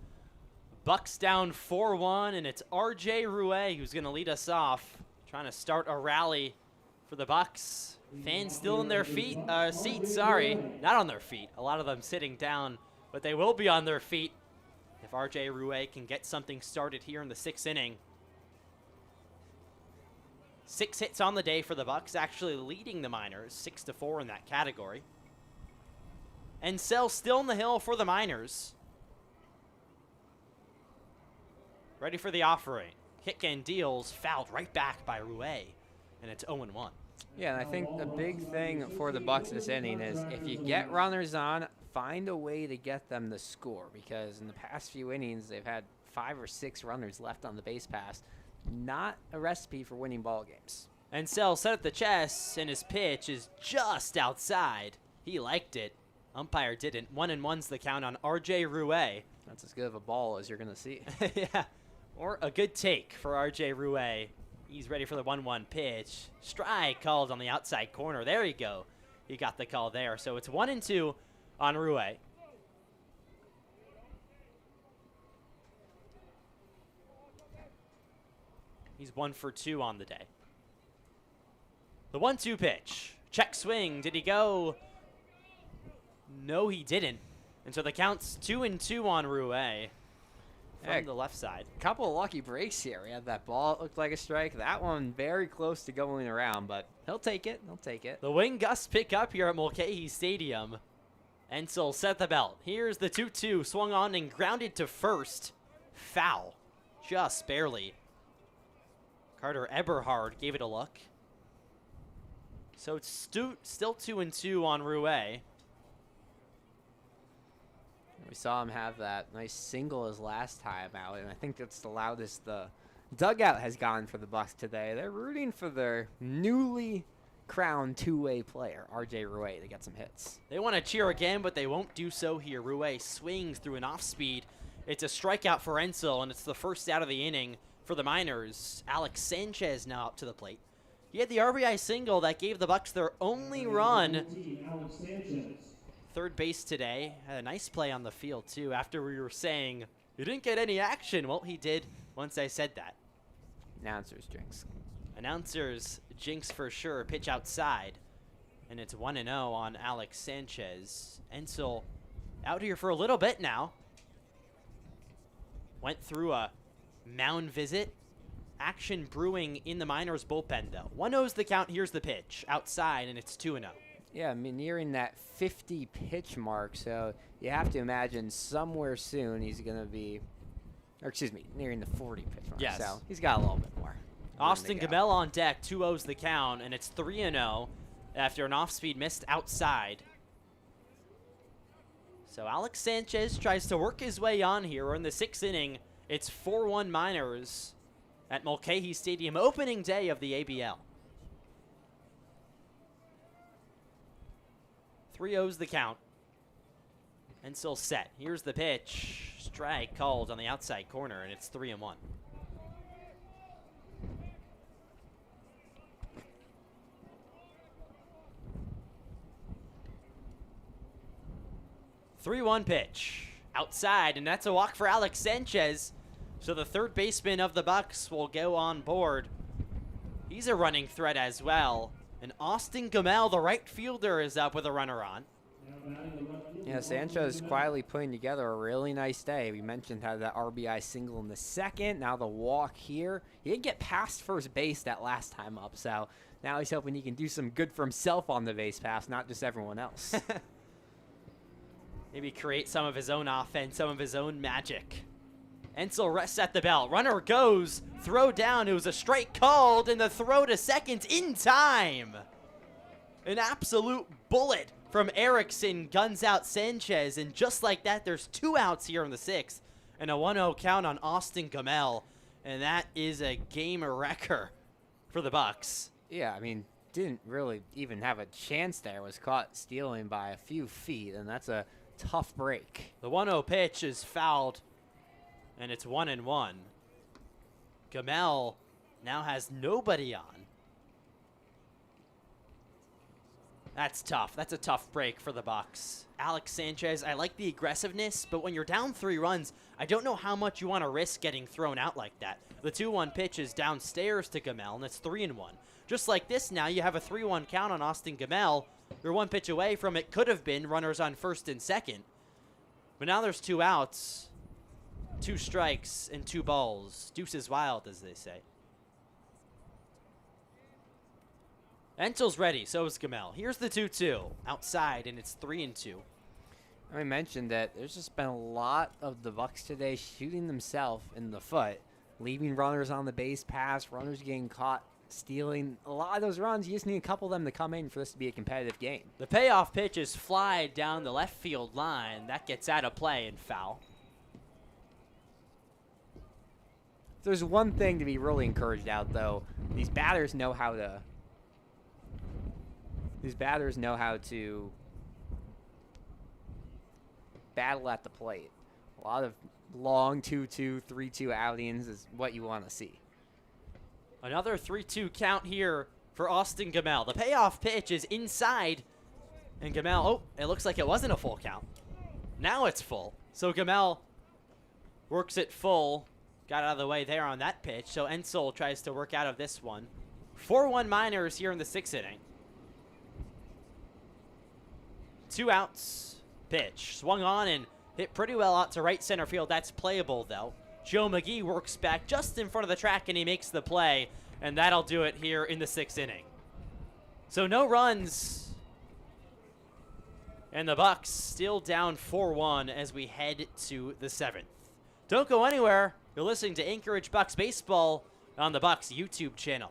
Bucs down 4-1, and it's R.J. Rouet who's going to lead us off, trying to start a rally for the Bucs. Fans still in their seats, sorry. Not on their feet. A lot of them sitting down, but they will be on their feet if R.J. Rouet can get something started here in the 6th inning. 6 hits on the day for the Bucs, actually leading the Miners 6-4 in that category. And Sell still on the hill for the Miners. Ready for the offering. Kick and deals, fouled right back by Rouet, and it's 0-1. Yeah, and I think the big thing for the Bucs this inning is if you get runners on, find a way to get them to score, because in the past few innings they've had 5 or 6 runners left on the base pass. Not a recipe for winning ball games. And Sell set at the chest, and his pitch is just outside. He liked it. Umpire didn't. 1-1's the count on RJ Rouet. That's as good of a ball as you're going to see. Yeah, or a good take for RJ Rouet. He's ready for the 1-1 pitch. Strike called on the outside corner. There you go. He got the call there. So it's 1-2 on Rouet. He's 1 for 2 on the day. The 1-2 pitch. Check swing. Did he go? No, he didn't. And so the count's 2-2 on Rouet from the left side. Couple of lucky breaks here. We had that ball that looked like a strike. That one very close to going around, but he'll take it. He'll take it. The wind gusts pick up here at Mulcahy Stadium. Ensel set the belt. Here's the 2-2. Swung on and grounded to first. Foul. Just barely. Carter Eberhard gave it a look. So it's still 2-2 on Rouet. We saw him have that nice single his last time out, and I think that's the loudest the dugout has gone for the Bucs today. They're rooting for their newly crowned two-way player, RJ Rouet, to get some hits. They want to cheer again, but they won't do so here. Rouet swings through an off-speed. It's a strikeout for Ensel, and it's the first out of the inning for the Miners. Alex Sanchez now up to the plate. He had the RBI single that gave the Bucs their only run. Alex Sanchez. Third base today. Had a nice play on the field, too, after we were saying he didn't get any action. Well, he did once I said that. Announcers jinx. Announcers jinx for sure. Pitch outside. And it's 1-0 on Alex Sanchez. Ensel out here for a little bit now. Went through a mound visit. Action brewing in the Miners bullpen, though. 1-0's the count. Here's the pitch. Outside, and it's 2-0. Yeah, I mean, nearing that 50 pitch mark, so you have to imagine somewhere soon he's going to be, or excuse me, nearing the 40 pitch mark. Yes. So he's got a little bit more. Austin Gamel on deck, 2-0's the count, and it's 3-0 after an off-speed missed outside. So Alex Sanchez tries to work his way on here. We're in the 6th inning. It's 4-1 Miners at Mulcahy Stadium, opening day of the ABL. 3-0's the count. And still set. Here's the pitch. Strike called on the outside corner, and it's 3-1. 3-1 pitch. Outside, and that's a walk for Alex Sanchez. So the third baseman of the Bucs will go on board. He's a running threat as well. And Austin Gamel, the right fielder, is up with a runner on. Yeah, Sanchez quietly putting together a really nice day. We mentioned how that RBI single in the second. Now the walk here. He didn't get past first base that last time up, so now he's hoping he can do some good for himself on the base pass, not just everyone else. Maybe create some of his own offense, some of his own magic. Ensel rests at the belt. Runner goes. Throw down. It was a strike called, and the throw to second in time. An absolute bullet from Erickson guns out Sanchez, and just like that, there's 2 outs here in the 6th, and a 1-0 count on Austin Gamel, and that is a game wrecker for the Bucs. Yeah, I mean, didn't really even have a chance there. Was caught stealing by a few feet, and that's a tough break. The 1-0 pitch is fouled, and it's 1-1. Gamel now has nobody on. That's tough. That's a tough break for the Bucs. Alex Sanchez, I like the aggressiveness, but when you're down 3 runs, I don't know how much you want to risk getting thrown out like that. The 2-1 pitch is downstairs to Gamel, and it's 3-1. Just like this now, you have a 3-1 count on Austin Gamel. You're 1 pitch away from it could have been runners on first and second. But now there's 2 outs, 2 strikes, and 2 balls. Deuce is wild, as they say. Ensel's ready, so is Gamel. Here's the 2-2 outside, and it's 3-2. I mentioned that there's just been a lot of the Bucs today shooting themselves in the foot, leaving runners on the base pass, runners getting caught stealing. A lot of those runs, you just need a couple of them to come in for this to be a competitive game. The payoff pitch is fly down the left field line. That gets out of play and foul. There's one thing to be really encouraged out, though. These batters know how to battle at the plate. A lot of long 2-2, 3-2 outings is what you want to see. Another 3-2 count here for Austin Gamel. The payoff pitch is inside, and Gamel, oh, it looks like it wasn't a full count. Now it's full. So Gamel works it full. Got out of the way there on that pitch, so Ensel tries to work out of this one. 4-1 Miners here in the 6th inning. 2 outs. Pitch. Swung on and hit pretty well out to right center field. That's playable, though. Joe McGee works back just in front of the track, and he makes the play, and that'll do it here in the 6th inning. So no runs. And the Bucs still down 4-1 as we head to the 7th. Don't go anywhere. You're listening to Anchorage Bucs Baseball on the Bucs YouTube channel.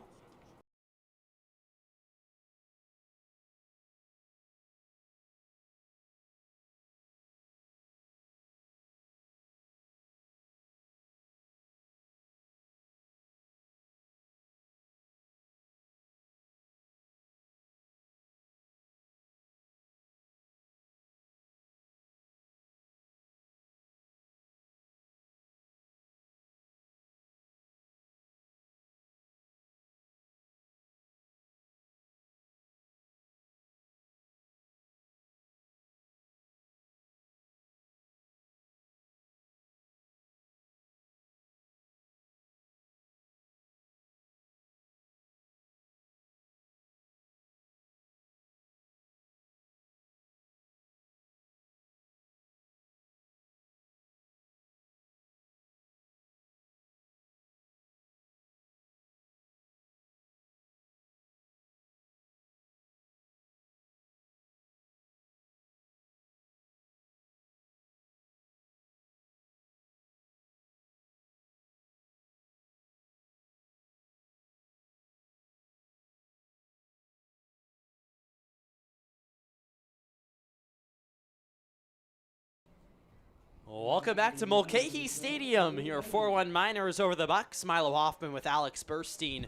Welcome back to Mulcahy Stadium. Your 4-1 Miners over the Bucs. Milo Hoffman with Alex Burstein.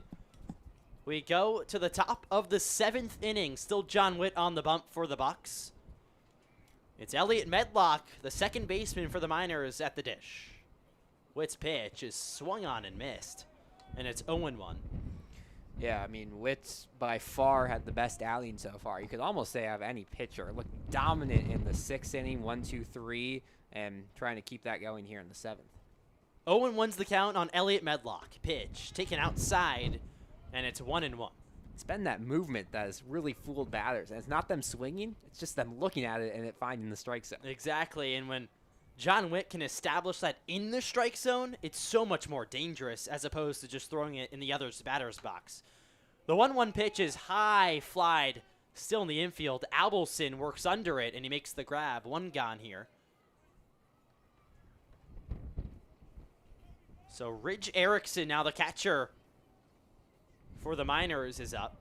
We go to the top of the 7th inning. Still John Witt on the bump for the Bucs. It's Elliot Medlock, the second baseman for the Miners, at the dish. Witt's pitch is swung on and missed, and it's 0-1. Yeah, I mean, Witt's by far had the best outing so far. You could almost say of any pitcher. Looked dominant in the 6th inning, 1-2-3, and trying to keep that going here in the 7th. 0-1's the count on Elliot Medlock. Pitch taken outside, and it's 1-1. It's been that movement that has really fooled batters. And it's not them swinging. It's just them looking at it and it finding the strike zone. Exactly, and when John Witt can establish that in the strike zone, it's so much more dangerous as opposed to just throwing it in the other batter's box. The 1-1 pitch is high flied, still in the infield. Abelson works under it, and he makes the grab. 1 gone here. So Ridge Erickson, now the catcher for the Miners, is up.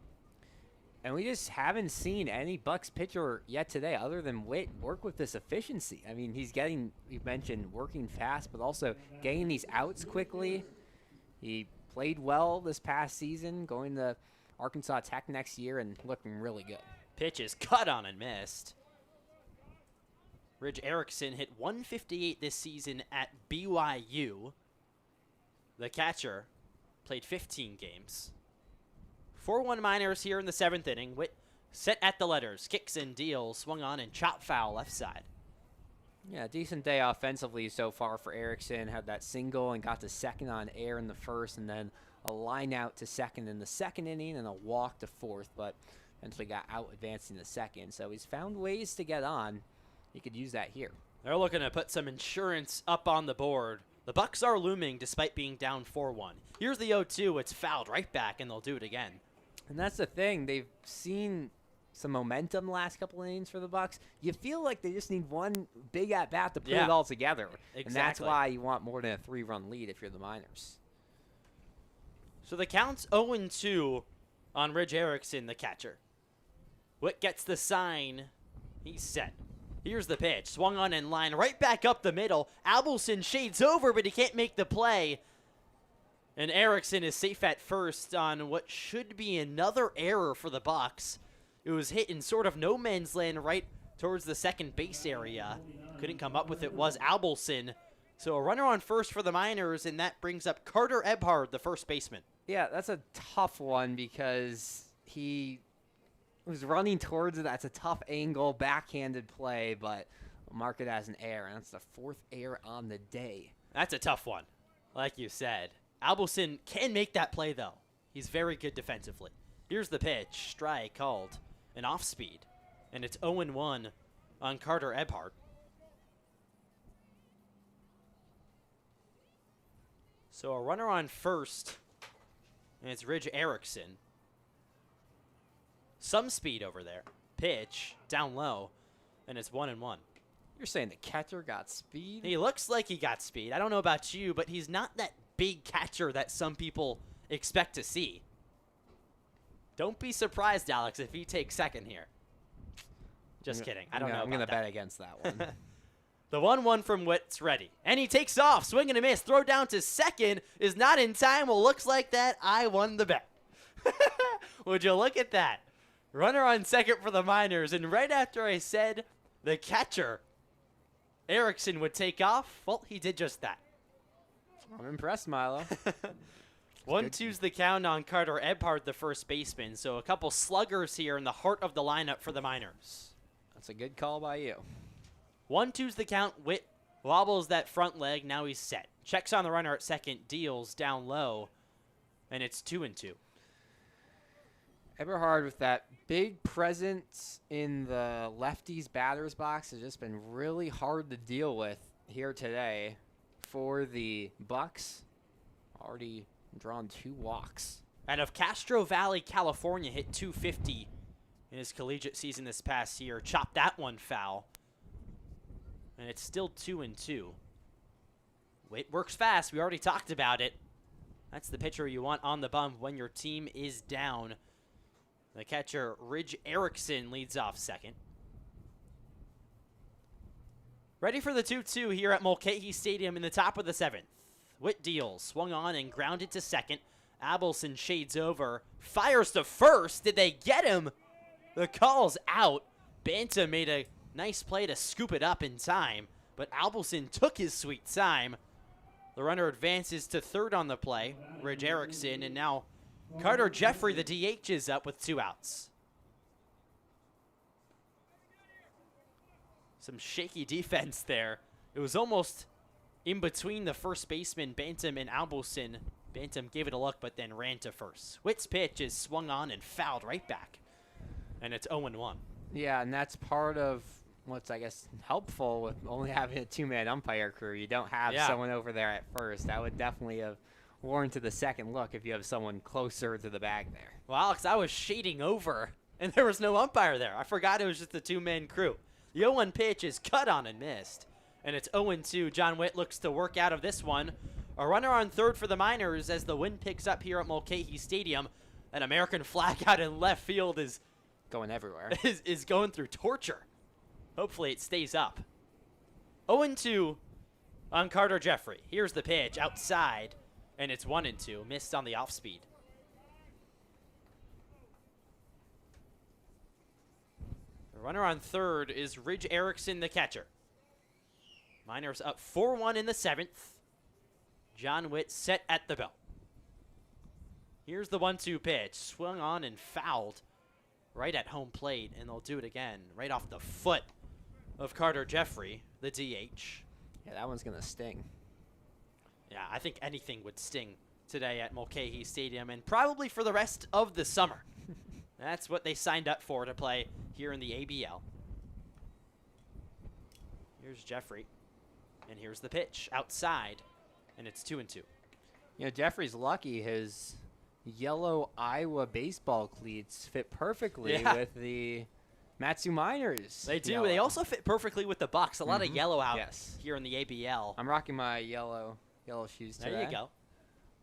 And we just haven't seen any Bucs pitcher yet today other than Witt work with this efficiency. I mean, he's getting, you mentioned, working fast, but also getting these outs quickly. He played well this past season, going to Arkansas Tech next year and looking really good. Pitch is cut on and missed. Ridge Erickson hit 158 this season at BYU. The catcher played 15 games. 4-1 Miners here in the 7th inning. Witt set at the letters. Kicks and deals. Swung on and chop foul left side. Yeah, decent day offensively so far for Erickson. Had that single and got to second on air in the 1st, and then a line out to second in the 2nd inning and a walk to 4th, but eventually got out advancing the 2nd. So he's found ways to get on. He could use that here. They're looking to put some insurance up on the board. The Bucs are looming despite being down 4-1. Here's the 0-2. It's fouled right back, and they'll do it again. And that's the thing. They've seen some momentum the last couple innings for the Bucs. You feel like they just need one big at-bat to put it all together. Exactly. And that's why you want more than a 3-run lead if you're the Miners. So the count's 0-2 on Ridge Erickson, the catcher. Witt gets the sign. He's set. Here's the pitch. Swung on in line. Right back up the middle. Abelson shades over, but he can't make the play. And Erickson is safe at first on what should be another error for the Bucs. It was hit in sort of no man's land right towards the second base area. Couldn't come up with it, was Abelson. So a runner on first for the Miners, and that brings up Carter Ebhard, the first baseman. Yeah, that's a tough one because he was running towards it. That's a tough angle, backhanded play, but we'll mark it as an error, and that's the 4th error on the day. That's a tough one, like you said. Abelson can make that play, though. He's very good defensively. Here's the pitch. Strike called. An off speed. And it's 0-1 on Carter Ebhard. So a runner on first. And it's Ridge Erickson. Some speed over there. Pitch down low. And it's 1-1. You're saying the catcher got speed? He looks like he got speed. I don't know about you, but he's not that big catcher that some people expect to see. Don't be surprised, Alex, if he takes second here. Just kidding. I don't know. I'm going to bet against that one. The 1-1 from Witt's ready. And he takes off. Swing and a miss. Throw down to second is not in time. Well, looks like that. I won the bet. Would you look at that? Runner on second for the Miners. And right after I said the catcher, Erickson, would take off, well, he did just that. I'm impressed, Milo. 1-2's the count on Carter Ebhard, the first baseman. So a couple sluggers here in the heart of the lineup for the Miners. That's a good call by you. 1-2's the count. Witt wobbles that front leg. Now he's set. Checks on the runner at second. Deals down low. And it's 2-2. Eberhard with that big presence in the lefties batter's box has just been really hard to deal with here today for the Bucs. Already drawn 2 walks. And of Castro Valley, California, hit .250 in his collegiate season this past year. Chopped that one foul. And it's still 2-2. Witt works fast. We already talked about it. That's the pitcher you want on the bump when your team is down. The catcher, Ridge Erickson, leads off second. Ready for the 2-2 here at Mulcahy Stadium in the top of the 7th. Witt deals, swung on and grounded to second. Abelson shades over, fires to first. Did they get him? The call's out. Banta made a nice play to scoop it up in time, but Abelson took his sweet time. The runner advances to third on the play, Ridge Erickson, and now Carter Jeffrey, the DH, is up with 2 outs. Some shaky defense there. It was almost in between the first baseman, Bantam, and Abelson. Bantam gave it a look, but then ran to first. Witt's pitch is swung on and fouled right back. And it's 0-1. Yeah, and that's part of what's, I guess, helpful with only having a 2-man umpire crew. You don't have someone over there at first. That would definitely have warranted the second look if you have someone closer to the bag there. Well, Alex, I was shading over, and there was no umpire there. I forgot it was just a 2-man crew. The 0-1 pitch is cut on and missed. And it's 0-2. John Witt looks to work out of this one. A runner on third for the Miners as the wind picks up here at Mulcahy Stadium. An American flag out in left field is going everywhere. is going through torture. Hopefully it stays up. 0-2 on Carter Jeffrey. Here's the pitch outside, and it's 1-2. Missed on the off speed. The runner on third is Ridge Erickson, the catcher. Miners up 4-1 in the 7th. John Witt set at the belt. Here's the 1-2 pitch. Swung on and fouled right at home plate, and they'll do it again right off the foot of Carter Jeffrey, the DH. Yeah, that one's going to sting. Yeah, I think anything would sting today at Mulcahy Stadium and probably for the rest of the summer. That's what they signed up for, to play here in the ABL. Here's Jeffrey. And here's the pitch outside, and it's 2-2. You know, Jeffrey's lucky. His yellow Iowa baseball cleats fit perfectly Yeah. with the Matsu Miners. They do. yellow. They also fit perfectly with the Bucs. A lot of yellow out Yes. here in the ABL. I'm rocking my yellow shoes today. There you go.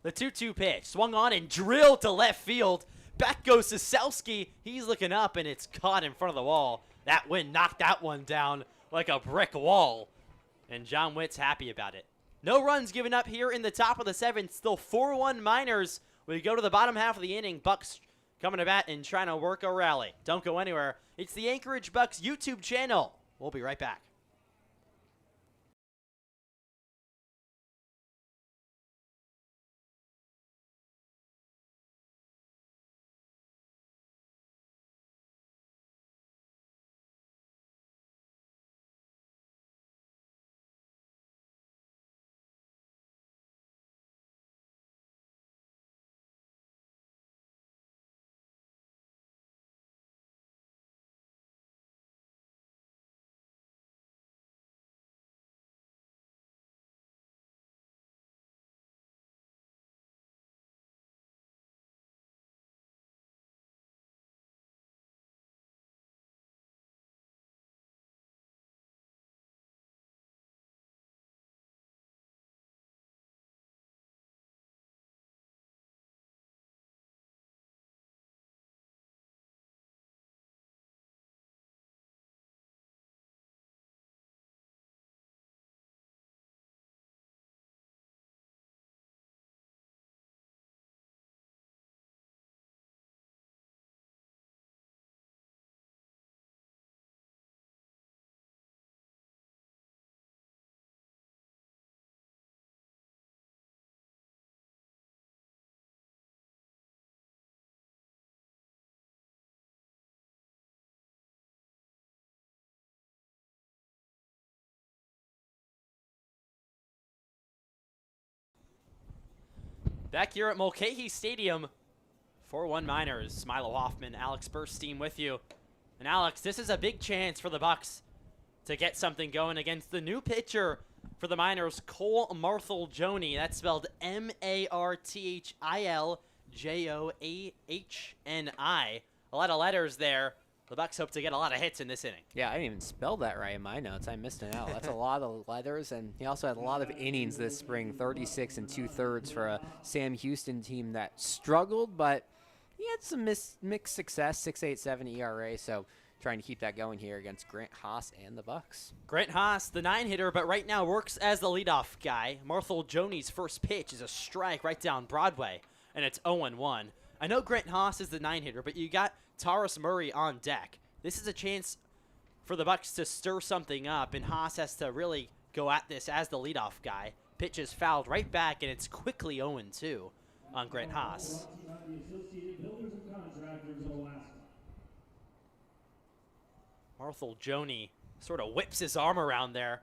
The 2-2 pitch. Swung on and drilled to left field. Back goes Sosowski. He's looking up, and it's caught in front of the wall. That wind knocked that one down like a brick wall. And John Witt's happy about it. No runs given up here in the top of the 7th. Still 4-1 Miners. We go to the bottom half of the inning. Bucs coming to bat and trying to work a rally. Don't go anywhere. It's the Anchorage Bucs YouTube channel. We'll be right back. Back here at Mulcahy Stadium, 4-1 Miners. Milo Hoffman, Alex Burstein with you. And Alex, this is a big chance for the Bucs to get something going against the new pitcher for the Miners, Cole Marthel-Joni. That's spelled Marthiljoahni. A lot of letters there. The Bucs hope to get a lot of hits in this inning. Yeah, I didn't even spell that right in my notes. I missed it out. That's a lot of letters, and he also had a lot of innings this spring, 36 and 2/3 for a Sam Houston team that struggled, but he had some mixed success, 6.87 ERA, so trying to keep that going here against Grant Haas and the Bucs. Grant Haas, the 9-hitter, but right now works as the leadoff guy. Marthel-Joni's first pitch is a strike right down Broadway, and it's 0-1. I know Grant Haas is the 9-hitter, but you got Taurus Murray on deck. This is a chance for the Bucs to stir something up, and Haas has to really go at this as the leadoff guy. Pitch is fouled right back, and it's quickly 0-2 on Grant Haas. Marthel-Joni sort of whips his arm around there.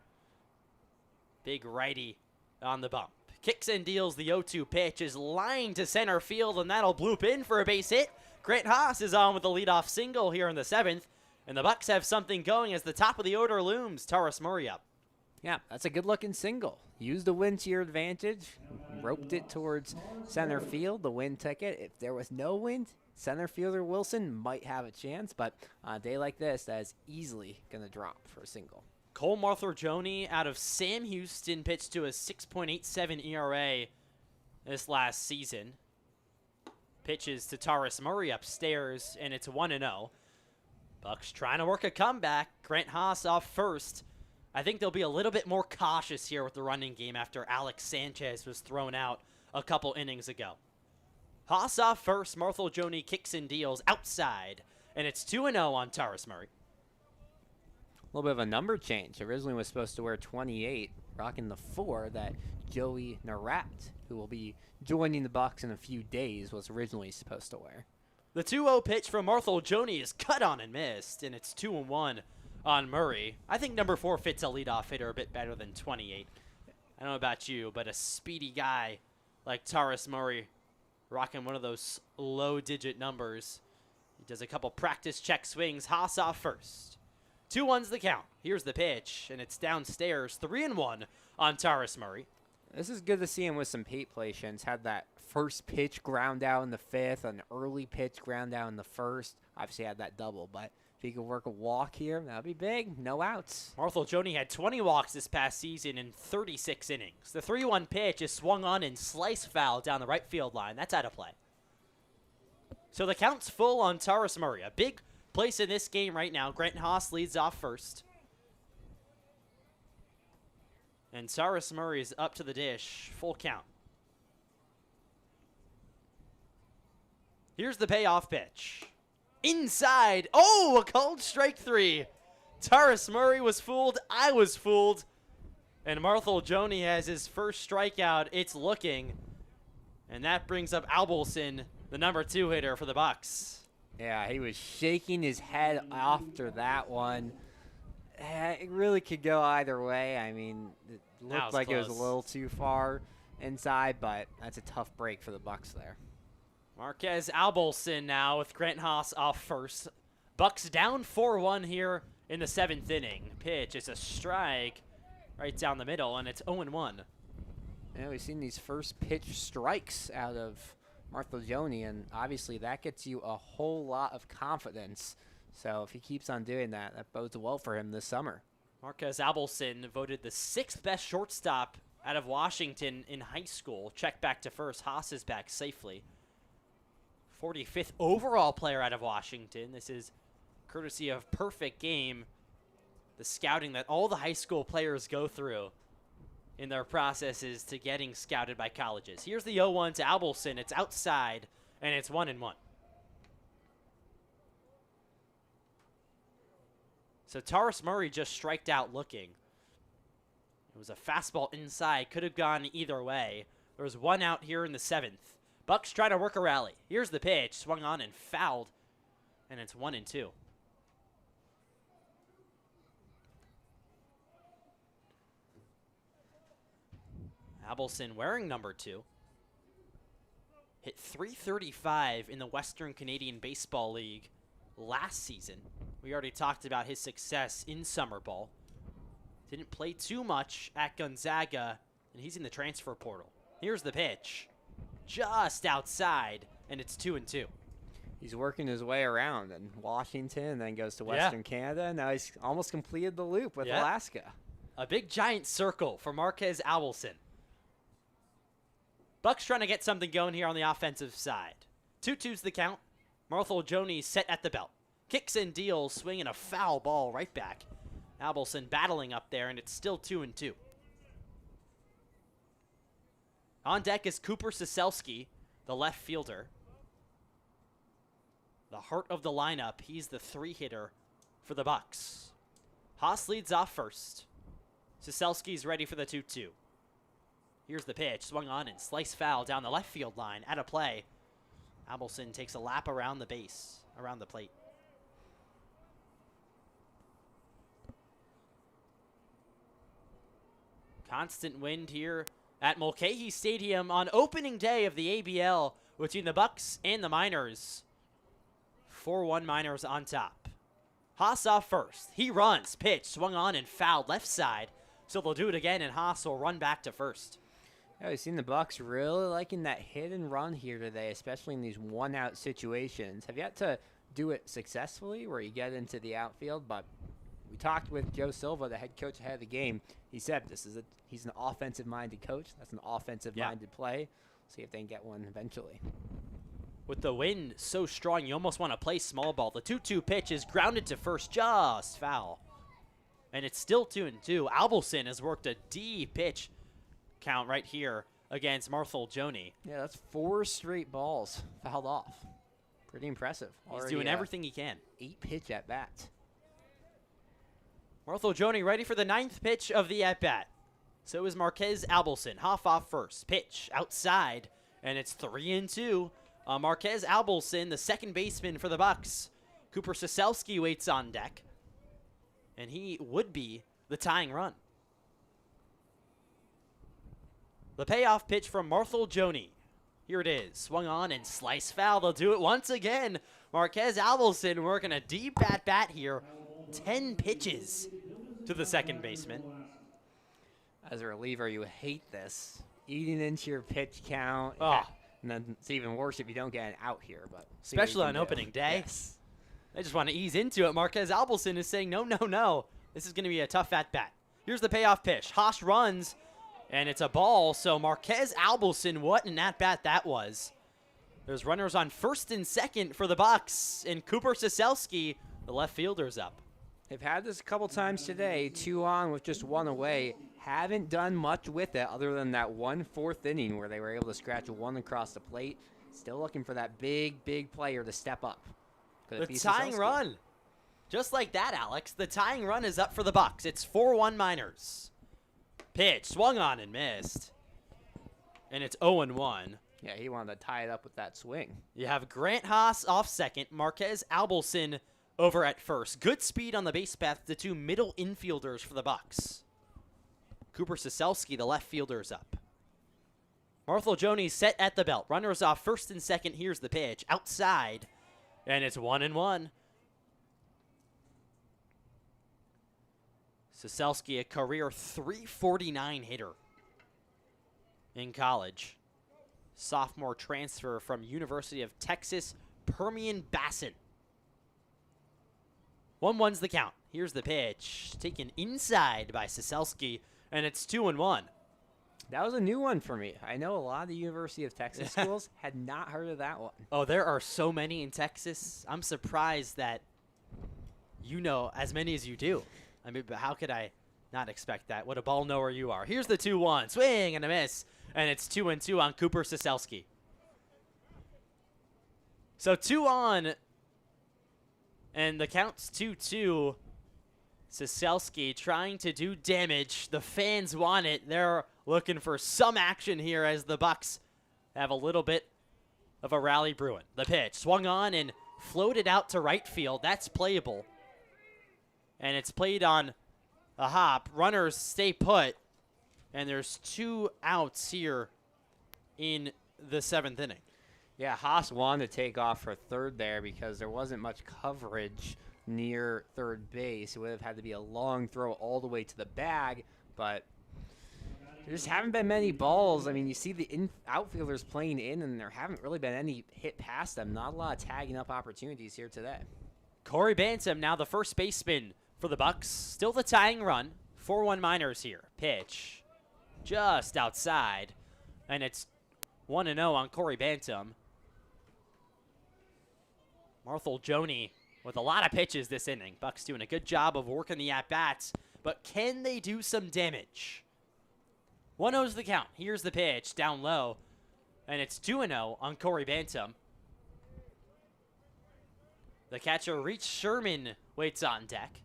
Big righty on the bump. Kicks and deals the 0-2 pitch, is lined to center field, and that'll bloop in for a base hit. Grant Haas is on with the leadoff single here in the 7th, and the Bucs have something going as the top of the order looms. Taurus Murray up. Yeah, that's a good-looking single. Use the wind to your advantage. Roped it towards center field. The wind took it. If there was no wind, center fielder Wilson might have a chance, but on a day like this, that is easily going to drop for a single. Cole Marthel-Joni out of Sam Houston pitched to a 6.87 ERA this last season. Pitches to Taurus Murray upstairs, and it's 1-0. Bucs trying to work a comeback. Grant Haas off first. I think they'll be a little bit more cautious here with the running game after Alex Sanchez was thrown out a couple innings ago. Haas off first. Marthel-Joni kicks and deals outside, and it's 2-0 on Taurus Murray. A little bit of a number change. Originally was supposed to wear 28, rocking the 4 that Joey Narat, who will be joining the Bucs in a few days, was originally supposed to wear. The 2-0 pitch from Marthel-Joni is cut on and missed, and it's 2-1 on Murray. I think number 4 fits a leadoff hitter a bit better than 28. I don't know about you, but a speedy guy like Taurus Murray rocking one of those low-digit numbers. He does a couple practice check swings. Haas off first. 2-1's the count. Here's the pitch, and it's downstairs. 3-1 on Taurus Murray. This is good to see him with some plate patience. Had that first pitch ground out in the 5th, an early pitch ground out in the 1st. Obviously had that double, but if he could work a walk here, that would be big. No outs. Marthel Joni had 20 walks this past season in 36 innings. The 3-1 pitch is swung on and slice foul down the right field line. That's out of play. So the count's full on Taurus Murray. A big place in this game right now. Grant Haas leads off first. And Taurus Murray is up to the dish. Full count. Here's the payoff pitch. Inside. Oh, a called strike 3. Taurus Murray was fooled. I was fooled. And Marthel Joni has his first strikeout. It's looking. And that brings up Albelson, the number 2 hitter for the Bucs. Yeah, he was shaking his head after that one. It really could go either way. I mean, it looked like it was a little too far inside, but that's a tough break for the Bucs there. Marquez Albelson now with Grant Haas off first. Bucs down 4-1 here in the 7th inning. Pitch is a strike right down the middle, and it's 0-1. Yeah, we've seen these first pitch strikes out of Marthel Joni, and obviously that gets you a whole lot of confidence. So if he keeps on doing that, that bodes well for him this summer. Marquez Albelson voted the 6th best shortstop out of Washington in high school. Check back to first. Haas is back safely. 45th overall player out of Washington. This is courtesy of Perfect Game, the scouting that all the high school players go through in their processes to getting scouted by colleges. Here's the 0-1 to Albelson. It's outside, and it's 1-1. So Taurus Murray just striked out looking. It was a fastball inside. Could have gone either way. There was 1 out here in the 7th. Bucs trying to work a rally. Here's the pitch. Swung on and fouled. And it's 1-2. Albelson wearing number 2. Hit .335 in the Western Canadian Baseball League last season. We already talked about his success in summer ball. Didn't play too much at Gonzaga, and he's in the transfer portal. Here's the pitch. Just outside, and it's 2-2. He's working his way around in Washington, and then goes to Western Canada. Now he's almost completed the loop with Alaska. A big giant circle for Marquez Albelson. Bucs trying to get something going here on the offensive side. 2-2's the count. Marthel Joni set at the belt. Kicks and deals, swinging a foul ball right back. Albelson battling up there, and it's still 2-2. On deck is Cooper Siselski, the left fielder. The heart of the lineup. He's the 3-hitter for the Bucs. Haas leads off first. Siselski's ready for the 2-2. Here's the pitch. Swung on and slice foul down the left field line. Out of play. Albelson takes a lap around the base, around the plate. Constant wind here at Mulcahy Stadium on opening day of the ABL between the Bucs and the Miners. 4-1 Miners on top. Haas off first. He runs. Pitch. Swung on and fouled left side. So they'll do it again, and Haas will run back to first. Yeah, we've seen the Bucs really liking that hit and run here today, especially in these 1-out situations. Have yet to do it successfully where you get into the outfield, but we talked with Joe Silva, the head coach ahead of the game. He said he's an offensive-minded coach. That's an offensive-minded play. See if they can get one eventually. With the wind so strong, you almost want to play small ball. The 2-2 pitch is grounded to first, just foul. And it's still 2-2. Albelson has worked a D pitch count right here against Marthel Joni. Yeah, that's 4 straight balls fouled off. Pretty impressive. He's doing everything he can. 8 pitch at bat. Marthel Joni ready for the 9th pitch of the at-bat. So is Marquez Albelson. Hoff off first. Pitch outside, and it's 3-2. Marquez Albelson, the second baseman for the Bucs. Cooper Siselski waits on deck, and he would be the tying run. The payoff pitch from Marthel Joni. Here it is. Swung on and slice foul. They'll do it once again. Marquez Albelson working a deep at-bat here. 10 pitches to the second baseman. As a reliever, you hate this. Eating into your pitch count. Oh. And then it's even worse if you don't get an out here. But see what you Especially can on do. opening day. Yes. They just want to ease into it. Marquez Albelson is saying, no, no, no. This is going to be a tough at-bat. Here's the payoff pitch. Haas runs, and it's a ball. So Marquez Albelson, what an at-bat that was. There's runners on first and second for the Bucs, and Cooper Soselski, the left fielder's up. They've had this a couple times today. 2 on with just 1 away. Haven't done much with it other than that 1 4th inning where they were able to scratch 1 across the plate. Still looking for that big player to step up. Could it The be tying Soselski? run. Just like that, Alex. The tying run is up for the Bucs. It's 4-1 Miners. Pitch swung on and missed. And it's 0-1. Yeah, he wanted to tie it up with that swing. You have Grant Haas off second, Marquez Albelson over at first. Good speed on the base path, the 2 middle infielders for the Bucs. Cooper Soselski, the left fielder, is up. Marthel Joni set at the belt. Runners off first and second. Here's the pitch. Outside. And it's 1-1. Soselski, a career .349 hitter in college. Sophomore transfer from University of Texas, Permian Basin. 1-1's the count. Here's the pitch. Taken inside by Soselski, and it's 2-1. That was a new one for me. I know a lot of the University of Texas schools had not heard of that one. Oh, there are so many in Texas. I'm surprised that you know as many as you do. I mean, but how could I not expect that? What a ball knower you are. Here's the 2-1. Swing and a miss. And it's 2-2 on Cooper Soselski. So 2 on. And the count's 2-2. Soselski trying to do damage. The fans want it. They're looking for some action here as the Bucs have a little bit of a rally brewing. The pitch swung on and floated out to right field. That's playable. And it's played on a hop. Runners stay put. And there's 2 outs here in the 7th inning. Yeah, Haas wanted to take off for third there because there wasn't much coverage near third base. It would have had to be a long throw all the way to the bag, but there just haven't been many balls. I mean, you see the outfielders playing in, and there haven't really been any hit past them. Not a lot of tagging up opportunities here today. Corey Bantam, now the first baseman for the Bucs. Still the tying run. 4-1 Miners here. Pitch just outside, and it's 1-0 on Corey Bantam. Marthel Joni with a lot of pitches this inning. Bucs doing a good job of working the at-bats, but can they do some damage? 1-0's the count. Here's the pitch down low, and it's 2-0 on Corey Bantam. The catcher, Reach Sherman, waits on deck.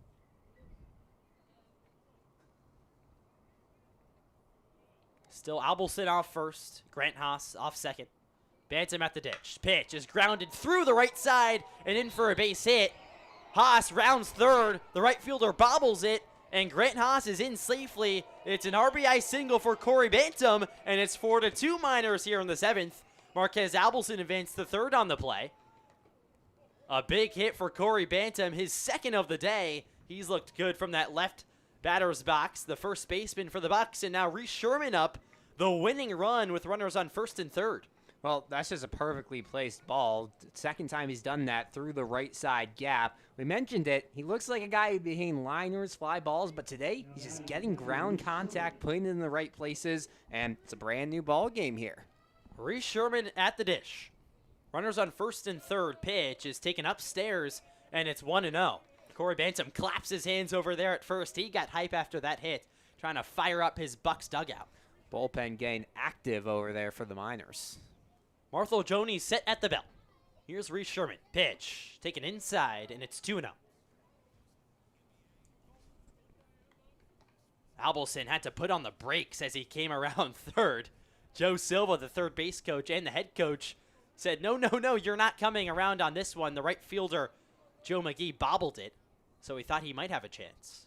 Still Albelson off first. Grant Haas off second. Bantam at the ditch. Pitch is grounded through the right side and in for a base hit. Haas rounds third. The right fielder bobbles it, and Grant Haas is in safely. It's an RBI single for Corey Bantam, and it's 4-2 Miners here in the 7th. Marquez Albelson advanced to third on the play. A big hit for Corey Bantam, his 2nd of the day. He's looked good from that left batter's box, the first baseman for the Bucs, and now Reese Sherman up the winning run with runners on first and third. Well, that's just a perfectly placed ball. Second time he's done that through the right side gap. We mentioned it. He looks like a guy who'd be hitting liners, fly balls, but today he's just getting ground contact, putting it in the right places, and it's a brand new ball game here. Reese Sherman at the dish. Runners on first and third. Pitch is taken upstairs, and it's 1-0. Corey Bantam claps his hands over there at first. He got hype after that hit, trying to fire up his Bucs dugout. Bullpen getting active over there for the Miners. Marthel Joni set at the belt. Here's Reese Sherman. Pitch taken inside, and it's 2-0. Albelson had to put on the brakes as he came around third. Joe Silva, the third base coach and the head coach, said, no, you're not coming around on this one. The right fielder, Joe McGee, bobbled it, so he thought he might have a chance.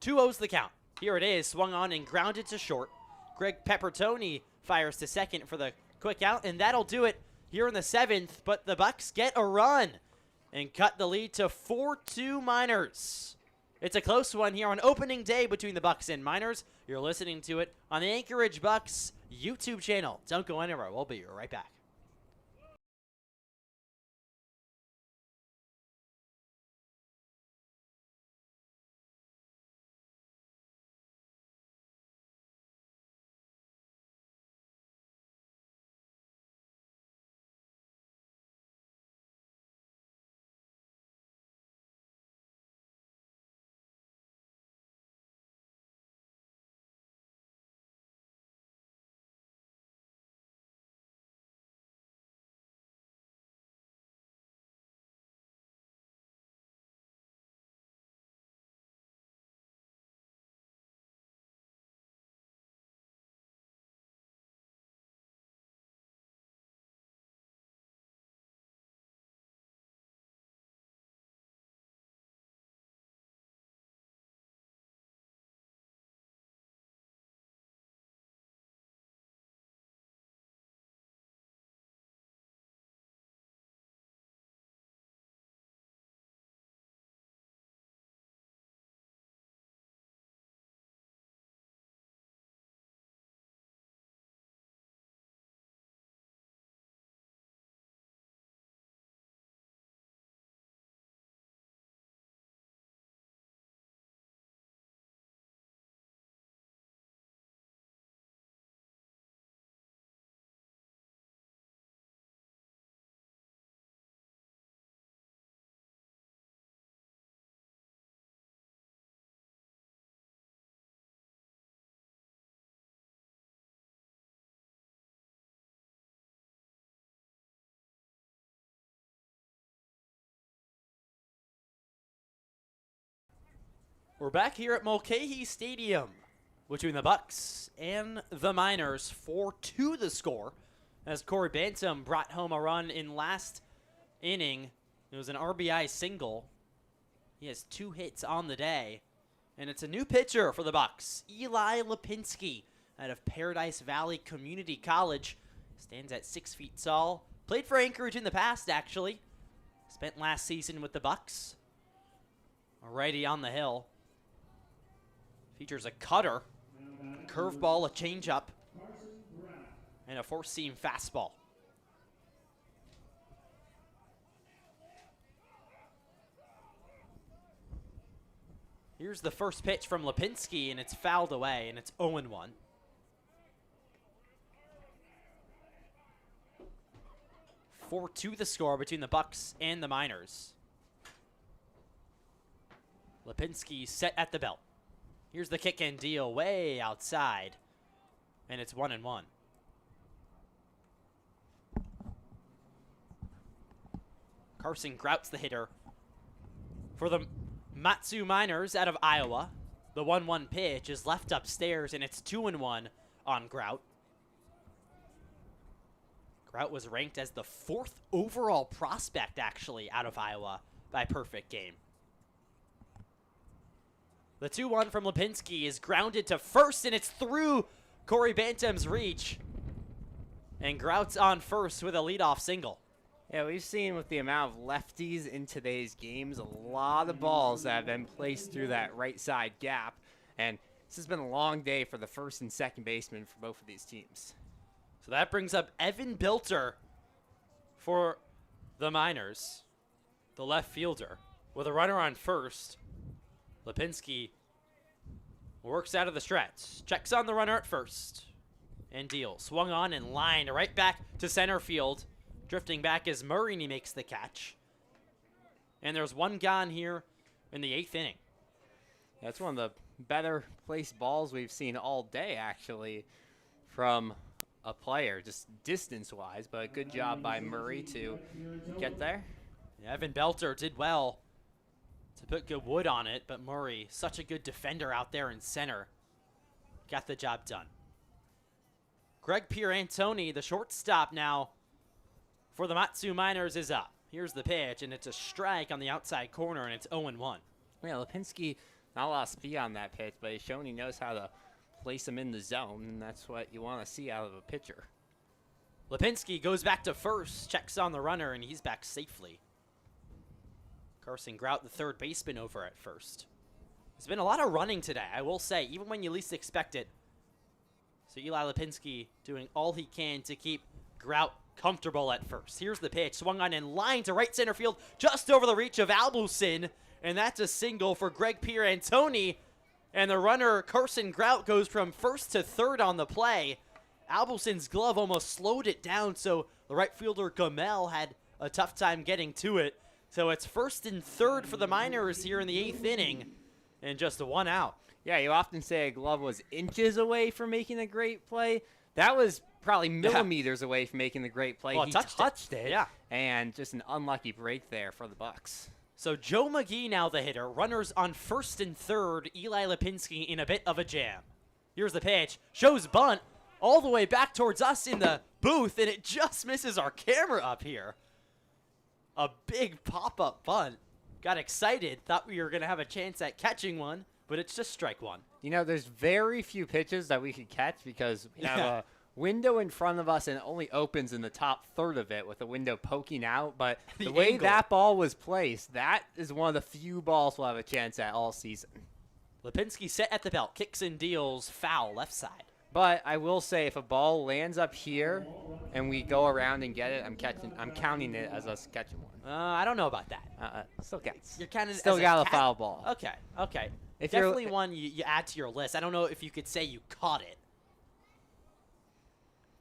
2-0's the count. Here it is, swung on and grounded to short. Greg Peppertoni fires to second for the quick out, and that'll do it here in the 7th, but the Bucs get a run and cut the lead to 4-2 Miners. It's a close one here on opening day between the Bucs and Miners. You're listening to it on the Anchorage Bucs YouTube channel. Don't go anywhere. We'll be right back. We're back here at Mulcahy Stadium between the Bucs and the Miners. 4-2 the score as Corey Bantam brought home a run in last inning. It was an RBI single. He has 2 hits on the day. And it's a new pitcher for the Bucs, Eli Lipinski, out of Paradise Valley Community College. Stands at 6 feet tall. Played for Anchorage in the past, actually. Spent last season with the Bucs. Alrighty on the hill. Features a cutter, a curveball, a changeup, and a four-seam fastball. Here's the first pitch from Lipinski, and it's fouled away, and it's 0-1. 4-2 the score between the Bucs and the Miners. Lipinski set at the belt. Here's the kick and deal way outside, and it's 1-1. Carson Grout's the hitter for the Matsu Miners out of Iowa. The 1-1 pitch is left upstairs, and it's 2-1 on Grout. Grout was ranked as the 4th overall prospect, actually, out of Iowa by Perfect Game. The 2-1 from Lipinski is grounded to first, and it's through Corey Bantam's reach. And Grout's on first with a leadoff single. Yeah, we've seen with the amount of lefties in today's games, a lot of balls that have been placed through that right side gap. And this has been a long day for the first and second baseman for both of these teams. So that brings up Evan Bilter for the Miners, the left fielder, with a runner on first. Lipinski works out of the stretch, checks on the runner at first, and deals. Swung on and lined right back to center field. Drifting back as Murray makes the catch. And there's one gone here in the 8th inning. That's one of the better placed balls we've seen all day, actually, from a player, just distance-wise, but a good job by Murray to get there. Yeah, Evan Belter did well to put good wood on it, but Murray, such a good defender out there in center, got the job done. Greg Pierantoni, the shortstop now for the Matsu Miners, is up. Here's the pitch, and it's a strike on the outside corner, and it's 0-1. Yeah, Lipinski, not a lot of speed on that pitch, but he's shown he knows how to place him in the zone, and that's what you want to see out of a pitcher. Lipinski goes back to first, checks on the runner, and he's back safely. Carson Grout, the third baseman, over at first. There's been a lot of running today, I will say, even when you least expect it. So Eli Lipinski doing all he can to keep Grout comfortable at first. Here's the pitch, swung on in line to right center field, just over the reach of Albusin, and that's a single for Greg Pierantoni. And the runner, Carson Grout, goes from first to third on the play. Albusin's glove almost slowed it down, so the right fielder, Gamel, had a tough time getting to it. So it's first and third for the Miners here in the 8th inning, and just one out. Yeah, you often say a glove was inches away from making a great play. That was probably millimeters away from making the great play. Well, he touched it. Yeah. And just an unlucky break there for the Bucs. So Joe McGee now the hitter. Runners on first and third. Eli Lipinski in a bit of a jam. Here's the pitch. Shows bunt all the way back towards us in the booth, and it just misses our camera up here. A big pop-up bunt. Got excited. Thought we were going to have a chance at catching one, but it's just strike one. You know, there's very few pitches that we could catch because we have a window in front of us and it only opens in the top third of it with the window poking out. But the way angle. that ball was placed, that is one of the few balls we'll have a chance at all season. Lipinski set at the belt. Kicks and deals. Foul left side. But I will say, if a ball lands up here and we go around and get it, I'm counting it as us catching one. I don't know about that. Still counts. You're counting Still as got a foul ball. Okay. If Definitely you're, one you add to your list. I don't know if you could say you caught it.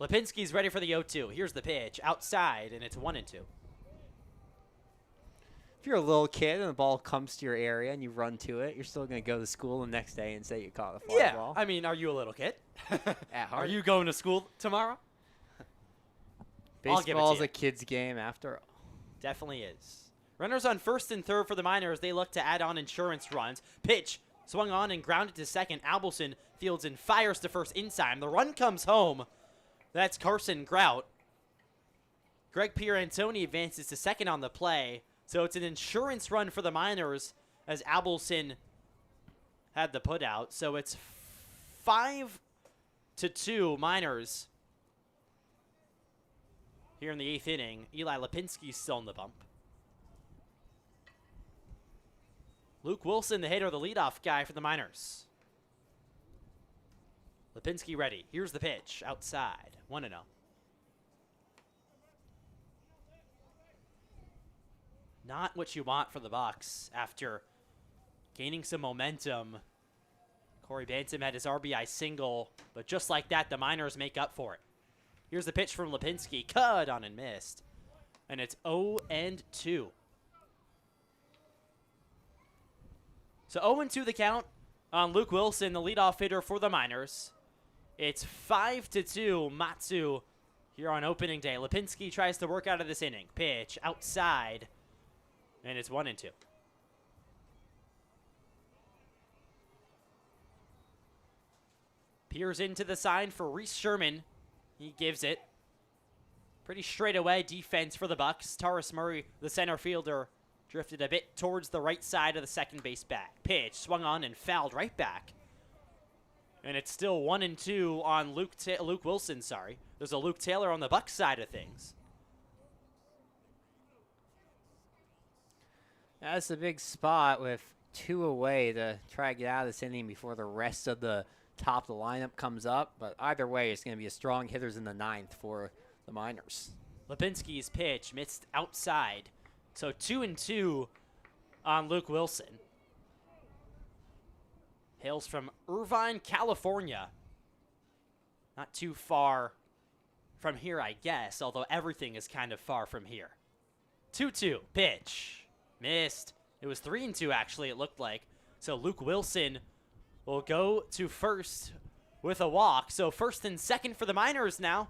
Lipinski's ready for the 0-2. Here's the pitch. Outside, and it's 1-2. If you're a little kid and the ball comes to your area and you run to it, you're still going to go to school the next day and say you caught a fly ball. I mean, are you a little kid? At heart. Are you going to school tomorrow? I'll give it to Baseball's you. a kid's game after all. Definitely is. Runners on first and third for the Miners. They look to add on insurance runs. Pitch swung on and grounded to second. Albusin fields and fires to first in time. The run comes home. That's Carson Grout. Greg Pierantoni advances to second on the play. So it's an insurance run for the Miners as Albusin had the put out. So it's 5-2 Miners here in the 8th inning. Eli Lipinski's still in the bump. Luke Wilson, the hitter, the leadoff guy for the Miners. Lipinski ready. Here's the pitch. Outside. 1-0. Not what you want for the Bucs after gaining some momentum. Corey Bantam had his RBI single, but just like that, the Miners make up for it. Here's the pitch from Lipinski. Cut on and missed. And it's 0-2. So 0-2 the count on Luke Wilson, the leadoff hitter for the Miners. It's 5-2 Matsu here on opening day. Lipinski tries to work out of this inning. Pitch outside, and it's 1-2. Peers into the sign for Reese Sherman. He gives it. Pretty straight away defense for the Bucs. Taurus Murray, the center fielder, drifted a bit towards the right side of the second base back. Pitch swung on and fouled right back. And it's still 1-2 on Luke Wilson, sorry. There's a Luke Taylor on the Bucs side of things. That's a big spot with 2 away to try to get out of this inning before the rest of the top of the lineup comes up. But either way, it's going to be a strong hitters in the 9th for the Miners. Lipinski's pitch missed outside. So 2-2 on Luke Wilson. Hails from Irvine, California. Not too far from here, I guess, although everything is kind of far from here. 2-2, pitch. Missed. It was 3-2, actually, it looked like. So Luke Wilson will go to first with a walk. So first and second for the Miners now.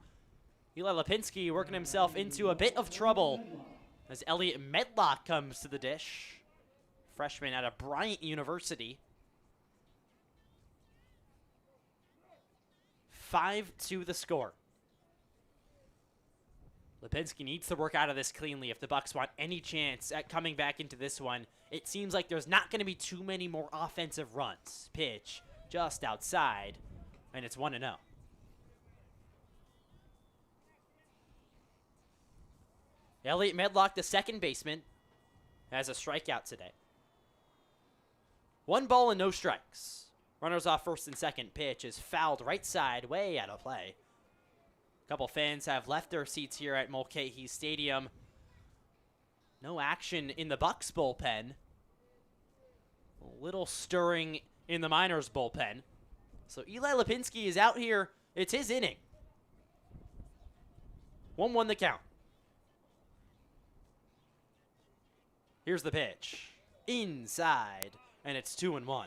Eli Lipinski working himself into a bit of trouble as Elliot Medlock comes to the dish. Freshman out of Bryant University. 5-2 the score. Lipinski needs to work out of this cleanly if the Bucs want any chance at coming back into this one. It seems like there's not going to be too many more offensive runs. Pitch just outside, and it's 1-0. Elliot Medlock, the second baseman, has a strikeout today. 1 ball and no strikes. Runners off first and second. Pitch is fouled right side, way out of play. A couple fans have left their seats here at Mulcahy Stadium. No action in the Bucs bullpen. A little stirring in the Miners bullpen. So Eli Lipinski is out here. It's his inning. 1-1 the count. Here's the pitch. Inside, and it's 2-1.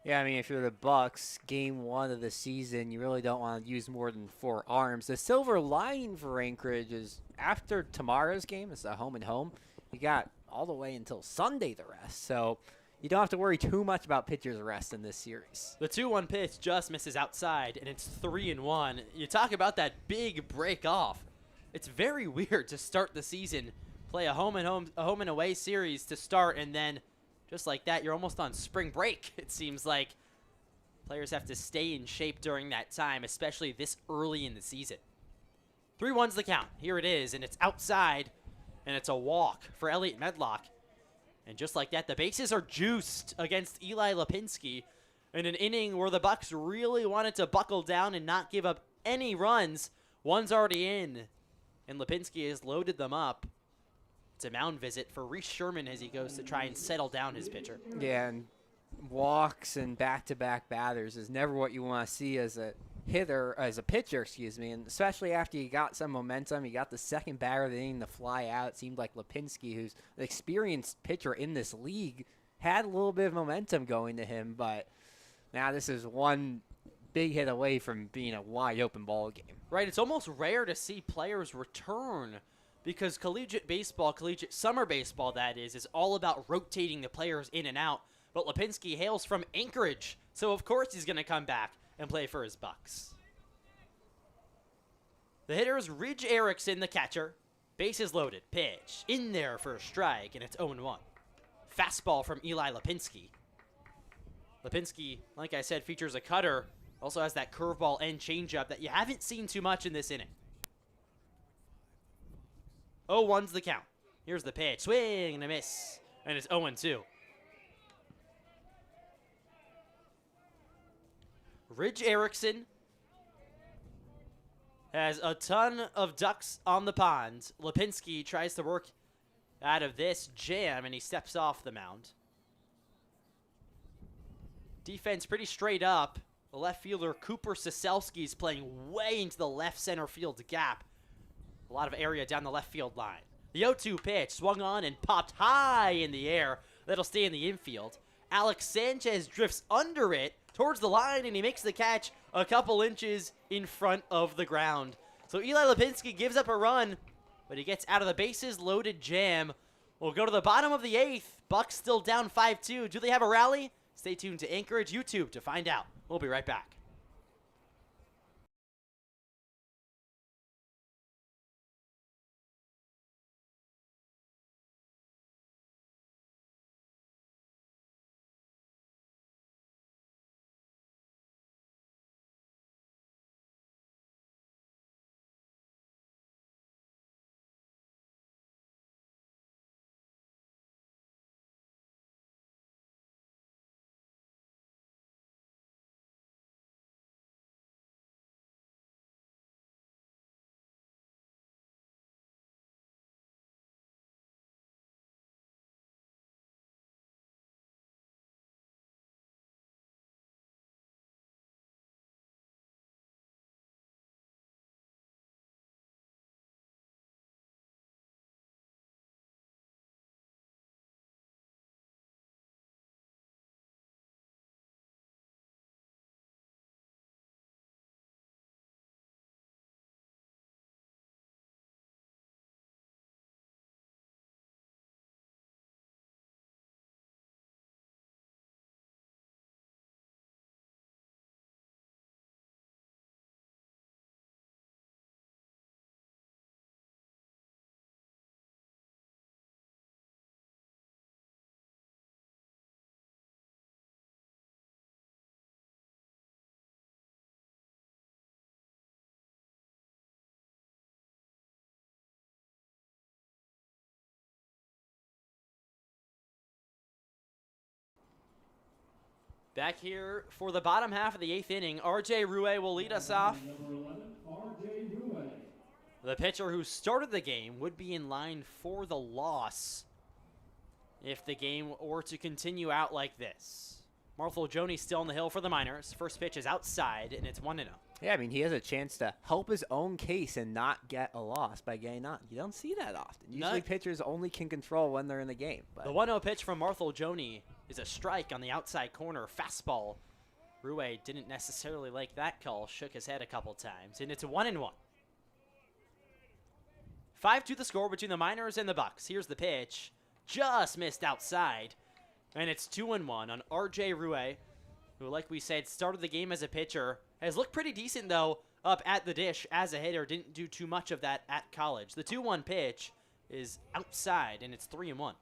Yeah, I mean, if you're the Bucks, game 1 of the season, you really don't want to use more than 4 arms. The silver lining for Anchorage is after tomorrow's game, it's a home and home, you got all the way until Sunday to rest. So you don't have to worry too much about pitchers' rest in this series. The 2-1 pitch just misses outside, and it's 3-1. You talk about that big break off. It's very weird to start the season, play a home and away series to start, and then just like that, you're almost on spring break. It seems like players have to stay in shape during that time, especially this early in the season. 3-1's the count. Here it is, and it's outside, and it's a walk for Elliot Medlock. And just like that, the bases are juiced against Eli Lipinski in an inning where the Bucs really wanted to buckle down and not give up any runs. One's already in, and Lipinski has loaded them up. It's a mound visit for Reese Sherman as he goes to try and settle down his pitcher. Yeah, and walks and back-to-back batters is never what you want to see as a pitcher, and especially after you got some momentum. You got the second batter of the inning to fly out. It seemed like Lipinski, who's an experienced pitcher in this league, had a little bit of momentum going to him, but now this is one big hit away from being a wide-open ball game. Right, it's almost rare to see players return because collegiate summer baseball, that is all about rotating the players in and out. But Lipinski hails from Anchorage, so of course he's going to come back and play for his Bucs. The hitter is Ridge Erickson, the catcher. Bases loaded. Pitch in there for a strike, and it's 0-1. Fastball from Eli Lipinski. Lipinski, like I said, features a cutter. Also has that curveball and changeup that you haven't seen too much in this inning. 0-1's the count. Here's the pitch. Swing and a miss. And it's 0-2. Ridge Erickson has a ton of ducks on the pond. Lipinski tries to work out of this jam, and he steps off the mound. Defense pretty straight up. The left fielder, Cooper Soselski, is playing way into the left center field gap. A lot of area down the left field line. The 0-2 pitch swung on and popped high in the air. That'll stay in the infield. Alex Sanchez drifts under it towards the line, and he makes the catch a couple inches in front of the ground. So Eli Lipinski gives up a run, but he gets out of the bases loaded jam. We'll go to the bottom of the 8th. Bucs still down 5-2. Do they have a rally? Stay tuned to Anchorage YouTube to find out. We'll be right back. Back here for the bottom half of the 8th inning, RJ Rouet will lead us off. Number 11, R.J. Rouet. The pitcher who started the game would be in line for the loss if the game were to continue out like this. Marthel Joni still on the hill for the Miners. First pitch is outside, and it's 1-0. Yeah, I mean, he has a chance to help his own case and not get a loss by getting on. You don't see that often. Usually pitchers only can control when they're in the game. But. The 1-0 pitch from Marthel Joni is a strike on the outside corner, fastball. Rouet didn't necessarily like that call, shook his head a couple times, and it's 1-1. 5-2 the score between the Miners and the Bucs. Here's the pitch. Just missed outside. And it's 2-1 on RJ Rouet, who, like we said, started the game as a pitcher. Has looked pretty decent, though, up at the dish as a hitter. Didn't do too much of that at college. The 2-1 pitch is outside, and it's 3-1.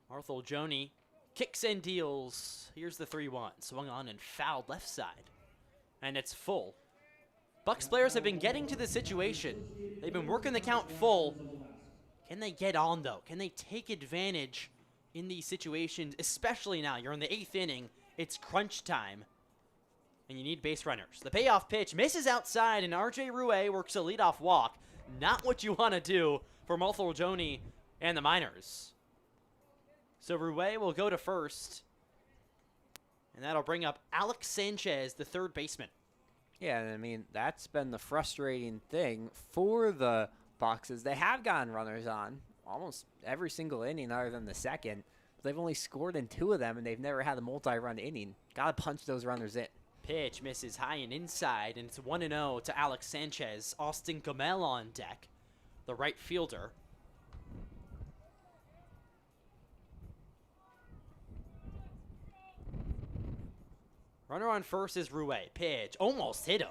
Marthel Joni kicks and deals. Here's the 3-1. Swung on and fouled left side. And it's full. Bucs players have been getting to the situation. They've been working the count full. Can they get on, though? Can they take advantage in these situations, especially now? You're in the 8th inning. It's crunch time, and you need base runners. The payoff pitch misses outside, and RJ Rouet works a leadoff walk. Not what you want to do for Marthel Joni and the Miners. So Rouet will go to first, and that'll bring up Alex Sanchez, the third baseman. Yeah, I mean, that's been the frustrating thing for the Bucs is they have gotten runners on almost every single inning other than the second. But they've only scored in 2 of them, and they've never had a multi-run inning. Got to punch those runners in. Pitch misses high and inside, and it's 1-0 to Alex Sanchez. Austin Gamel on deck, the right fielder. Runner on first is Rouet. Pitch almost hit him.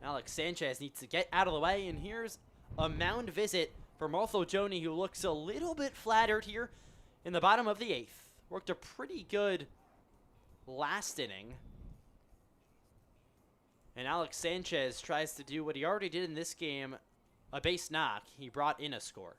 Alex Sanchez needs to get out of the way, and here's a mound visit for Marthel Joni, who looks a little bit flattered here in the bottom of the 8th. Worked a pretty good last inning. And Alex Sanchez tries to do what he already did in this game, a base knock. He brought in a score.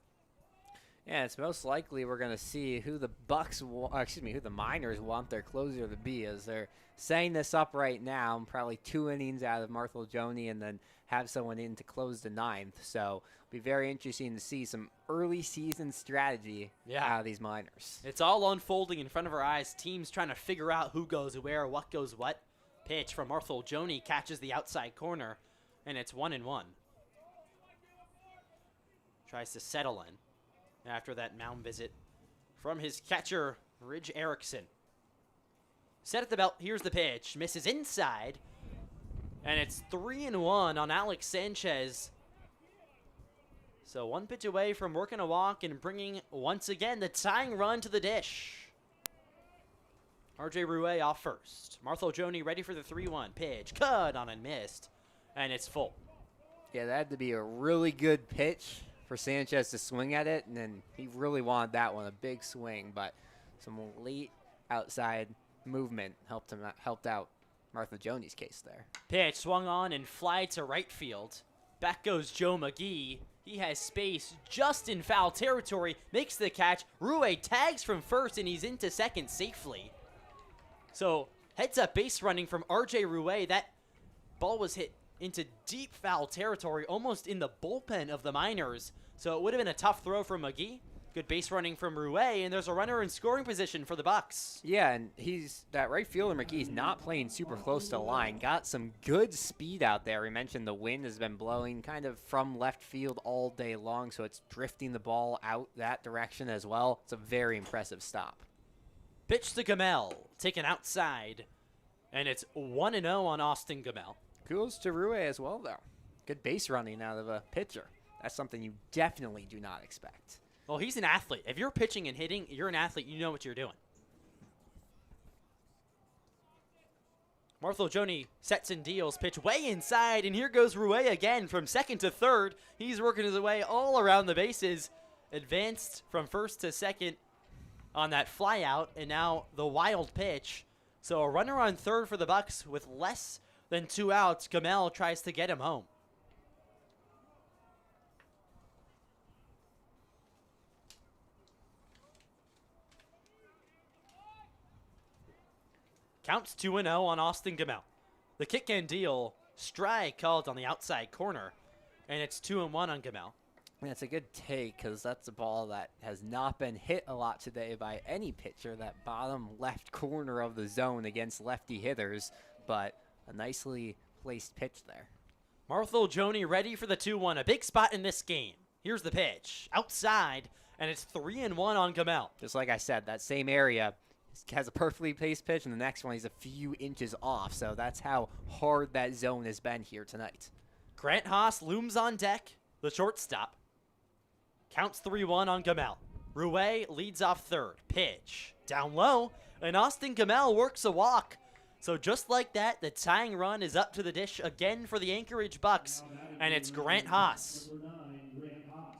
Yeah, it's most likely we're going to see who the who the Miners want their closer to be, as they're setting this up right now. Probably 2 innings out of Marthel Joni, and then have someone in to close the 9th. So it'll be very interesting to see some early season strategy out of these Miners. It's all unfolding in front of our eyes. Teams trying to figure out who goes where, what goes what. Pitch from Marthel Joni catches the outside corner, and it's 1-1. Tries to settle in after that mound visit from his catcher, Ridge Erickson. Set at the belt. Here's the pitch. Misses inside. And it's 3-1 on Alex Sanchez. So 1 pitch away from working a walk and bringing, once again, the tying run to the dish. RJ Rouet off first. Marthel Joni ready for the 3-1 pitch. Cut on and missed. And it's full. Yeah, that had to be a really good pitch for Sanchez to swing at it, and then he really wanted that one, a big swing, but some late outside movement helped out Marthel Joni's case there. Pitch swung on and fly to right field. Back goes Joe McGee. He has space just in foul territory, makes the catch. Rouet tags from first, and he's into second safely. So heads up base running from RJ Rouet. That ball was hit into deep foul territory, almost in the bullpen of the Miners. So it would have been a tough throw from McGee. Good base running from Rouet, and there's a runner in scoring position for the Bucs. Yeah, and that right fielder McGee's not playing super close to the line. Got some good speed out there. We mentioned the wind has been blowing kind of from left field all day long, so it's drifting the ball out that direction as well. It's a very impressive stop. Pitch to Gamel, taken outside, and it's 1-0 on Austin Gamel. Kudos to Rouet as well, though. Good base running out of a pitcher. That's something you definitely do not expect. Well, he's an athlete. If you're pitching and hitting, you're an athlete. You know what you're doing. Marthel Joni sets and deals. Pitch way inside, and here goes Rouet again from second to third. He's working his way all around the bases. Advanced from first to second on that fly out, and now the wild pitch. So a runner on third for the Bucs with less than 2 outs. Gamel tries to get him home. Counts 2-0 on Austin Gamel. The kick and deal, strike called on the outside corner, and it's 2-1 on Gamel. And it's a good take because that's a ball that has not been hit a lot today by any pitcher, that bottom left corner of the zone against lefty hitters, but a nicely placed pitch there. Marthel Joni ready for the 2-1, a big spot in this game. Here's the pitch, outside, and it's 3-1 on Gamel. Just like I said, that same area has a perfectly placed pitch, and the next one he's a few inches off, so that's how hard that zone has been here tonight. Grant Haas looms on deck, the shortstop. Counts 3-1 on Gamel. Rouet leads off third. Pitch down low, and Austin Gamel works a walk. So just like that, the tying run is up to the dish again for the Anchorage Bucs, and it's Grant Haas. Number 9, Grant Haas.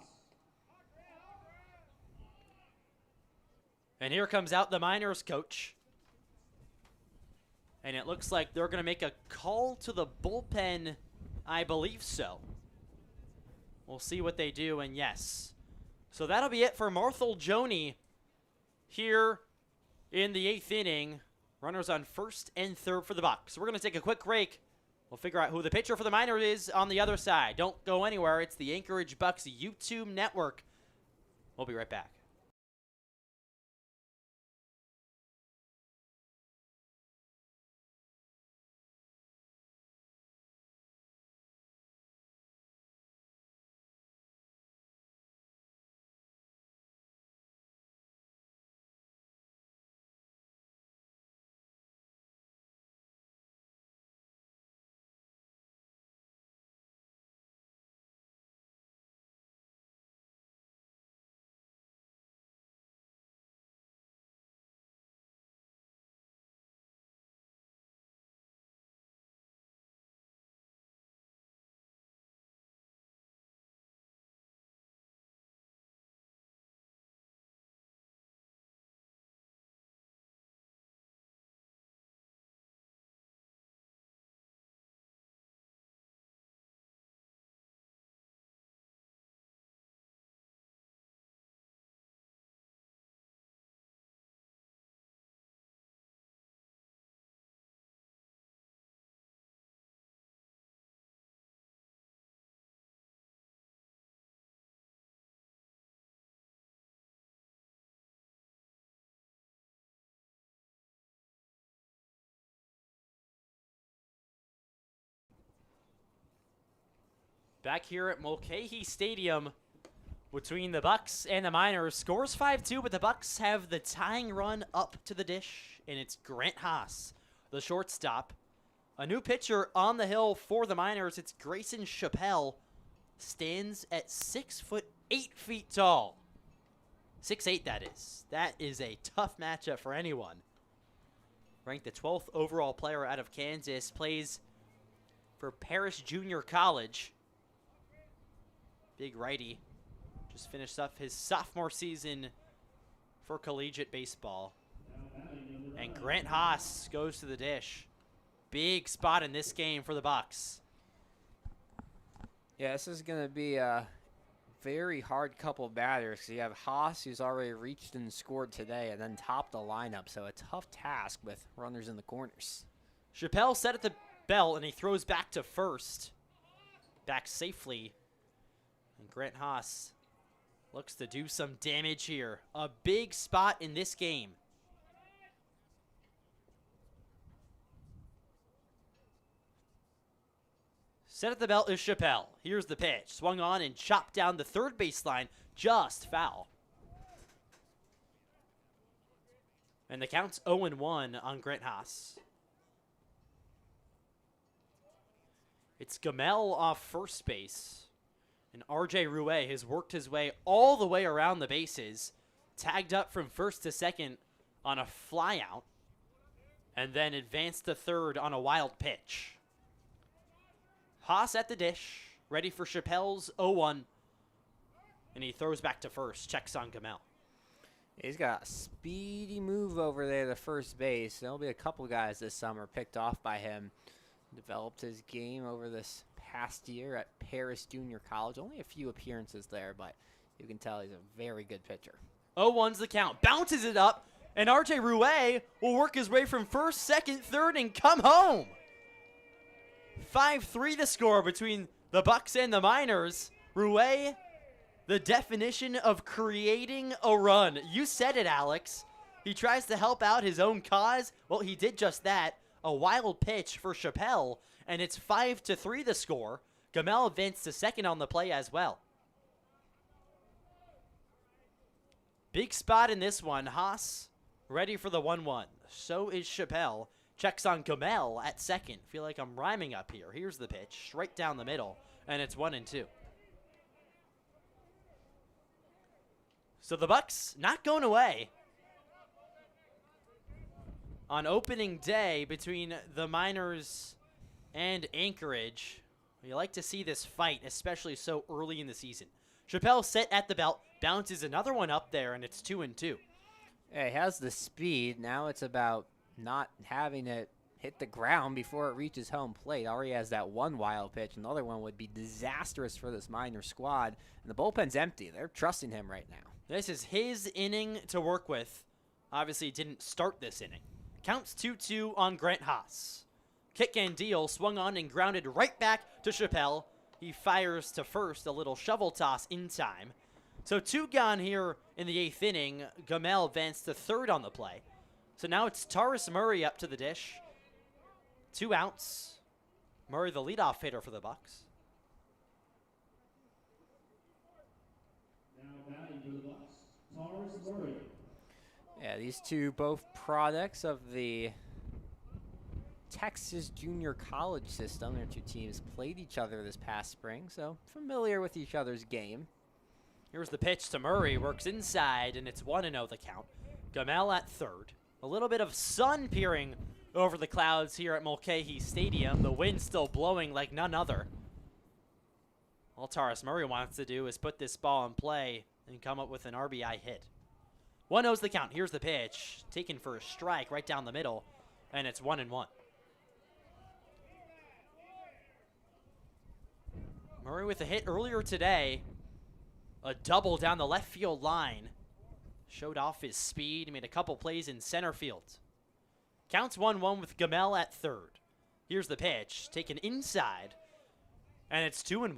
And here comes out the Miners coach. And it looks like they're going to make a call to the bullpen. I believe so. We'll see what they do, and yes. So that'll be it for Marthel Joni here in the 8th inning. Runners on first and third for the Bucs. We're going to take a quick break. We'll figure out who the pitcher for the Miners is on the other side. Don't go anywhere. It's the Anchorage Bucs YouTube network. We'll be right back. Back here at Mulcahy Stadium between the Bucs and the Miners. Scores 5-2, but the Bucs have the tying run up to the dish, and it's Grant Haas, the shortstop. A new pitcher on the hill for the Miners. It's Grayson Chappelle. Stands at 6 foot 8 feet tall. 6'8", that is. That is a tough matchup for anyone. Ranked the 12th overall player out of Kansas. Plays for Paris Junior College. Big righty. Just finished up his sophomore season for collegiate baseball. And Grant Haas goes to the dish. Big spot in this game for the Bucs. Yeah, this is going to be a very hard couple batters because you have Haas, who's already reached and scored today, and then topped the lineup. So a tough task with runners in the corners. Chappelle set at the bell, and he throws back to first. Back safely. And Grant Haas looks to do some damage here. A big spot in this game. Set at the belt is Chappelle. Here's the pitch. Swung on and chopped down the third baseline. Just foul. And the count's 0-1 on Grant Haas. It's Gamel off first base. And RJ Rouet has worked his way all the way around the bases. Tagged up from first to second on a flyout. And then advanced to third on a wild pitch. Haas at the dish. Ready for Chappelle's 0-1. And he throws back to first. Checks on Gamel. He's got a speedy move over there to first base. There'll be a couple guys this summer picked off by him. Developed his game over this past year at Paris Junior College. Only a few appearances there, but you can tell he's a very good pitcher. 0-1's the count. Bounces it up, And RJ Rouet will work his way from first, second, third, and come home. 5-3 the score between the Bucs and the Miners. Rouet, the definition of creating a run. You said it, Alex. He tries to help out his own cause. Well, he did just that. A wild pitch for Chappelle, and it's 5-3 the score. Gamel advanced to second on the play as well. Big spot in this one. Haas ready for the 1-1. So is Chappelle. Checks on Gamel at second. Feel like I'm rhyming up here. Here's the pitch, right down the middle, and it's 1-2. So the Bucs not going away. On opening day between the Miners and Anchorage, you like to see this fight, especially so early in the season. Chappelle set at the belt, bounces another one up there, and it's 2-2. Yeah, he has the speed. Now it's about not having it hit the ground before it reaches home plate. Already has that one wild pitch. Another one would be disastrous for this Miner squad. And the bullpen's empty. They're trusting him right now. This is his inning to work with. Obviously, didn't start this inning. Counts 2-2 on Grant Haas. Kick and deal, swung on and grounded right back to Chappelle. He fires to first, a little shovel toss in time. So 2 gone here in the 8th inning. Gamel advanced to third on the play. So now it's Taurus Murray up to the dish. 2 outs. Murray the leadoff hitter for the Bucs. Now batting for the Bucs, Taurus Murray. Yeah, these two both products of the Texas junior college system. Their two teams played each other this past spring, so familiar with each other's game. Here's the pitch to Murray. Works inside, and it's 1-0 the count. Gamel at third. A little bit of sun peering over the clouds here at Mulcahy Stadium. The wind still blowing like none other. All Taurus Murray wants to do is put this ball in play and come up with an RBI hit. 1-0's the count. Here's the pitch. Taken for a strike right down the middle, and it's 1-1. Murray with a hit earlier today. A double down the left field line. Showed off his speed. Made a couple plays in center field. Counts 1-1 with Gamel at third. Here's the pitch. Taken inside, and it's 2-1.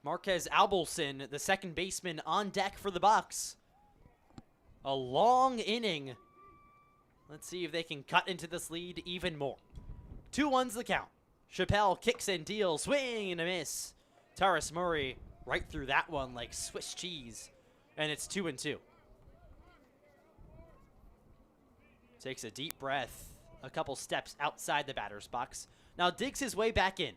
Marquez Albelson, the second baseman, on deck for the Bucs. A long inning. Let's see if they can cut into this lead even more. 2-1's the count. Chappelle kicks and deals. Swing and a miss. Taurus Murray right through that one like Swiss cheese. And it's 2-2. Takes a deep breath. A couple steps outside the batter's box. Now digs his way back in.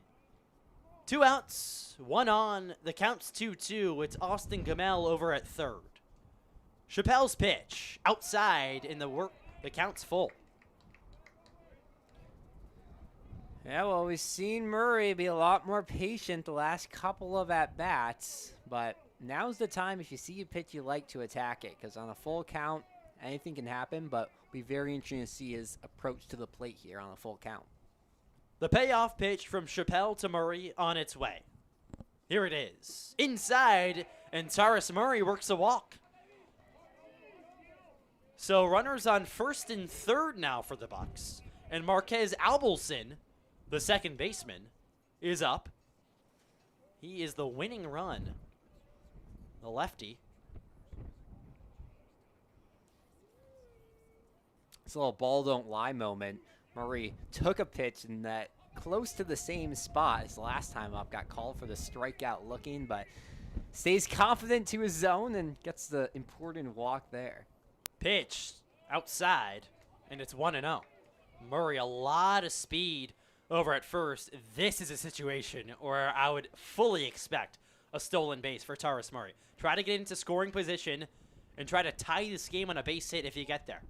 2 outs, 1 on. The count's 2-2. It's Austin Gamel over at third. Chappelle's pitch outside in the count's full. Yeah, well, we've seen Murray be a lot more patient the last couple of at-bats, but now's the time if you see a pitch you like to attack it, because on a full count, anything can happen, but it'll be very interesting to see his approach to the plate here on a full count. The payoff pitch from Chappelle to Murray on its way. Here it is. Inside, and Taurus Murray works a walk. So runners on first and third now for the Bucs. And Marquez Albelson, the second baseman, is up. He is the winning run. The lefty. It's a little ball don't lie moment. Murray took a pitch in that close to the same spot as last time up. Got called for the strikeout looking, but stays confident to his zone and gets the important walk there. Pitch outside, and it's 1-0. Murray, a lot of speed over at first. This is a situation where I would fully expect a stolen base for Taurus Murray. Try to get into scoring position and try to tie this game on a base hit if you get there.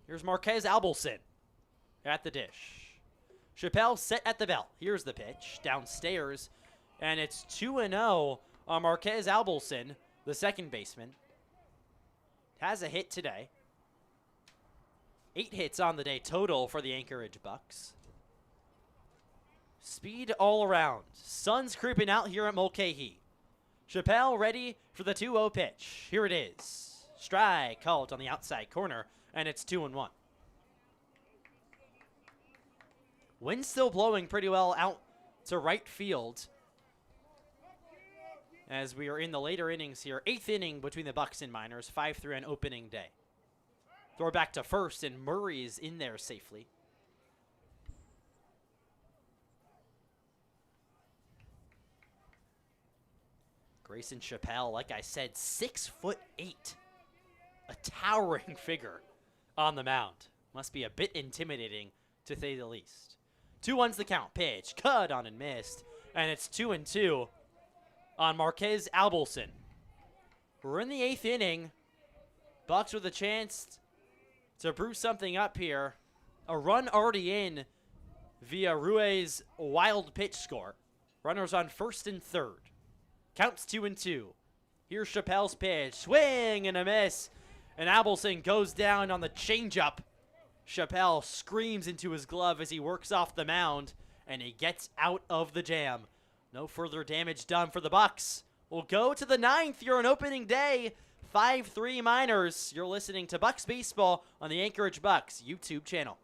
Here's Marquez Albelson at the dish. Chappelle set at the belt. Here's the pitch downstairs, and it's 2-0 on Marquez Albelson, the second baseman. Has a hit today. 8 hits on the day total for the Anchorage Bucs. Speed all around. Sun's creeping out here at Mulcahy. Chappelle ready for the 2-0 pitch. Here it is. Strike called on the outside corner, and it's 2-1. Wind still blowing pretty well out to right field as we are in the later innings here. 8th inning between the Bucs and Miners, 5-3 on opening day. Throw back to first, and Murray is in there safely. Grayson Chappelle, like I said, 6'8", a towering figure on the mound. Must be a bit intimidating, to say the least. 2-1's the count. Pitch, cut on and missed, and it's 2-2 on Marquez Albelson. We're in the 8th inning. Bucs with a chance to brew something up here. A run already in via Rui's wild pitch score. Runners on first and third. Counts 2-2. Here's Chappelle's pitch. Swing and a miss. And Albelson goes down on the changeup. Chappelle screams into his glove as he works off the mound, and he gets out of the jam. No further damage done for the Bucs. We'll go to the 9th here on opening day. 5-3 Miners. You're listening to Bucs Baseball on the Anchorage Bucs YouTube channel.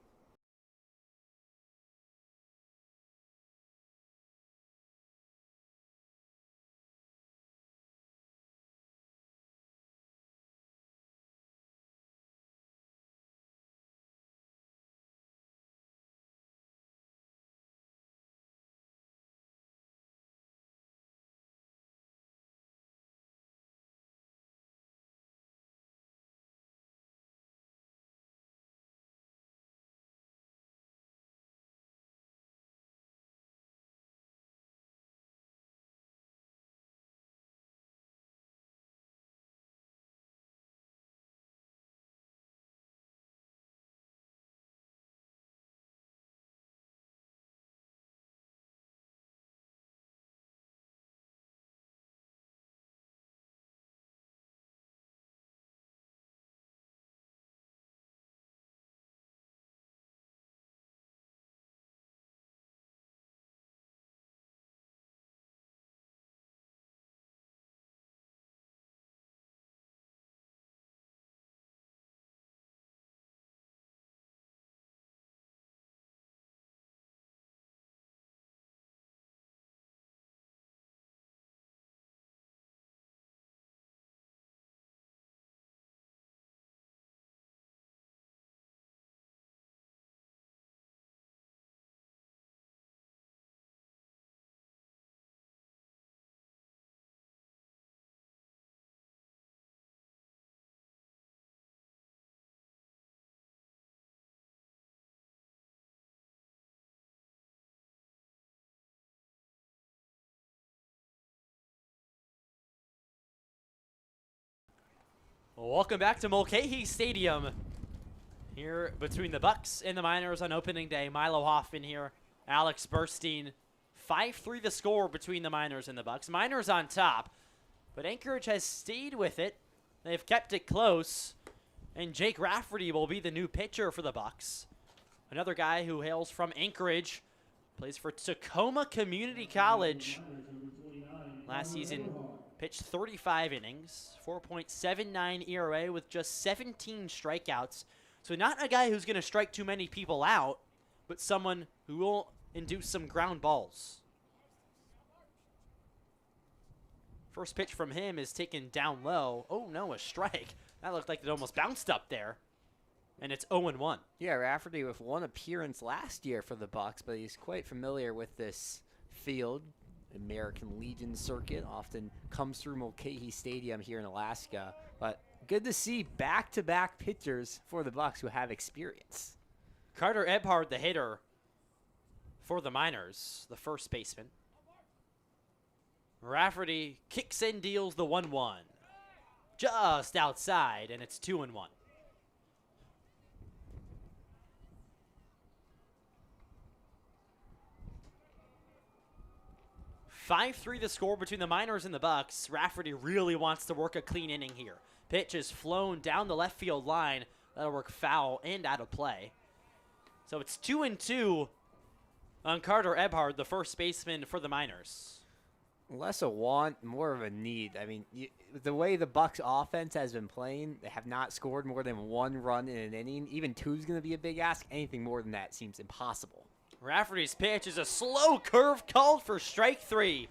Welcome back to Mulcahy Stadium. Here between the Bucs and the Miners on opening day. Milo Hoffman here, Alex Burstein. 5-3 the score between the Miners and the Bucs. Miners on top, but Anchorage has stayed with it. They've kept it close, and Jake Rafferty will be the new pitcher for the Bucs. Another guy who hails from Anchorage, plays for Tacoma Community College. Last season, pitched 35 innings, 4.79 ERA with just 17 strikeouts. So not a guy who's going to strike too many people out, but someone who will induce some ground balls. First pitch from him is taken down low. Oh no, a strike. That looked like it almost bounced up there. And it's 0-1. Yeah, Rafferty with one appearance last year for the Bucs, but he's quite familiar with this field. American Legion circuit often comes through Mulcahy Stadium here in Alaska, but good to see back-to-back pitchers for the Bucs who have experience. Carter Ebhard, the hitter for the Miners, the first baseman. Rafferty kicks and deals the 1-1. Just outside, and it's 2-1. 5-3 the score between the Miners and the Bucs. Rafferty really wants to work a clean inning here. Pitch is flown down the left field line. That'll work foul and out of play. So it's 2-2 on Carter Ebhard, the first baseman for the Miners. Less a want, more of a need. I mean, the way the Bucs offense has been playing, they have not scored more than 1 run in an inning. Even 2 is going to be a big ask. Anything more than that seems impossible. Rafferty's pitch is a slow curve called for strike 3.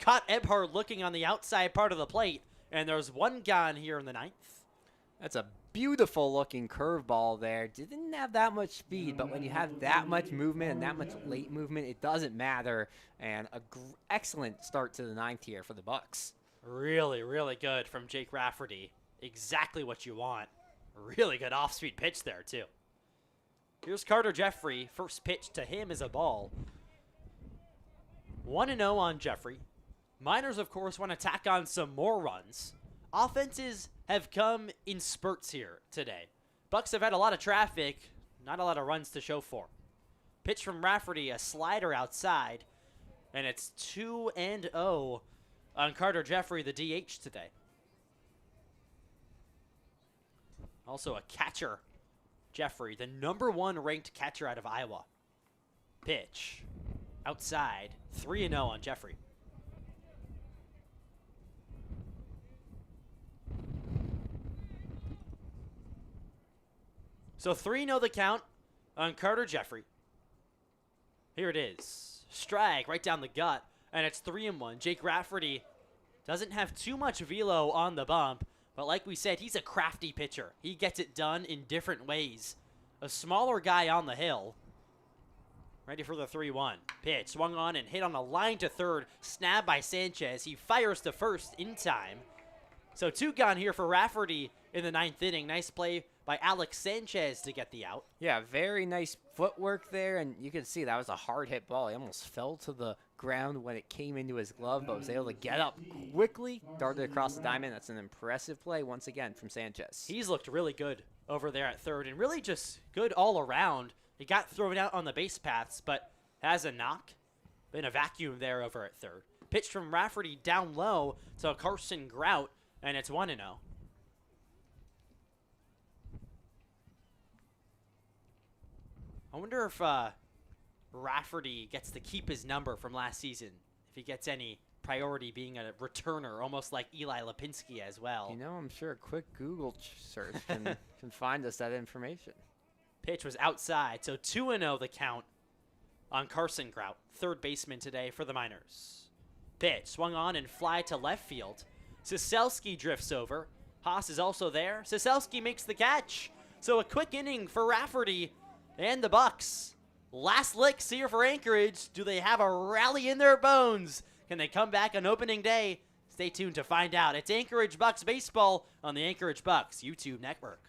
Caught Ebhard looking on the outside part of the plate, and there's 1 gone here in the 9th. That's a beautiful looking curveball there. Didn't have that much speed, but when you have that much movement and that much late movement, it doesn't matter. And a excellent start to the 9th here for the Bucs. Really, really good from Jake Rafferty. Exactly what you want. Really good off-speed pitch there, too. Here's Carter Jeffrey. First pitch to him is a ball. 1-0 on Jeffrey. Miners, of course, want to tack on some more runs. Offenses have come in spurts here today. Bucs have had a lot of traffic, not a lot of runs to show for. Pitch from Rafferty, a slider outside, and it's 2-0 on Carter Jeffrey, the DH today. Also a catcher, Jeffrey, the #1 ranked catcher out of Iowa. Pitch outside, 3-0 on Jeffrey. So 3-0 the count on Carter Jeffrey. Here it is. Strike right down the gut, and it's 3-1. Jake Rafferty doesn't have too much velo on the bump, but like we said, he's a crafty pitcher. He gets it done in different ways. A smaller guy on the hill. Ready for the 3-1. Pitch swung on and hit on a line to third. Snapped by Sanchez. He fires to first in time. So 2 gone here for Rafferty in the 9th inning. Nice play by Alex Sanchez to get the out. Yeah, very nice footwork there, and you can see that was a hard hit ball. He almost fell to the ground when it came into his glove, but was able to get up quickly, darted across the diamond. That's an impressive play once again from Sanchez. He's looked really good over there at third, and really just good all around. He got thrown out on the base paths, but has a knock. Been a vacuum there over at third. Pitch from Rafferty down low to Carson Grout, and it's 1-0. I wonder if Rafferty gets to keep his number from last season. If he gets any priority being a returner, almost like Eli Lipinski as well. You know, I'm sure a quick Google search can find us that information. Pitch was outside, so 2-0 the count on Carson Grout, third baseman today for the Miners. Pitch swung on and fly to left field. Siselski drifts over. Haas is also there. Siselski makes the catch. So a quick inning for Rafferty and the Bucs. Last licks here for Anchorage. Do they have a rally in their bones? Can they come back on opening day? Stay tuned to find out. It's Anchorage Bucs baseball on the Anchorage Bucs YouTube network.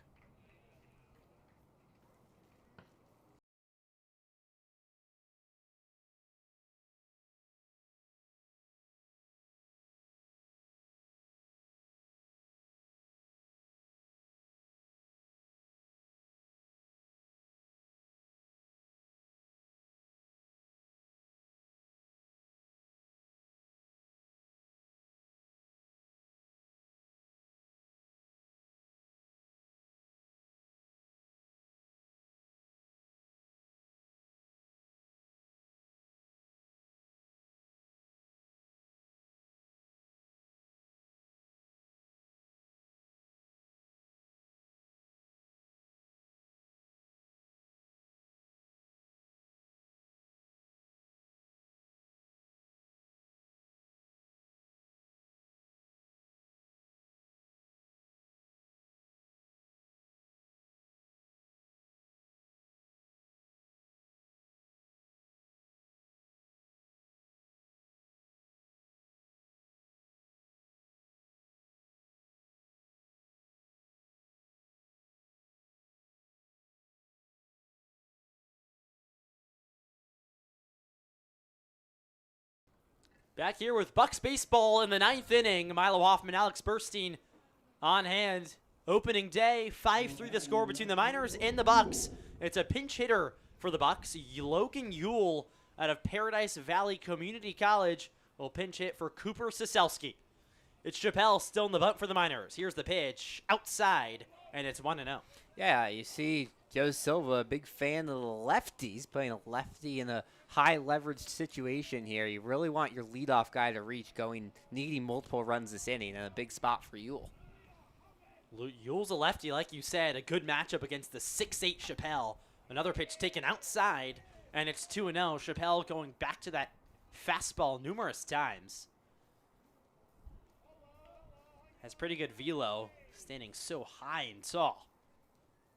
Back here with Bucs baseball in the 9th inning. Milo Hoffman, Alex Burstein on hand. Opening day, 5-3 the score between the Miners and the Bucs. It's a pinch hitter for the Bucs. Logan Ewell out of Paradise Valley Community College will pinch hit for Cooper Siselski. It's Chappelle still in the bunt for the Miners. Here's the pitch outside, and it's 1-0. Yeah, you see Joe Silva, a big fan of the lefties, playing a lefty in a high leveraged situation here. You really want your leadoff guy to reach, needing multiple runs this inning, and a big spot for Yule. Yule's a lefty, like you said. A good matchup against the 6'8 Chappelle. Another pitch taken outside, and it's 2-0. Chappelle going back to that fastball numerous times. Has pretty good velo, standing so high and tall.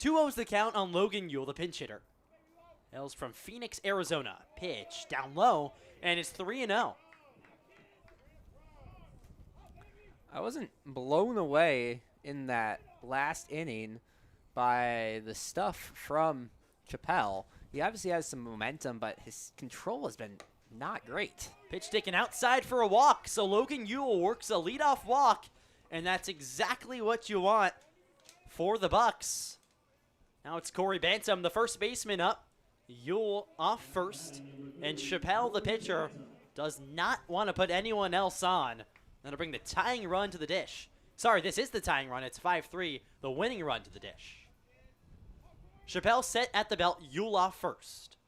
2-0's the count on Logan Yule, the pinch hitter. Hails from Phoenix, Arizona. Pitch down low, and it's 3-0. I wasn't blown away in that last inning by the stuff from Chappelle. He obviously has some momentum, but his control has been not great. Pitch taken outside for a walk, so Logan Yule works a leadoff walk, and that's exactly what you want for the Bucs. Now it's Corey Bantam, the first baseman, up. Yule off first, and Chappelle, the pitcher, does not want to put anyone else on. That'll bring the tying run to the dish. Sorry, this is the tying run. It's 5-3, the winning run to the dish. Chappelle set at the belt, Yule off first.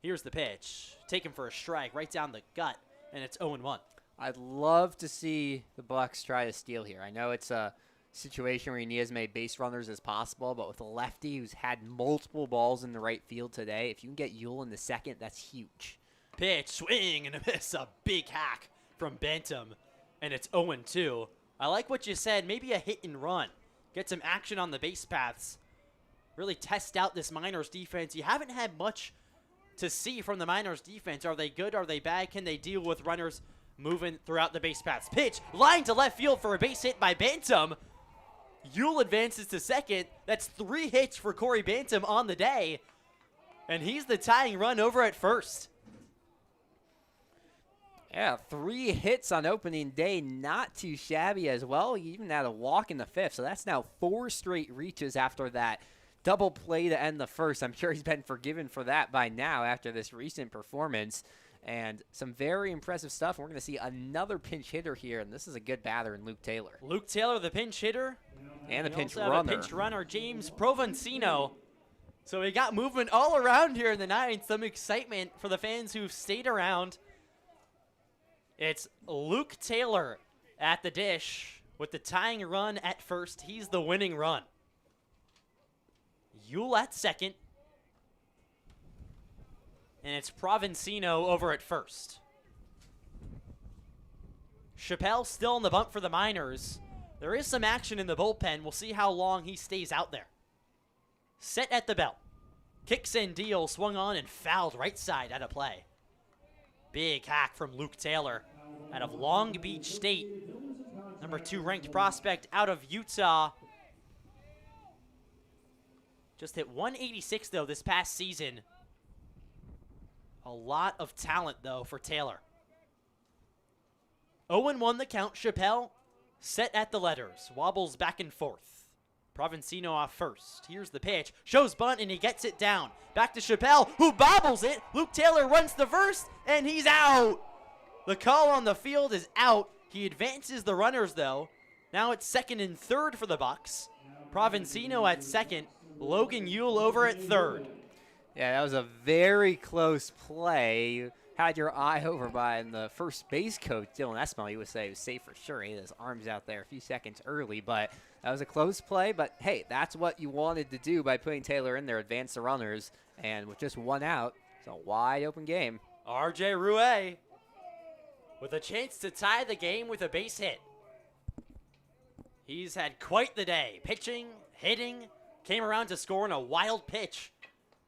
Here's the pitch. Taken for a strike right down the gut, and it's 0-1. I'd love to see the Bucs try to steal here. I know it's a situation where you need as many base runners as possible, but with a lefty who's had multiple balls in the right field today, if you can get Yule in the second, that's huge. Pitch, swing, and a miss. A big hack from Bantam, and it's 0-2. I like what you said. Maybe a hit and run. Get some action on the base paths. Really test out this Miners defense. You haven't had much to see from the Miners defense. Are they good? Are they bad? Can they deal with runners moving throughout the base paths? Pitch, line to left field for a base hit by Bantam. Yule advances to second. That's 3 hits for Corey Bantam on the day. And he's the tying run over at first. Yeah, 3 hits on opening day, not too shabby as well. He even had a walk in the 5th, so that's now 4 straight reaches after that double play to end the first. I'm sure he's been forgiven for that by now after this recent performance. And some very impressive stuff. We're going to see another pinch hitter here, and this is a good batter in Luke Taylor. Luke Taylor, the pinch hitter. And the pinch also runner. have a pinch runner, James Provencino. So we got movement all around here in the ninth. Some excitement for the fans who've stayed around. It's Luke Taylor at the dish with the tying run at first. He's the winning run. Yule at second. And it's Provencino over at first. Chappelle still on the bump for the Miners. There is some action in the bullpen. We'll see how long he stays out there. Set at the belt. Kicks and deal, swung on and fouled right side out of play. Big hack from Luke Taylor out of Long Beach State. Number 2 ranked prospect out of Utah. Just hit 186 though this past season. A lot of talent though for Taylor. 0-1 the count. Chappelle set at the letters. Wobbles back and forth. Provencino off first. Here's the pitch. Shows bunt, and he gets it down. Back to Chappelle, who bobbles it. Luke Taylor runs the first, and he's out. The call on the field is out. He advances the runners, though. Now it's second and third for the Bucs. Provencino at second. Logan Yule over at third. Yeah, that was a very close play. You had your eye over by the first base coach, Dylan Espinal. He would say he was safe for sure. He had his arms out there a few seconds early, but that was a close play. But, hey, that's what you wanted to do by putting Taylor in there, advance the runners. And with just 1 out, it's a wide-open game. R.J. Rouet with a chance to tie the game with a base hit. He's had quite the day. Pitching, hitting, came around to score in a wild pitch.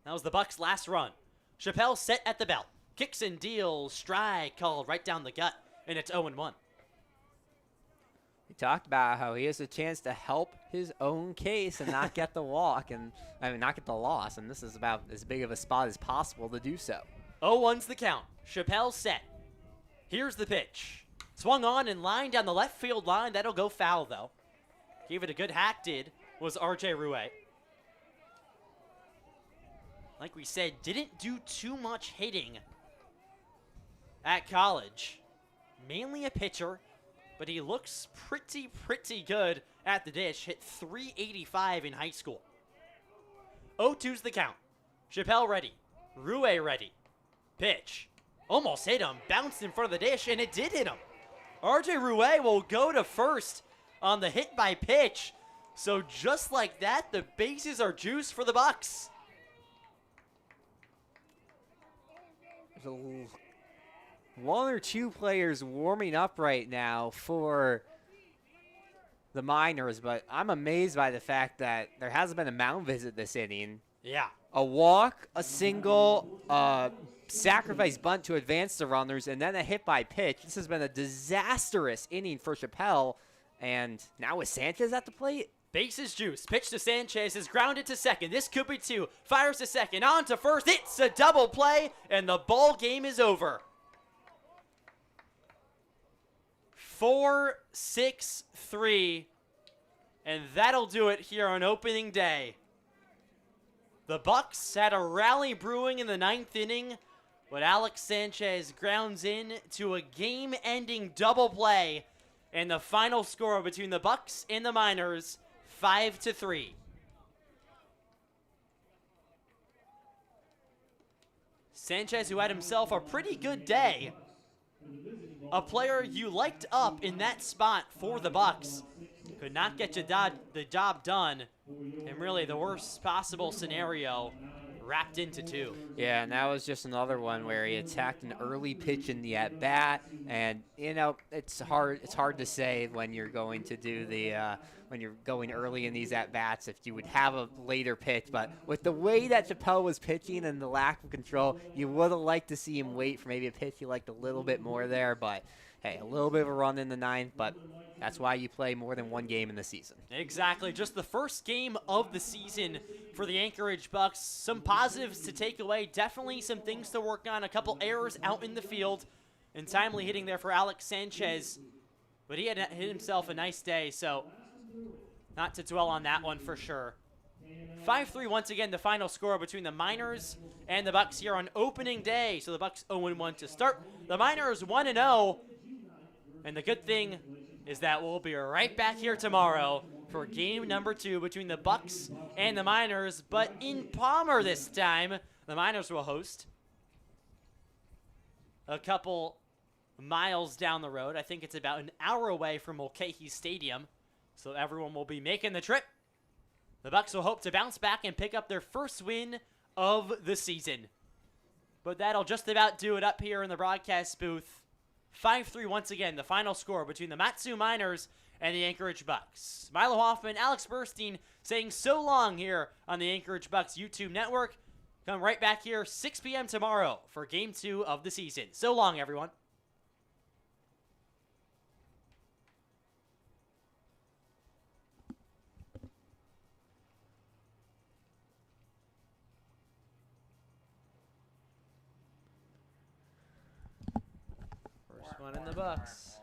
That was the Bucs' last run. Chappelle set at the belt. Kicks and deals, strike called right down the gut, and it's 0-1. We talked about how he has a chance to help his own case and not get the walk, and not get the loss, and this is about as big of a spot as possible to do so. 0-1's the count. Chappelle set. Here's the pitch. Swung on and lined down the left field line. That'll go foul, though. Gave it a good hack, was R.J. Rouet. Like we said, didn't do too much hitting at college. Mainly a pitcher, but he looks pretty good at the dish. Hit .385 in high school. 0-2's the count. Chappelle ready. Rouet ready. Pitch. Almost hit him. Bounced in front of the dish, and it did hit him. RJ Rouet will go to first on the hit by pitch. So just like that, the bases are juiced for the Bucs. There's one or two players warming up right now for the Miners, but I'm amazed by the fact that there hasn't been a mound visit this inning. Yeah. A walk, a single, sacrifice bunt to advance the runners, and then a hit by pitch. This has been a disastrous inning for Chappelle, and now with Sanchez at the plate. Bases juice. Pitch to Sanchez is grounded to second. This could be two. Fires to second. On to first. It's a double play, and the ball game is over. 4-6-3, and that'll do it here on opening day. The Bucs had a rally brewing in the 9th inning, but Alex Sanchez grounds in to a game-ending double play, and the final score between the Bucs and the Miners, 5-3. Sanchez, who had himself a pretty good day, a player you liked up in that spot for the Bucs, could not get the job done, and really the worst possible scenario wrapped into two. Yeah, and that was just another one where he attacked an early pitch in the at-bat, and, you know, it's hard to say when you're going to do the when you're going early in these at-bats if you would have a later pitch, but with the way that Chappelle was pitching and the lack of control, you would have liked to see him wait for maybe a pitch he liked a little bit more there, but hey, a little bit of a run in the 9th, but that's why you play more than one game in the season. Exactly. Just the first game of the season for the Anchorage Bucs. Some positives to take away. Definitely some things to work on. A couple errors out in the field. And timely hitting there for Alex Sanchez. But he had hit himself a nice day, so not to dwell on that one for sure. 5-3 once again, the final score between the Miners and the Bucs here on opening day. So the Bucs 0-1 to start. The Miners 1-0. And the good thing is that we'll be right back here tomorrow for game number 2 between the Bucs and the Miners. But in Palmer this time, the Miners will host a couple miles down the road. I think it's about an hour away from Mulcahy Stadium. So everyone will be making the trip. The Bucs will hope to bounce back and pick up their first win of the season. But that'll just about do it up here in the broadcast booth. 5-3 once again, the final score between the Matsu Miners and the Anchorage Bucs. Milo Hoffman, Alex Burstein saying so long here on the Anchorage Bucs YouTube network. Come right back here 6 p.m. tomorrow for Game 2 of the season. So long, everyone. First one in the Bucs.